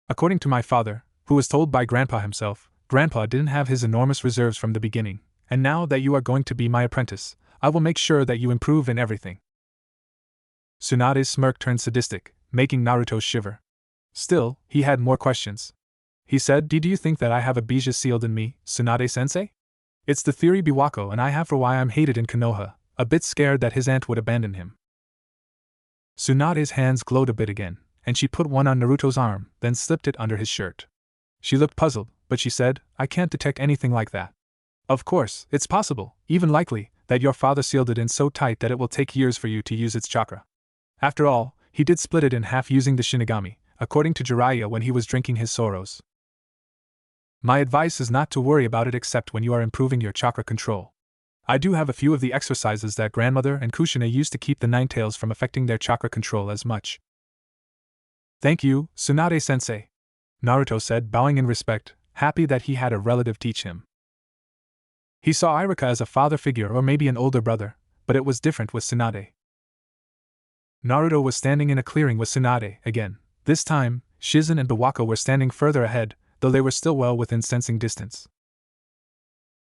According to my father, who was told by Grandpa himself, Grandpa didn't have his enormous reserves from the beginning, and now that you are going to be my apprentice, I will make sure that you improve in everything. Tsunade's smirk turned sadistic, making Naruto shiver. Still, he had more questions. He said, do you think that I have a Bija sealed in me, Tsunade-sensei? It's the theory Biwako and I have for why I'm hated in Konoha, a bit scared that his aunt would abandon him. Tsunade's hands glowed a bit again, and she put one on Naruto's arm, then slipped it under his shirt. She looked puzzled, but she said, I can't detect anything like that. Of course, it's possible, even likely, that your father sealed it in so tight that it will take years for you to use its chakra. After all, he did split it in half using the Shinigami, according to Jiraiya when he was drinking his sorrows. My advice is not to worry about it except when you are improving your chakra control. I do have a few of the exercises that grandmother and Kushina used to keep the Nine Tails from affecting their chakra control as much. Thank you, Tsunade-sensei, Naruto said, bowing in respect, happy that he had a relative teach him. He saw Iruka as a father figure or maybe an older brother, but it was different with Tsunade. Naruto was standing in a clearing with Tsunade again. This time, Shizen and Biwako were standing further ahead, though they were still well within sensing distance.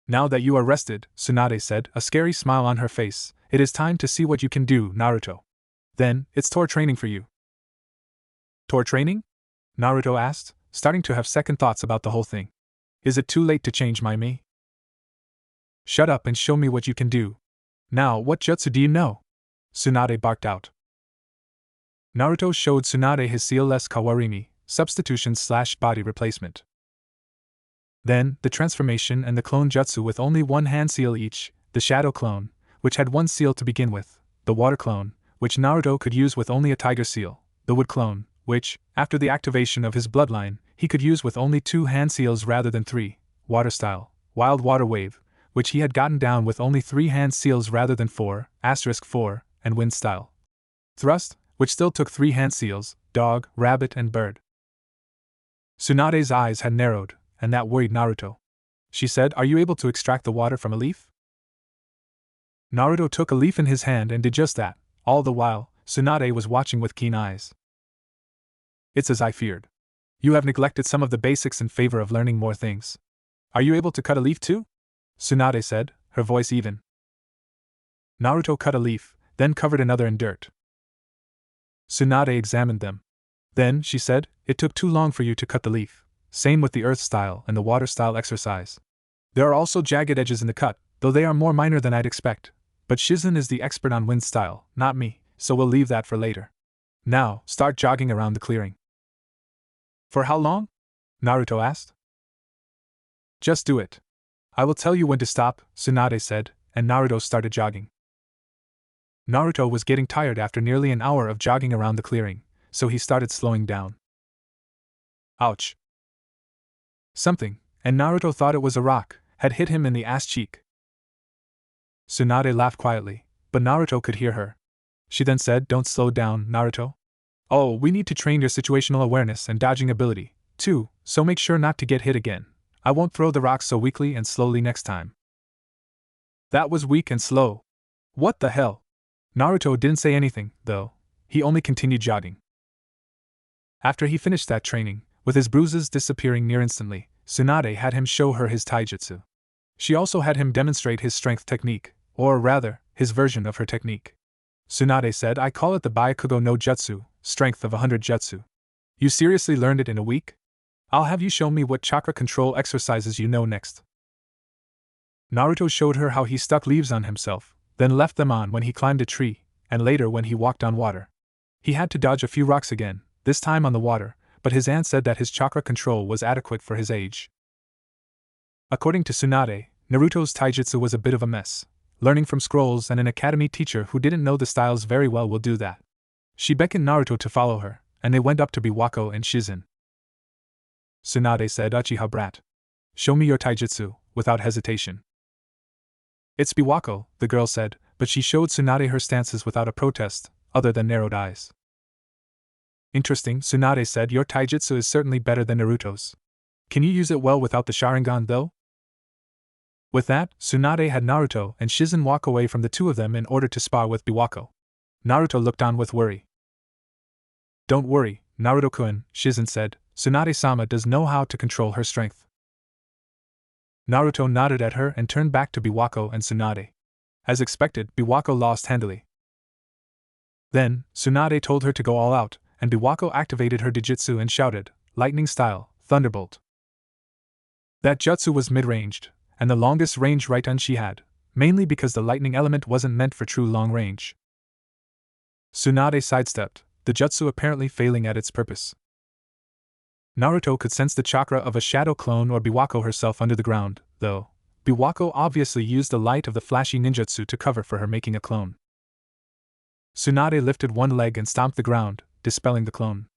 Now that you are rested, Tsunade said, a scary smile on her face, it is time to see what you can do, Naruto. Then, it's Tor training for you. Tor training? Naruto asked, starting to have second thoughts about the whole thing. Is it too late to change my me? Shut up and show me what you can do. Now, what jutsu do you know? Tsunade barked out. Naruto showed Tsunade his sealless Kawarimi, substitution/body replacement. Then, the transformation and the clone jutsu with only one hand seal each, the shadow clone, which had one seal to begin with, the water clone, which Naruto could use with only a tiger seal, the wood clone, which, after the activation of his bloodline, he could use with only 2 hand seals rather than 3, water style, wild water wave, which he had gotten down with only 3 hand seals rather than 4, *4, and wind style. Thrust, which still took 3 hand seals, dog, rabbit, and bird. Tsunade's eyes had narrowed, and that worried Naruto. She said, are you able to extract the water from a leaf? Naruto took a leaf in his hand and did just that. All the while, Tsunade was watching with keen eyes. It's as I feared. You have neglected some of the basics in favor of learning more things. Are you able to cut a leaf too? Tsunade said, her voice even. Naruto cut a leaf, then covered another in dirt. Tsunade examined them. Then, she said, it took too long for you to cut the leaf. Same with the earth style and the water style exercise. There are also jagged edges in the cut, though they are more minor than I'd expect. But Shizen is the expert on wind style, not me, so we'll leave that for later. Now, start jogging around the clearing. For how long? Naruto asked. Just do it. I will tell you when to stop, Tsunade said, and Naruto started jogging. Naruto was getting tired after nearly an hour of jogging around the clearing, so he started slowing down. Ouch. Something, and Naruto thought it was a rock, had hit him in the ass cheek. Tsunade laughed quietly, but Naruto could hear her. She then said, "Don't slow down, Naruto. Oh, we need to train your situational awareness and dodging ability, too, so make sure not to get hit again. I won't throw the rocks so weakly and slowly next time." That was weak and slow. What the hell? Naruto didn't say anything, though. He only continued jogging. After he finished that training, with his bruises disappearing near instantly, Tsunade had him show her his taijutsu. She also had him demonstrate his strength technique, or rather, his version of her technique. Tsunade said, "I call it the Byakugo no Jutsu, strength of 100 jutsu. You seriously learned it in a week? I'll have you show me what chakra control exercises you know next." Naruto showed her how he stuck leaves on himself, then left them on when he climbed a tree, and later when he walked on water. He had to dodge a few rocks again, this time on the water, but his aunt said that his chakra control was adequate for his age. According to Tsunade, Naruto's taijutsu was a bit of a mess. Learning from scrolls and an academy teacher who didn't know the styles very well will do that. She beckoned Naruto to follow her, and they went up to Biwako and Shizen. Tsunade said, "Uchiha brat. Show me your taijutsu," without hesitation. "It's Biwako," the girl said, but she showed Tsunade her stances without a protest, other than narrowed eyes. "Interesting," Tsunade said, "your taijutsu is certainly better than Naruto's. Can you use it well without the sharingan, though?" With that, Tsunade had Naruto and Shizen walk away from the two of them in order to spar with Biwako. Naruto looked on with worry. "Don't worry, Naruto-kun," Shizen said, "Tsunade-sama does know how to control her strength." Naruto nodded at her and turned back to Biwako and Tsunade. As expected, Biwako lost handily. Then, Tsunade told her to go all out, and Biwako activated her Dijutsu and shouted, "Lightning style, Thunderbolt." That jutsu was mid-ranged, and the longest range right-on she had, mainly because the lightning element wasn't meant for true long range. Tsunade sidestepped, the jutsu apparently failing at its purpose. Naruto could sense the chakra of a shadow clone or Biwako herself under the ground, though. Biwako obviously used the light of the flashy ninjutsu to cover for her making a clone. Tsunade lifted one leg and stomped the ground, dispelling the clone.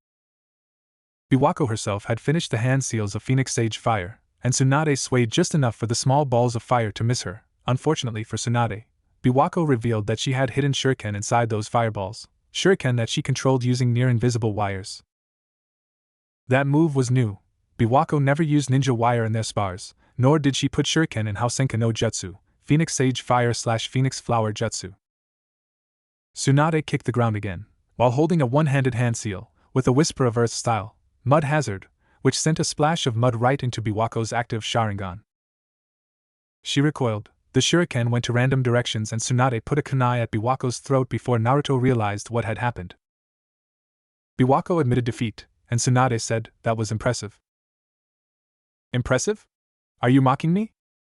Biwako herself had finished the hand seals of Phoenix Sage Fire, and Tsunade swayed just enough for the small balls of fire to miss her. Unfortunately for Tsunade, Biwako revealed that she had hidden shuriken inside those fireballs, shuriken that she controlled using near-invisible wires. That move was new. Biwako never used ninja wire in their spars, nor did she put shuriken in Housenka no Jutsu, Phoenix Sage Fire/Phoenix Flower Jutsu. Tsunade kicked the ground again, while holding a one-handed hand seal, with a whisper of Earth style, Mud Hazard, which sent a splash of mud right into Biwako's active sharingan. She recoiled, the shuriken went to random directions and Tsunade put a kunai at Biwako's throat before Naruto realized what had happened. Biwako admitted defeat, and Tsunade said, "That was impressive." "Impressive? Are you mocking me?"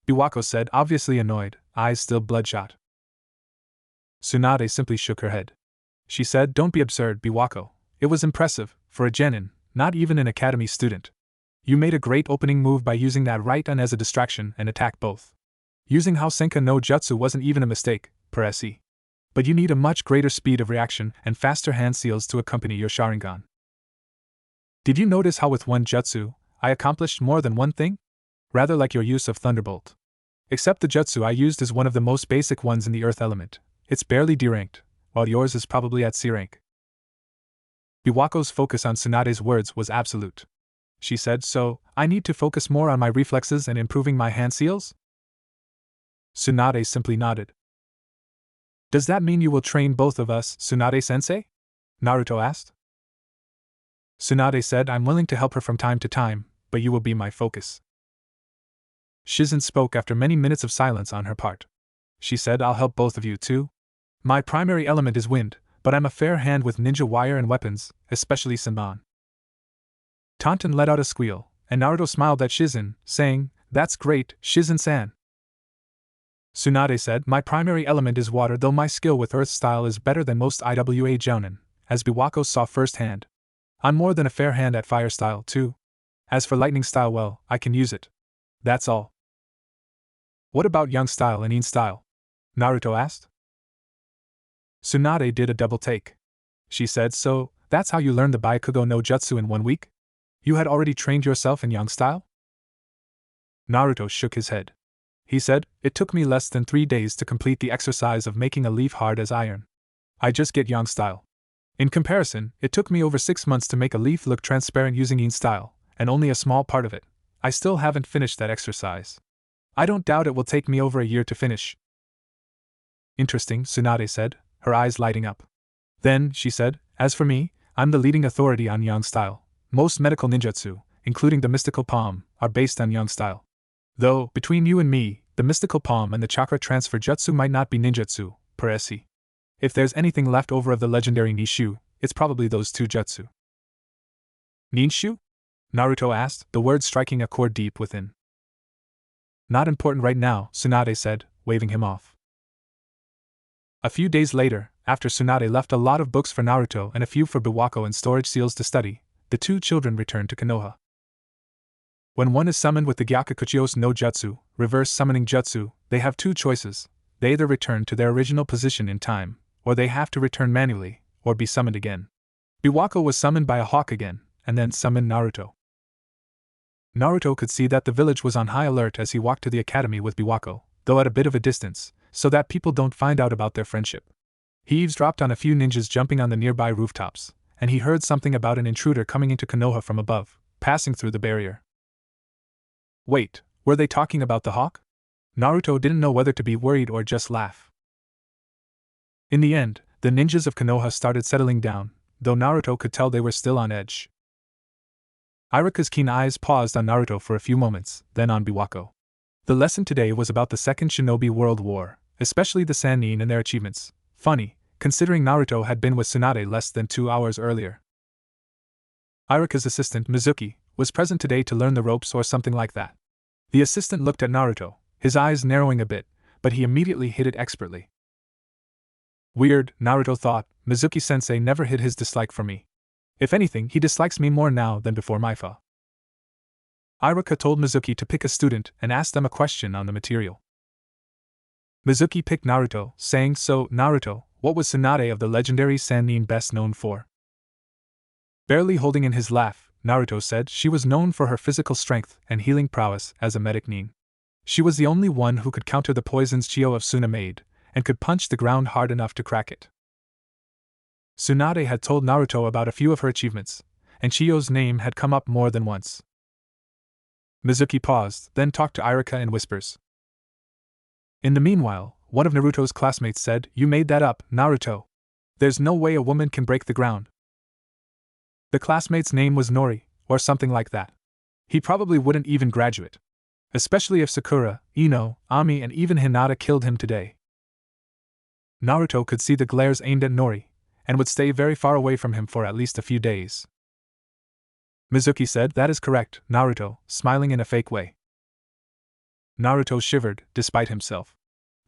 Biwako said, obviously annoyed, eyes still bloodshot. Tsunade simply shook her head. She said, "Don't be absurd, Biwako. It was impressive, for a genin, not even an academy student. You made a great opening move by using that right-on as a distraction and attack both. Using Housenka no Jutsu wasn't even a mistake, per se. But you need a much greater speed of reaction and faster hand seals to accompany your sharingan. Did you notice how with one jutsu, I accomplished more than one thing? Rather like your use of Thunderbolt. Except the jutsu I used is one of the most basic ones in the earth element. It's barely D-ranked, while yours is probably at C rank." Biwako's focus on Tsunade's words was absolute. She said, "So, I need to focus more on my reflexes and improving my hand seals?" Tsunade simply nodded. "Does that mean you will train both of us, Tsunade-sensei?" Naruto asked. Tsunade said, "I'm willing to help her from time to time, but you will be my focus." Shizen spoke after many minutes of silence on her part. She said, "I'll help both of you too. My primary element is wind, but I'm a fair hand with ninja wire and weapons, especially Senbon." Taunton let out a squeal, and Naruto smiled at Shizen, saying, That's great, Shizen-san. Tsunade said, my primary element is water, though my skill with earth style is better than most IWA jounin, as Biwako saw firsthand. I'm more than a fair hand at fire style, too. As for lightning style, well, I can use it. That's all. What about yang style and yin style? Naruto asked. Tsunade did a double take. She said, so, that's how you learned the Byakugo no Jutsu in 1 week? You had already trained yourself in yang style? Naruto shook his head. He said, it took me less than 3 days to complete the exercise of making a leaf hard as iron. I just get yang style. In comparison, it took me over 6 months to make a leaf look transparent using yin style, and only a small part of it. I still haven't finished that exercise. I don't doubt it will take me over a year to finish. Interesting, Tsunade said, her eyes lighting up. Then, she said, as for me, I'm the leading authority on yang style. Most medical ninjutsu, including the mystical palm, are based on yang style. Though, between you and me, the mystical palm and the chakra transfer jutsu might not be ninjutsu, per se. If there's anything left over of the legendary Nishu, it's probably those 2 jutsu. Ninshu? Naruto asked, the word striking a chord deep within. Not important right now, Tsunade said, waving him off. A few days later, after Tsunade left a lot of books for Naruto and a few for Biwako and storage seals to study, the 2 children returned to Konoha. When one is summoned with the Gyakukuchios no Jutsu, reverse summoning jutsu, they have 2 choices. They either return to their original position in time, or they have to return manually, or be summoned again. Biwako was summoned by a hawk again, and then summoned Naruto. Naruto could see that the village was on high alert as he walked to the academy with Biwako, though at a bit of a distance, so that people don't find out about their friendship. He eavesdropped on a few ninjas jumping on the nearby rooftops, and he heard something about an intruder coming into Konoha from above, passing through the barrier. Wait, were they talking about the hawk? Naruto didn't know whether to be worried or just laugh. In the end, the ninjas of Konoha started settling down, though Naruto could tell they were still on edge. Iruka's keen eyes paused on Naruto for a few moments, then on Biwako. The lesson today was about the Second Shinobi World War, especially the Sannin and their achievements. Funny, considering Naruto had been with Tsunade less than 2 hours earlier. Iruka's assistant, Mizuki, was present today to learn the ropes or something like that. The assistant looked at Naruto, his eyes narrowing a bit, but he immediately hid it expertly. Weird, Naruto thought, Mizuki-sensei never hid his dislike for me. If anything, he dislikes me more now than before Maifa. Iruka told Mizuki to pick a student and ask them a question on the material. Mizuki picked Naruto, saying, so, Naruto, what was Tsunade of the legendary Sannin best known for? Barely holding in his laugh, Naruto said she was known for her physical strength and healing prowess as a medic nin. She was the only one who could counter the poisons Chiyo of Tsunade, and could punch the ground hard enough to crack it. Tsunade had told Naruto about a few of her achievements, and Chiyo's name had come up more than once. Mizuki paused, then talked to Iruka in whispers. In the meanwhile, one of Naruto's classmates said, you made that up, Naruto. There's no way a woman can break the ground. The classmate's name was Nori, or something like that. He probably wouldn't even graduate. Especially if Sakura, Ino, Ami and even Hinata killed him today. Naruto could see the glares aimed at Nori, and would stay very far away from him for at least a few days. Mizuki said, that is correct, Naruto, smiling in a fake way. Naruto shivered, despite himself.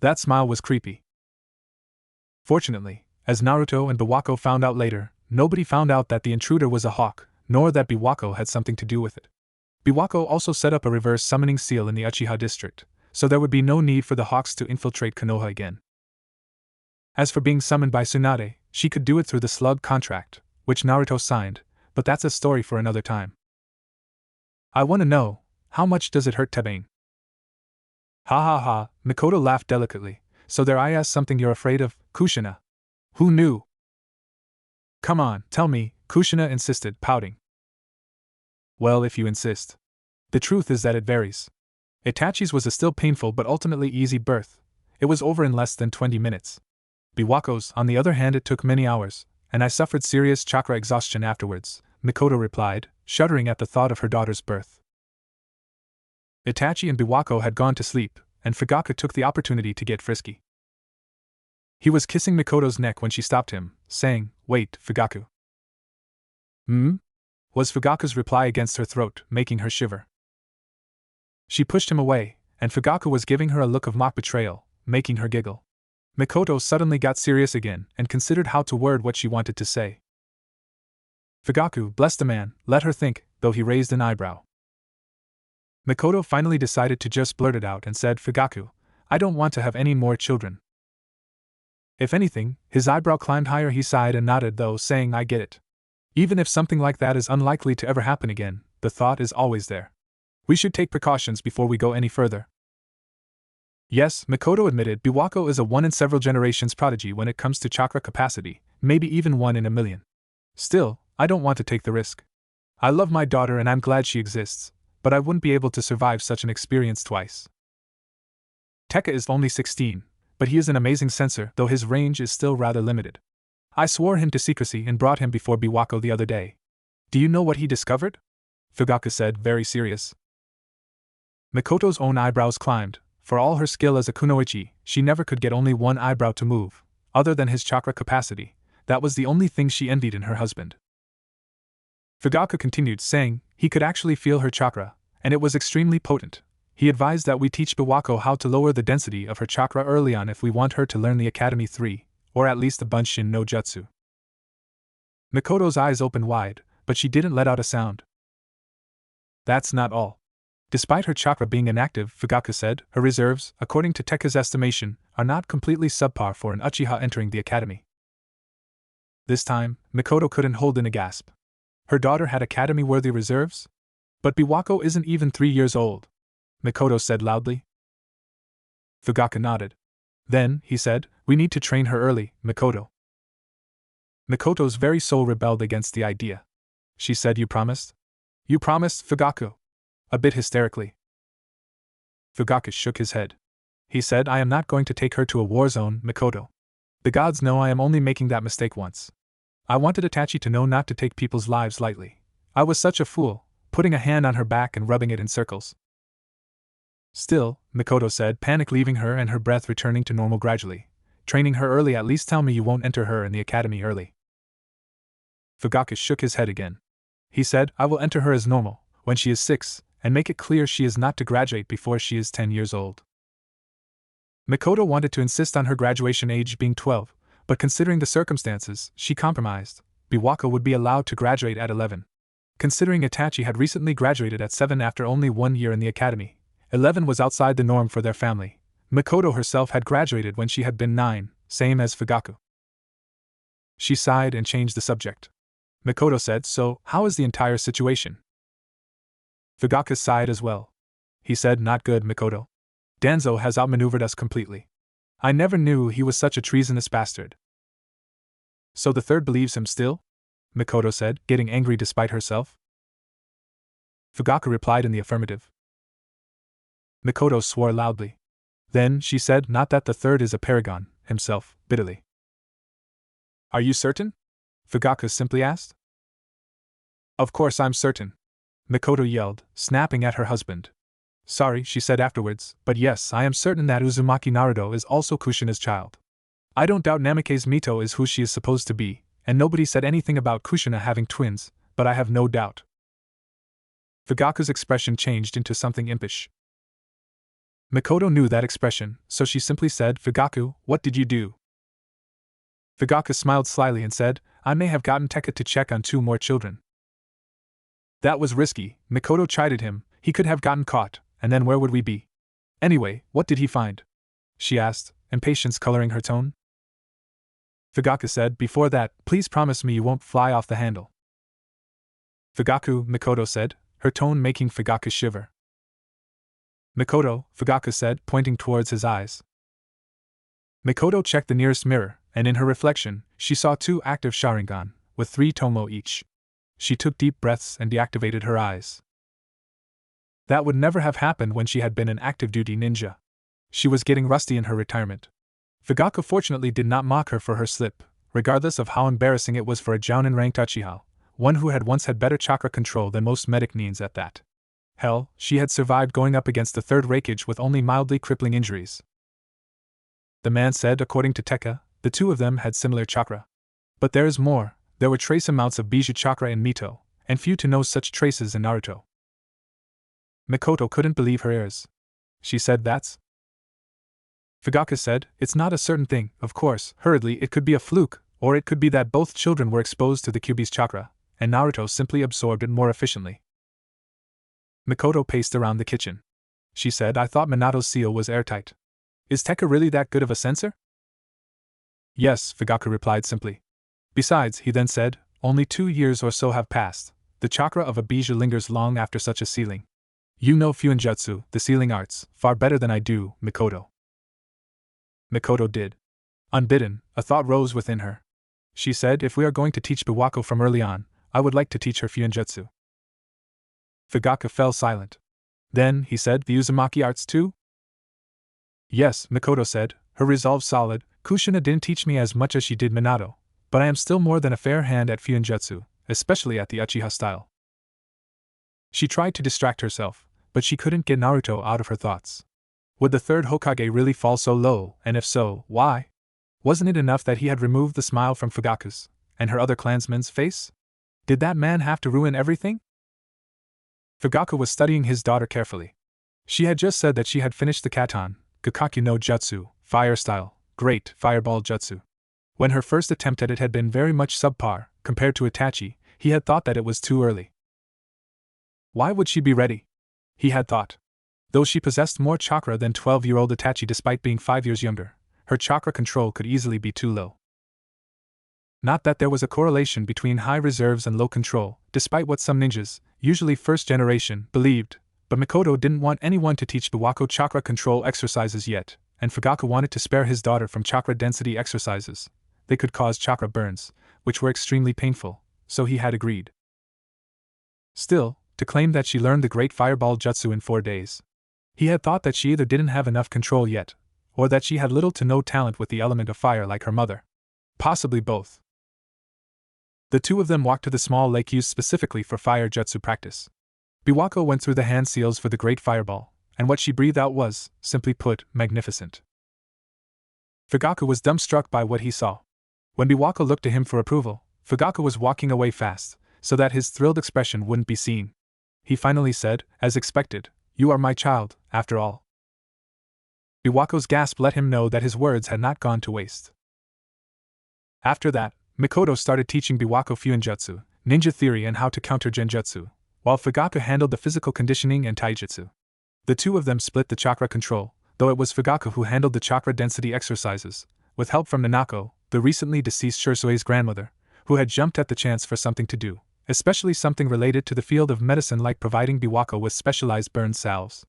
That smile was creepy. Fortunately, as Naruto and Biwako found out later, nobody found out that the intruder was a hawk, nor that Biwako had something to do with it. Biwako also set up a reverse summoning seal in the Uchiha district, so there would be no need for the hawks to infiltrate Konoha again. As for being summoned by Tsunade, she could do it through the slug contract, which Naruto signed, but that's a story for another time. I want to know, how much does it hurt Tebane? Ha ha ha, Mikoto laughed delicately, so there I asked something you're afraid of, Kushina. Who knew? Come on, tell me, Kushina insisted, pouting. Well, if you insist. The truth is that it varies. Itachi's was a still painful but ultimately easy birth. It was over in less than 20 minutes. Biwako's, on the other hand, it took many hours, and I suffered serious chakra exhaustion afterwards, Mikoto replied, shuddering at the thought of her daughter's birth. Itachi and Biwako had gone to sleep, and Fugaku took the opportunity to get frisky. He was kissing Mikoto's neck when she stopped him, saying, wait, Fugaku. Was Fugaku's reply against her throat, making her shiver. She pushed him away, and Fugaku was giving her a look of mock betrayal, making her giggle. Mikoto suddenly got serious again and considered how to word what she wanted to say. Fugaku, bless the man, let her think, though he raised an eyebrow. Mikoto finally decided to just blurt it out and said, Fugaku, I don't want to have any more children. If anything, his eyebrow climbed higher. He sighed and nodded, though, saying, I get it. Even if something like that is unlikely to ever happen again, the thought is always there. We should take precautions before we go any further. Yes, Mikoto admitted, Biwako is a one in several generations prodigy when it comes to chakra capacity, maybe even 1 in a million. Still, I don't want to take the risk. I love my daughter and I'm glad she exists, but I wouldn't be able to survive such an experience twice. Tekka is only 16, but he is an amazing sensor, though his range is still rather limited. I swore him to secrecy and brought him before Biwako the other day. Do you know what he discovered? Fugaku said, very serious. Mikoto's own eyebrows climbed. For all her skill as a kunoichi, she never could get only one eyebrow to move. Other than his chakra capacity, that was the only thing she envied in her husband. Fugaku continued, saying, he could actually feel her chakra, and it was extremely potent. He advised that we teach Biwako how to lower the density of her chakra early on if we want her to learn the Academy 3, or at least the Bunshin no Jutsu. Mikoto's eyes opened wide, but she didn't let out a sound. That's not all. Despite her chakra being inactive, Fugaku said, her reserves, according to Tekka's estimation, are not completely subpar for an Uchiha entering the academy. This time, Mikoto couldn't hold in a gasp. Her daughter had academy-worthy reserves? But Biwako isn't even 3 years old, Mikoto said loudly. Fugaku nodded. Then, he said, we need to train her early, Mikoto. Mikoto's very soul rebelled against the idea. She said, you promised? You promised, Fugaku? A bit hysterically. Fugaku shook his head. He said, I am not going to take her to a war zone, Mikoto. The gods know I am only making that mistake once. I wanted Itachi to know not to take people's lives lightly. I was such a fool, putting a hand on her back and rubbing it in circles. Still, Mikoto said, panic leaving her and her breath returning to normal gradually. Training her early, at least tell me you won't enter her in the academy early. Fugaku shook his head again. He said, I will enter her as normal, when she is 6, and make it clear she is not to graduate before she is 10 years old. Mikoto wanted to insist on her graduation age being 12, but considering the circumstances, she compromised. Biwako would be allowed to graduate at 11. Considering Itachi had recently graduated at 7 after only 1 year in the academy, 11 was outside the norm for their family. Mikoto herself had graduated when she had been 9, same as Fugaku. She sighed and changed the subject. Mikoto said, so, how is the entire situation? Fugaku sighed as well. He said, not good, Mikoto. Danzo has outmaneuvered us completely. I never knew he was such a treasonous bastard. So the third believes him still? Mikoto said, getting angry despite herself. Fugaku replied in the affirmative. Mikoto swore loudly. Then, she said, not that the third is a paragon, himself, bitterly. Are you certain? Fugaku simply asked. Of course I'm certain, Mikoto yelled, snapping at her husband. Sorry, she said afterwards, but yes, I am certain that Uzumaki Naruto is also Kushina's child. I don't doubt Namikaze Mito is who she is supposed to be, and nobody said anything about Kushina having twins, but I have no doubt. Fugaku's expression changed into something impish. Mikoto knew that expression, so she simply said, Fugaku, what did you do? Fugaku smiled slyly and said, I may have gotten Tekka to check on 2 more children. That was risky, Mikoto chided him, he could have gotten caught, and then where would we be? Anyway, what did he find? She asked, impatience coloring her tone. Fugaku said, before that, please promise me you won't fly off the handle. Fugaku, Mikoto said, her tone making Fugaku shiver. Mikoto, Fugaku said, pointing towards his eyes. Mikoto checked the nearest mirror, and in her reflection, she saw 2 active sharingan, with 3 tomo each. She took deep breaths and deactivated her eyes. That would never have happened when she had been an active-duty ninja. She was getting rusty in her retirement. Fugaku fortunately did not mock her for her slip, regardless of how embarrassing it was for a Jounin-ranked Uchiha, one who had once had better chakra control than most medic nins at that. Hell, she had survived going up against the 3rd Raikage with only mildly crippling injuries. The man said, according to Tekka, the 2 of them had similar chakra. But there is more, there were trace amounts of Bijou chakra in Mito, and few to know such traces in Naruto. Mikoto couldn't believe her ears. She said that's. Fugaka said, it's not a certain thing, of course. Hurriedly, it could be a fluke, or it could be that both children were exposed to the Kyuubi's chakra, and Naruto simply absorbed it more efficiently. Mikoto paced around the kitchen. She said, I thought Minato's seal was airtight. Is Tekka really that good of a censor? Yes, Fugaka replied simply. Besides, he then said, only 2 years or so have passed. The chakra of a Bija lingers long after such a sealing. You know Fuinjutsu, the sealing arts, far better than I do, Mikoto. Mikoto did. Unbidden, a thought rose within her. She said, if we are going to teach Biwako from early on, I would like to teach her Fuinjutsu. Fugaka fell silent. Then, he said, the Uzumaki arts too? Yes, Mikoto said, her resolve solid. Kushina didn't teach me as much as she did Minato, but I am still more than a fair hand at Fuinjutsu, especially at the Uchiha style. She tried to distract herself, but she couldn't get Naruto out of her thoughts. Would the third Hokage really fall so low, and if so, why? Wasn't it enough that he had removed the smile from Fugaka's and her other clansmen's face? Did that man have to ruin everything? Fugaka was studying his daughter carefully. She had just said that she had finished the Katan, Gakaki no Jutsu, fire style, great fireball jutsu. When her first attempt at it had been very much subpar, compared to Itachi, he had thought that it was too early. Why would she be ready? He had thought. Though she possessed more chakra than 12-year-old Itachi despite being 5 years younger, her chakra control could easily be too low. Not that there was a correlation between high reserves and low control, despite what some ninjas, usually first generation, believed, but Mikoto didn't want anyone to teach Biwako chakra control exercises yet, and Fugaka wanted to spare his daughter from chakra density exercises. They could cause chakra burns, which were extremely painful, so he had agreed. Still, to claim that she learned the great fireball jutsu in 4 days. He had thought that she either didn't have enough control yet, or that she had little to no talent with the element of fire like her mother. Possibly both. The two of them walked to the small lake used specifically for fire jutsu practice. Biwako went through the hand seals for the great fireball, and what she breathed out was, simply put, magnificent. Fugaka was dumbstruck by what he saw. When Biwako looked to him for approval, Fugaka was walking away fast, so that his thrilled expression wouldn't be seen. He finally said, as expected, you are my child, after all. Biwako's gasp let him know that his words had not gone to waste. After that, Mikoto started teaching Biwako Fuinjutsu, ninja theory and how to counter genjutsu, while Fugaka handled the physical conditioning and taijutsu. The two of them split the chakra control, though it was Fugaka who handled the chakra density exercises, with help from Nanako, the recently deceased Shursue's grandmother, who had jumped at the chance for something to do, especially something related to the field of medicine like providing Biwako with specialized burn salves.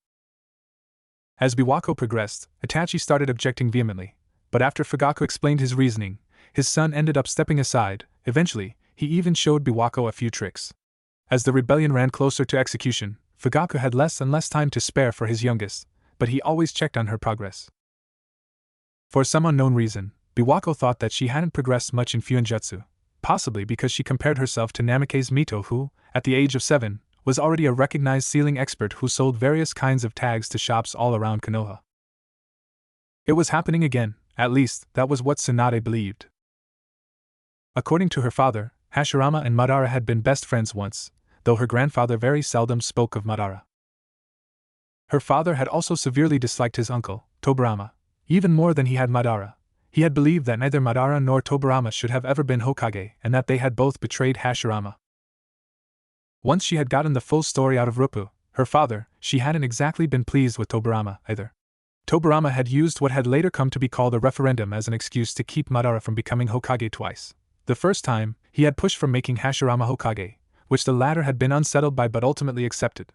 As Biwako progressed, Itachi started objecting vehemently, but after Fugaka explained his reasoning, his son ended up stepping aside. Eventually, he even showed Biwako a few tricks. As the rebellion ran closer to execution, Fugaka had less and less time to spare for his youngest, but he always checked on her progress. For some unknown reason, Biwako thought that she hadn't progressed much in Fuinjutsu, possibly because she compared herself to Namake's Mito who, at the age of 7, was already a recognized sealing expert who sold various kinds of tags to shops all around Konoha. It was happening again, at least, that was what Tsunade believed. According to her father, Hashirama and Madara had been best friends once, though her grandfather very seldom spoke of Madara. Her father had also severely disliked his uncle, Tobirama, even more than he had Madara. He had believed that neither Madara nor Tobirama should have ever been Hokage and that they had both betrayed Hashirama. Once she had gotten the full story out of Rupu, her father, she hadn't exactly been pleased with Tobirama either. Tobirama had used what had later come to be called a referendum as an excuse to keep Madara from becoming Hokage twice. The first time, he had pushed for making Hashirama Hokage, which the latter had been unsettled by but ultimately accepted.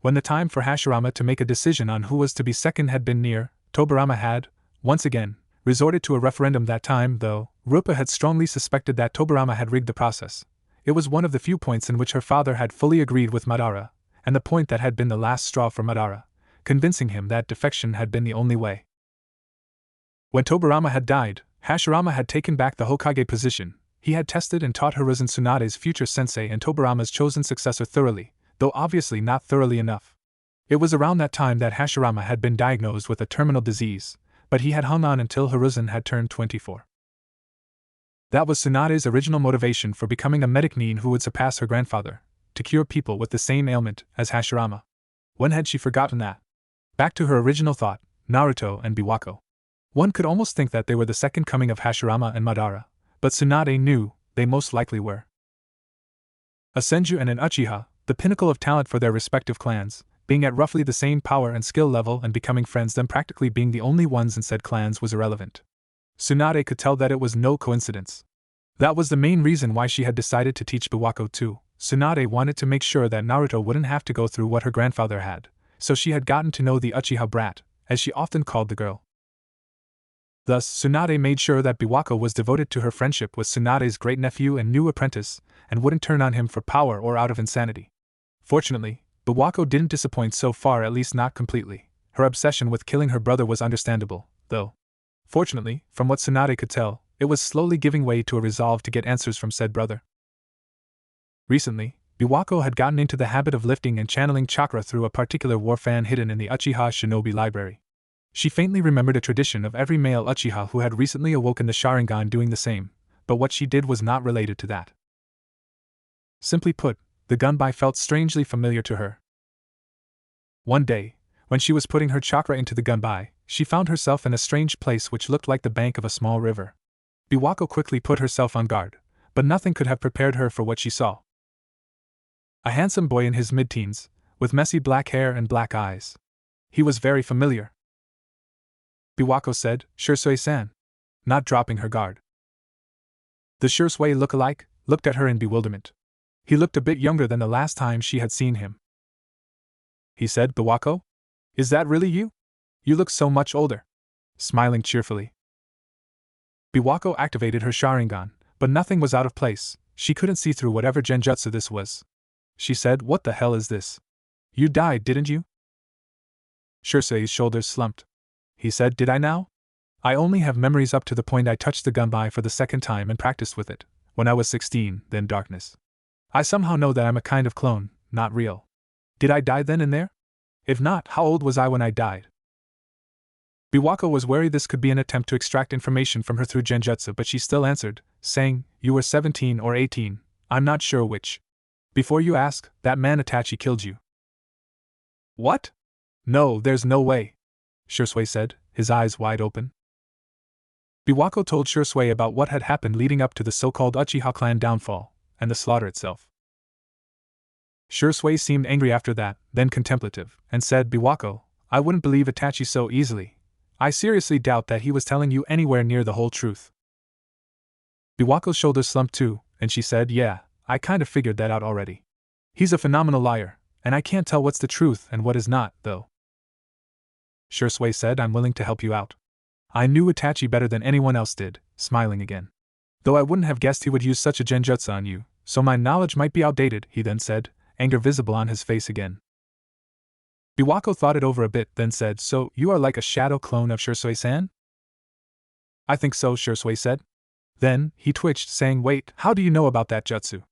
When the time for Hashirama to make a decision on who was to be second had been near, Tobirama had, once again, resorted to a referendum that time, though Rupa had strongly suspected that Tobirama had rigged the process. It was one of the few points in which her father had fully agreed with Madara, and the point that had been the last straw for Madara, convincing him that defection had been the only way. When Tobirama had died, Hashirama had taken back the Hokage position. He had tested and taught Hiruzen Tsunade's future sensei and Tobirama's chosen successor thoroughly, though obviously not thoroughly enough. It was around that time that Hashirama had been diagnosed with a terminal disease, but he had hung on until Hiruzen had turned 24. That was Tsunade's original motivation for becoming a medic nin who would surpass her grandfather, to cure people with the same ailment as Hashirama. When had she forgotten that? Back to her original thought, Naruto and Biwako. One could almost think that they were the second coming of Hashirama and Madara, but Tsunade knew they most likely were. A Senju and an Uchiha, the pinnacle of talent for their respective clans, being at roughly the same power and skill level and becoming friends, them practically being the only ones in said clans, was irrelevant. Tsunade could tell that it was no coincidence. That was the main reason why she had decided to teach Biwako too. Tsunade wanted to make sure that Naruto wouldn't have to go through what her grandfather had, so she had gotten to know the Uchiha brat, as she often called the girl. Thus, Tsunade made sure that Biwako was devoted to her friendship with Tsunade's great-nephew and new apprentice, and wouldn't turn on him for power or out of insanity. Fortunately, Biwako didn't disappoint so far, at least not completely. Her obsession with killing her brother was understandable, though. Fortunately, from what Tsunade could tell, it was slowly giving way to a resolve to get answers from said brother. Recently, Biwako had gotten into the habit of lifting and channeling chakra through a particular war fan hidden in the Uchiha Shinobi library. She faintly remembered a tradition of every male Uchiha who had recently awoken the sharingan doing the same, but what she did was not related to that. Simply put, the gunbai felt strangely familiar to her. One day, when she was putting her chakra into the gunbai, she found herself in a strange place which looked like the bank of a small river. Biwako quickly put herself on guard, but nothing could have prepared her for what she saw. A handsome boy in his mid-teens, with messy black hair and black eyes. He was very familiar. Biwako said, "Shursui-san," not dropping her guard. The Shursui look-alike looked at her in bewilderment. He looked a bit younger than the last time she had seen him. He said, "Biwako? Is that really you? You look so much older." Smiling cheerfully. Biwako activated her sharingan, but nothing was out of place. She couldn't see through whatever genjutsu this was. She said, "What the hell is this? You died, didn't you?" Shursui's shoulders slumped. He said, "Did I now? I only have memories up to the point I touched the gunbai for the second time and practiced with it, when I was 16, then darkness. I somehow know that I'm a kind of clone, not real. Did I die then and there? If not, how old was I when I died?" Biwako was wary this could be an attempt to extract information from her through genjutsu, but she still answered, saying, "You were 17 or 18, I'm not sure which. Before you ask, that man Itachi killed you." "What? No, there's no way," Shursui said, his eyes wide open. Biwako told Shursui about what had happened leading up to the so-called Uchiha clan downfall, and the slaughter itself. Shursui seemed angry after that, then contemplative, and said, "Biwako, I wouldn't believe Itachi so easily. I seriously doubt that he was telling you anywhere near the whole truth." Biwako's shoulders slumped too, and she said, "Yeah, I kind of figured that out already. He's a phenomenal liar, and I can't tell what's the truth and what is not, though." Shursui said, "I'm willing to help you out. I knew Itachi better than anyone else did," smiling again. "Though I wouldn't have guessed he would use such a genjutsu on you, so my knowledge might be outdated," he then said, anger visible on his face again. Biwako thought it over a bit, then said, "So, you are like a shadow clone of Shursui-san?" "I think so," Shursui said. Then, he twitched, saying, "Wait, how do you know about that jutsu?"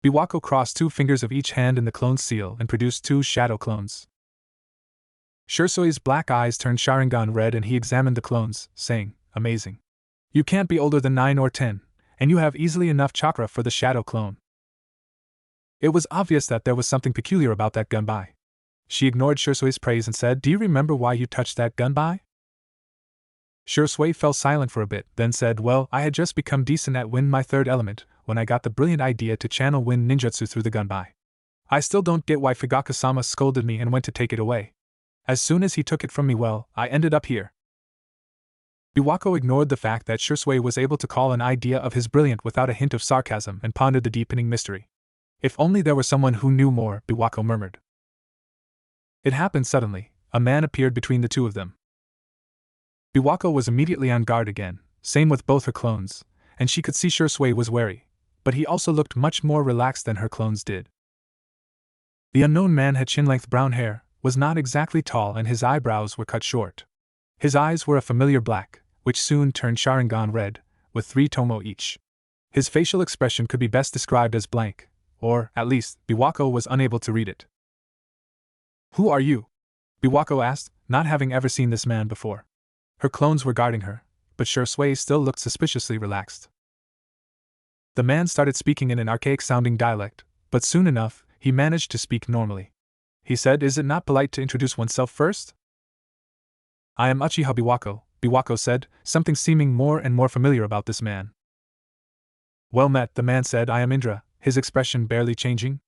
Biwako crossed 2 fingers of each hand in the clone seal and produced 2 shadow clones. Shursui's black eyes turned sharingan red and he examined the clones, saying, "Amazing. You can't be older than 9 or 10, and you have easily enough chakra for the shadow clone." It was obvious that there was something peculiar about that gunbai. She ignored Shursui's praise and said, "Do you remember why you touched that gunbai?" Shursui fell silent for a bit, then said, "Well, I had just become decent at Wind, my third element, when I got the brilliant idea to channel Wind ninjutsu through the gunbai. I still don't get why Fugaka-sama scolded me and went to take it away. As soon as he took it from me, well, I ended up here." Biwako ignored the fact that Shursui was able to call an idea of his brilliant without a hint of sarcasm and pondered the deepening mystery. If only there were someone who knew more, Biwako murmured. It happened suddenly. A man appeared between the two of them. Biwako was immediately on guard again, same with both her clones, and she could see Shursui was wary, but he also looked much more relaxed than her clones did. The unknown man had chin-length brown hair, was not exactly tall, and his eyebrows were cut short. His eyes were a familiar black, which soon turned sharingan red, with 3 tomo each. His facial expression could be best described as blank, or, at least, Biwako was unable to read it. "Who are you?" Biwako asked, not having ever seen this man before. Her clones were guarding her, but Shursui still looked suspiciously relaxed. The man started speaking in an archaic-sounding dialect, but soon enough, he managed to speak normally. he said. Is it not polite to introduce oneself first? I am Uchiha Biwako, Biwako said, something seeming more and more familiar about this man. Well met, the man said. I am Indra, his expression barely changing.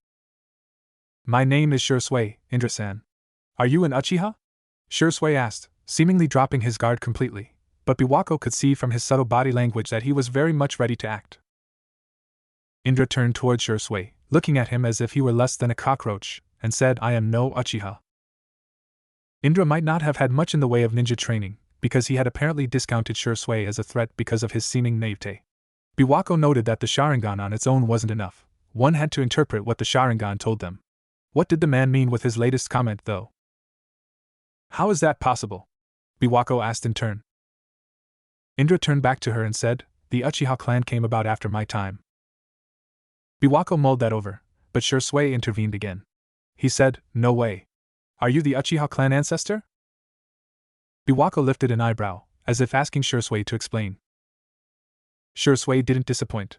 My name is Shursui, Indra-san. Are you an Uchiha? Shursui asked, seemingly dropping his guard completely, but Biwako could see from his subtle body language that he was very much ready to act. Indra turned toward Shursui, looking at him as if he were less than a cockroach, and said, I am no Uchiha. Indra might not have had much in the way of ninja training, because he had apparently discounted Shursui as a threat because of his seeming naivete. Biwako noted that the sharingan on its own wasn't enough. One had to interpret what the sharingan told them. What did the man mean with his latest comment, though? How is that possible? Biwako asked in turn. Indra turned back to her and said, the Uchiha clan came about after my time. Biwako mulled that over, but Shursui intervened again. He said, no way. Are you the Uchiha clan ancestor? Biwako lifted an eyebrow, as if asking Shursui to explain. Shursui didn't disappoint.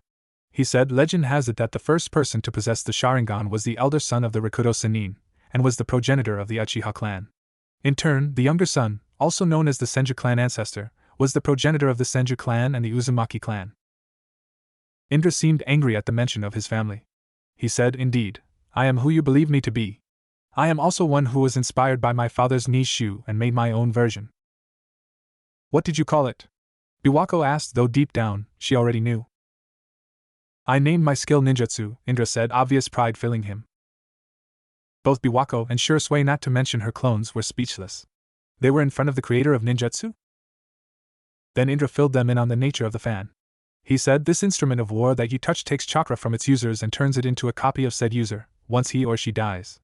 He said, legend has it that the first person to possess the sharingan was the elder son of the Rikudo Sennin, and was the progenitor of the Uchiha clan. In turn, the younger son, also known as the Senju clan ancestor, was the progenitor of the Senju clan and the Uzumaki clan. Indra seemed angry at the mention of his family. He said, indeed, I am who you believe me to be. I am also one who was inspired by my father's Nishu and made my own version. What did you call it? Biwako asked, though deep down, she already knew. I named my skill ninjutsu, Indra said, obvious pride filling him. Both Biwako and Shursui, not to mention her clones, were speechless. They were in front of the creator of ninjutsu? Then Indra filled them in on the nature of the fan. He said, this instrument of war that you touch takes chakra from its users and turns it into a copy of said user, once he or she dies.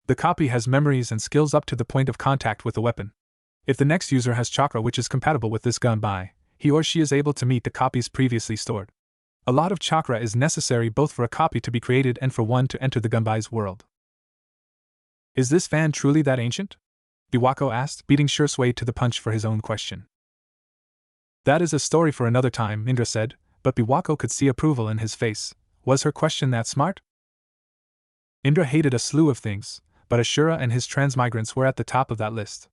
The copy has memories and skills up to the point of contact with the weapon. If the next user has chakra which is compatible with this gunbai, he or she is able to meet the copies previously stored. A lot of chakra is necessary both for a copy to be created and for one to enter the gunbai's world. Is this fan truly that ancient? Biwako asked, beating Shursui to the punch for his own question. That is a story for another time, Indra said, but Biwako could see approval in his face. Was her question that smart? Indra hated a slew of things, but Ashura and his transmigrants were at the top of that list.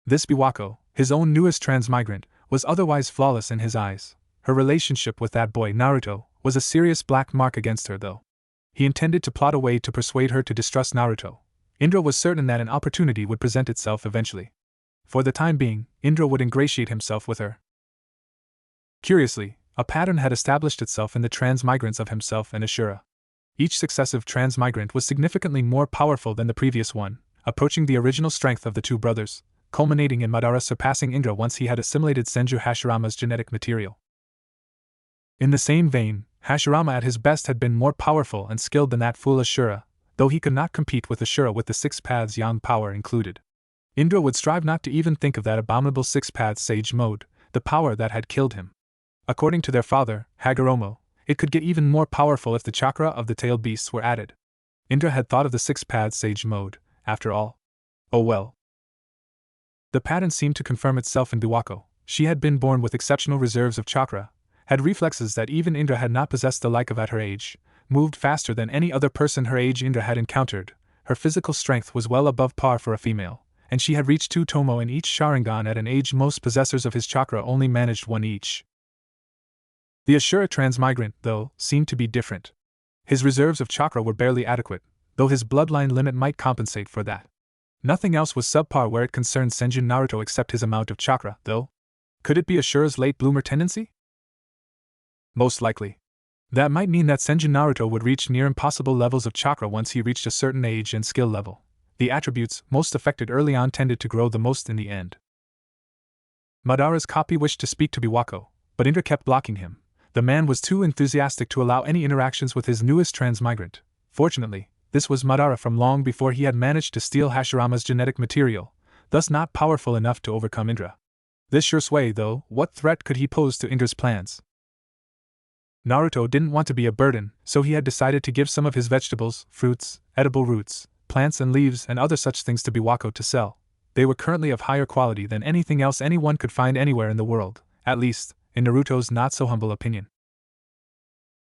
This Biwako, his own newest transmigrant, was otherwise flawless in his eyes. Her relationship with that boy Naruto was a serious black mark against her, though. He intended to plot a way to persuade her to distrust Naruto. Indra was certain that an opportunity would present itself eventually. For the time being, Indra would ingratiate himself with her. Curiously, a pattern had established itself in the transmigrants of himself and Ashura. Each successive transmigrant was significantly more powerful than the previous one, approaching the original strength of the two brothers, culminating in Madara surpassing Indra once he had assimilated Senju Hashirama's genetic material. In the same vein, Hashirama at his best had been more powerful and skilled than that fool Ashura, though he could not compete with Ashura with the six paths yang power included. Indra would strive not to even think of that abominable six-path sage mode, the power that had killed him. According to their father, Hagoromo, it could get even more powerful if the chakra of the tailed beasts were added. Indra had thought of the six-path sage mode, after all. Oh well. The pattern seemed to confirm itself in Biwako. She had been born with exceptional reserves of chakra, had reflexes that even Indra had not possessed the like of at her age, moved faster than any other person her age Indra had encountered, her physical strength was well above par for a female, and she had reached 2 tomo in each sharingan at an age most possessors of his chakra only managed 1 each. The Ashura transmigrant, though, seemed to be different. His reserves of chakra were barely adequate, though his bloodline limit might compensate for that. Nothing else was subpar where it concerned Senju Naruto except his amount of chakra, though. Could it be Ashura's late bloomer tendency? Most likely. That might mean that Senju Naruto would reach near impossible levels of chakra once he reached a certain age and skill level. The attributes most affected early on tended to grow the most in the end. Madara's copy wished to speak to Biwako, but Indra kept blocking him. The man was too enthusiastic to allow any interactions with his newest transmigrant. Fortunately, this was Madara from long before he had managed to steal Hashirama's genetic material, thus not powerful enough to overcome Indra. This Shursui, though, what threat could he pose to Indra's plans? Naruto didn't want to be a burden, so he had decided to give some of his vegetables, fruits, edible roots, plants and leaves and other such things to Biwako to sell. They were currently of higher quality than anything else anyone could find anywhere in the world, at least, in Naruto's not-so-humble opinion.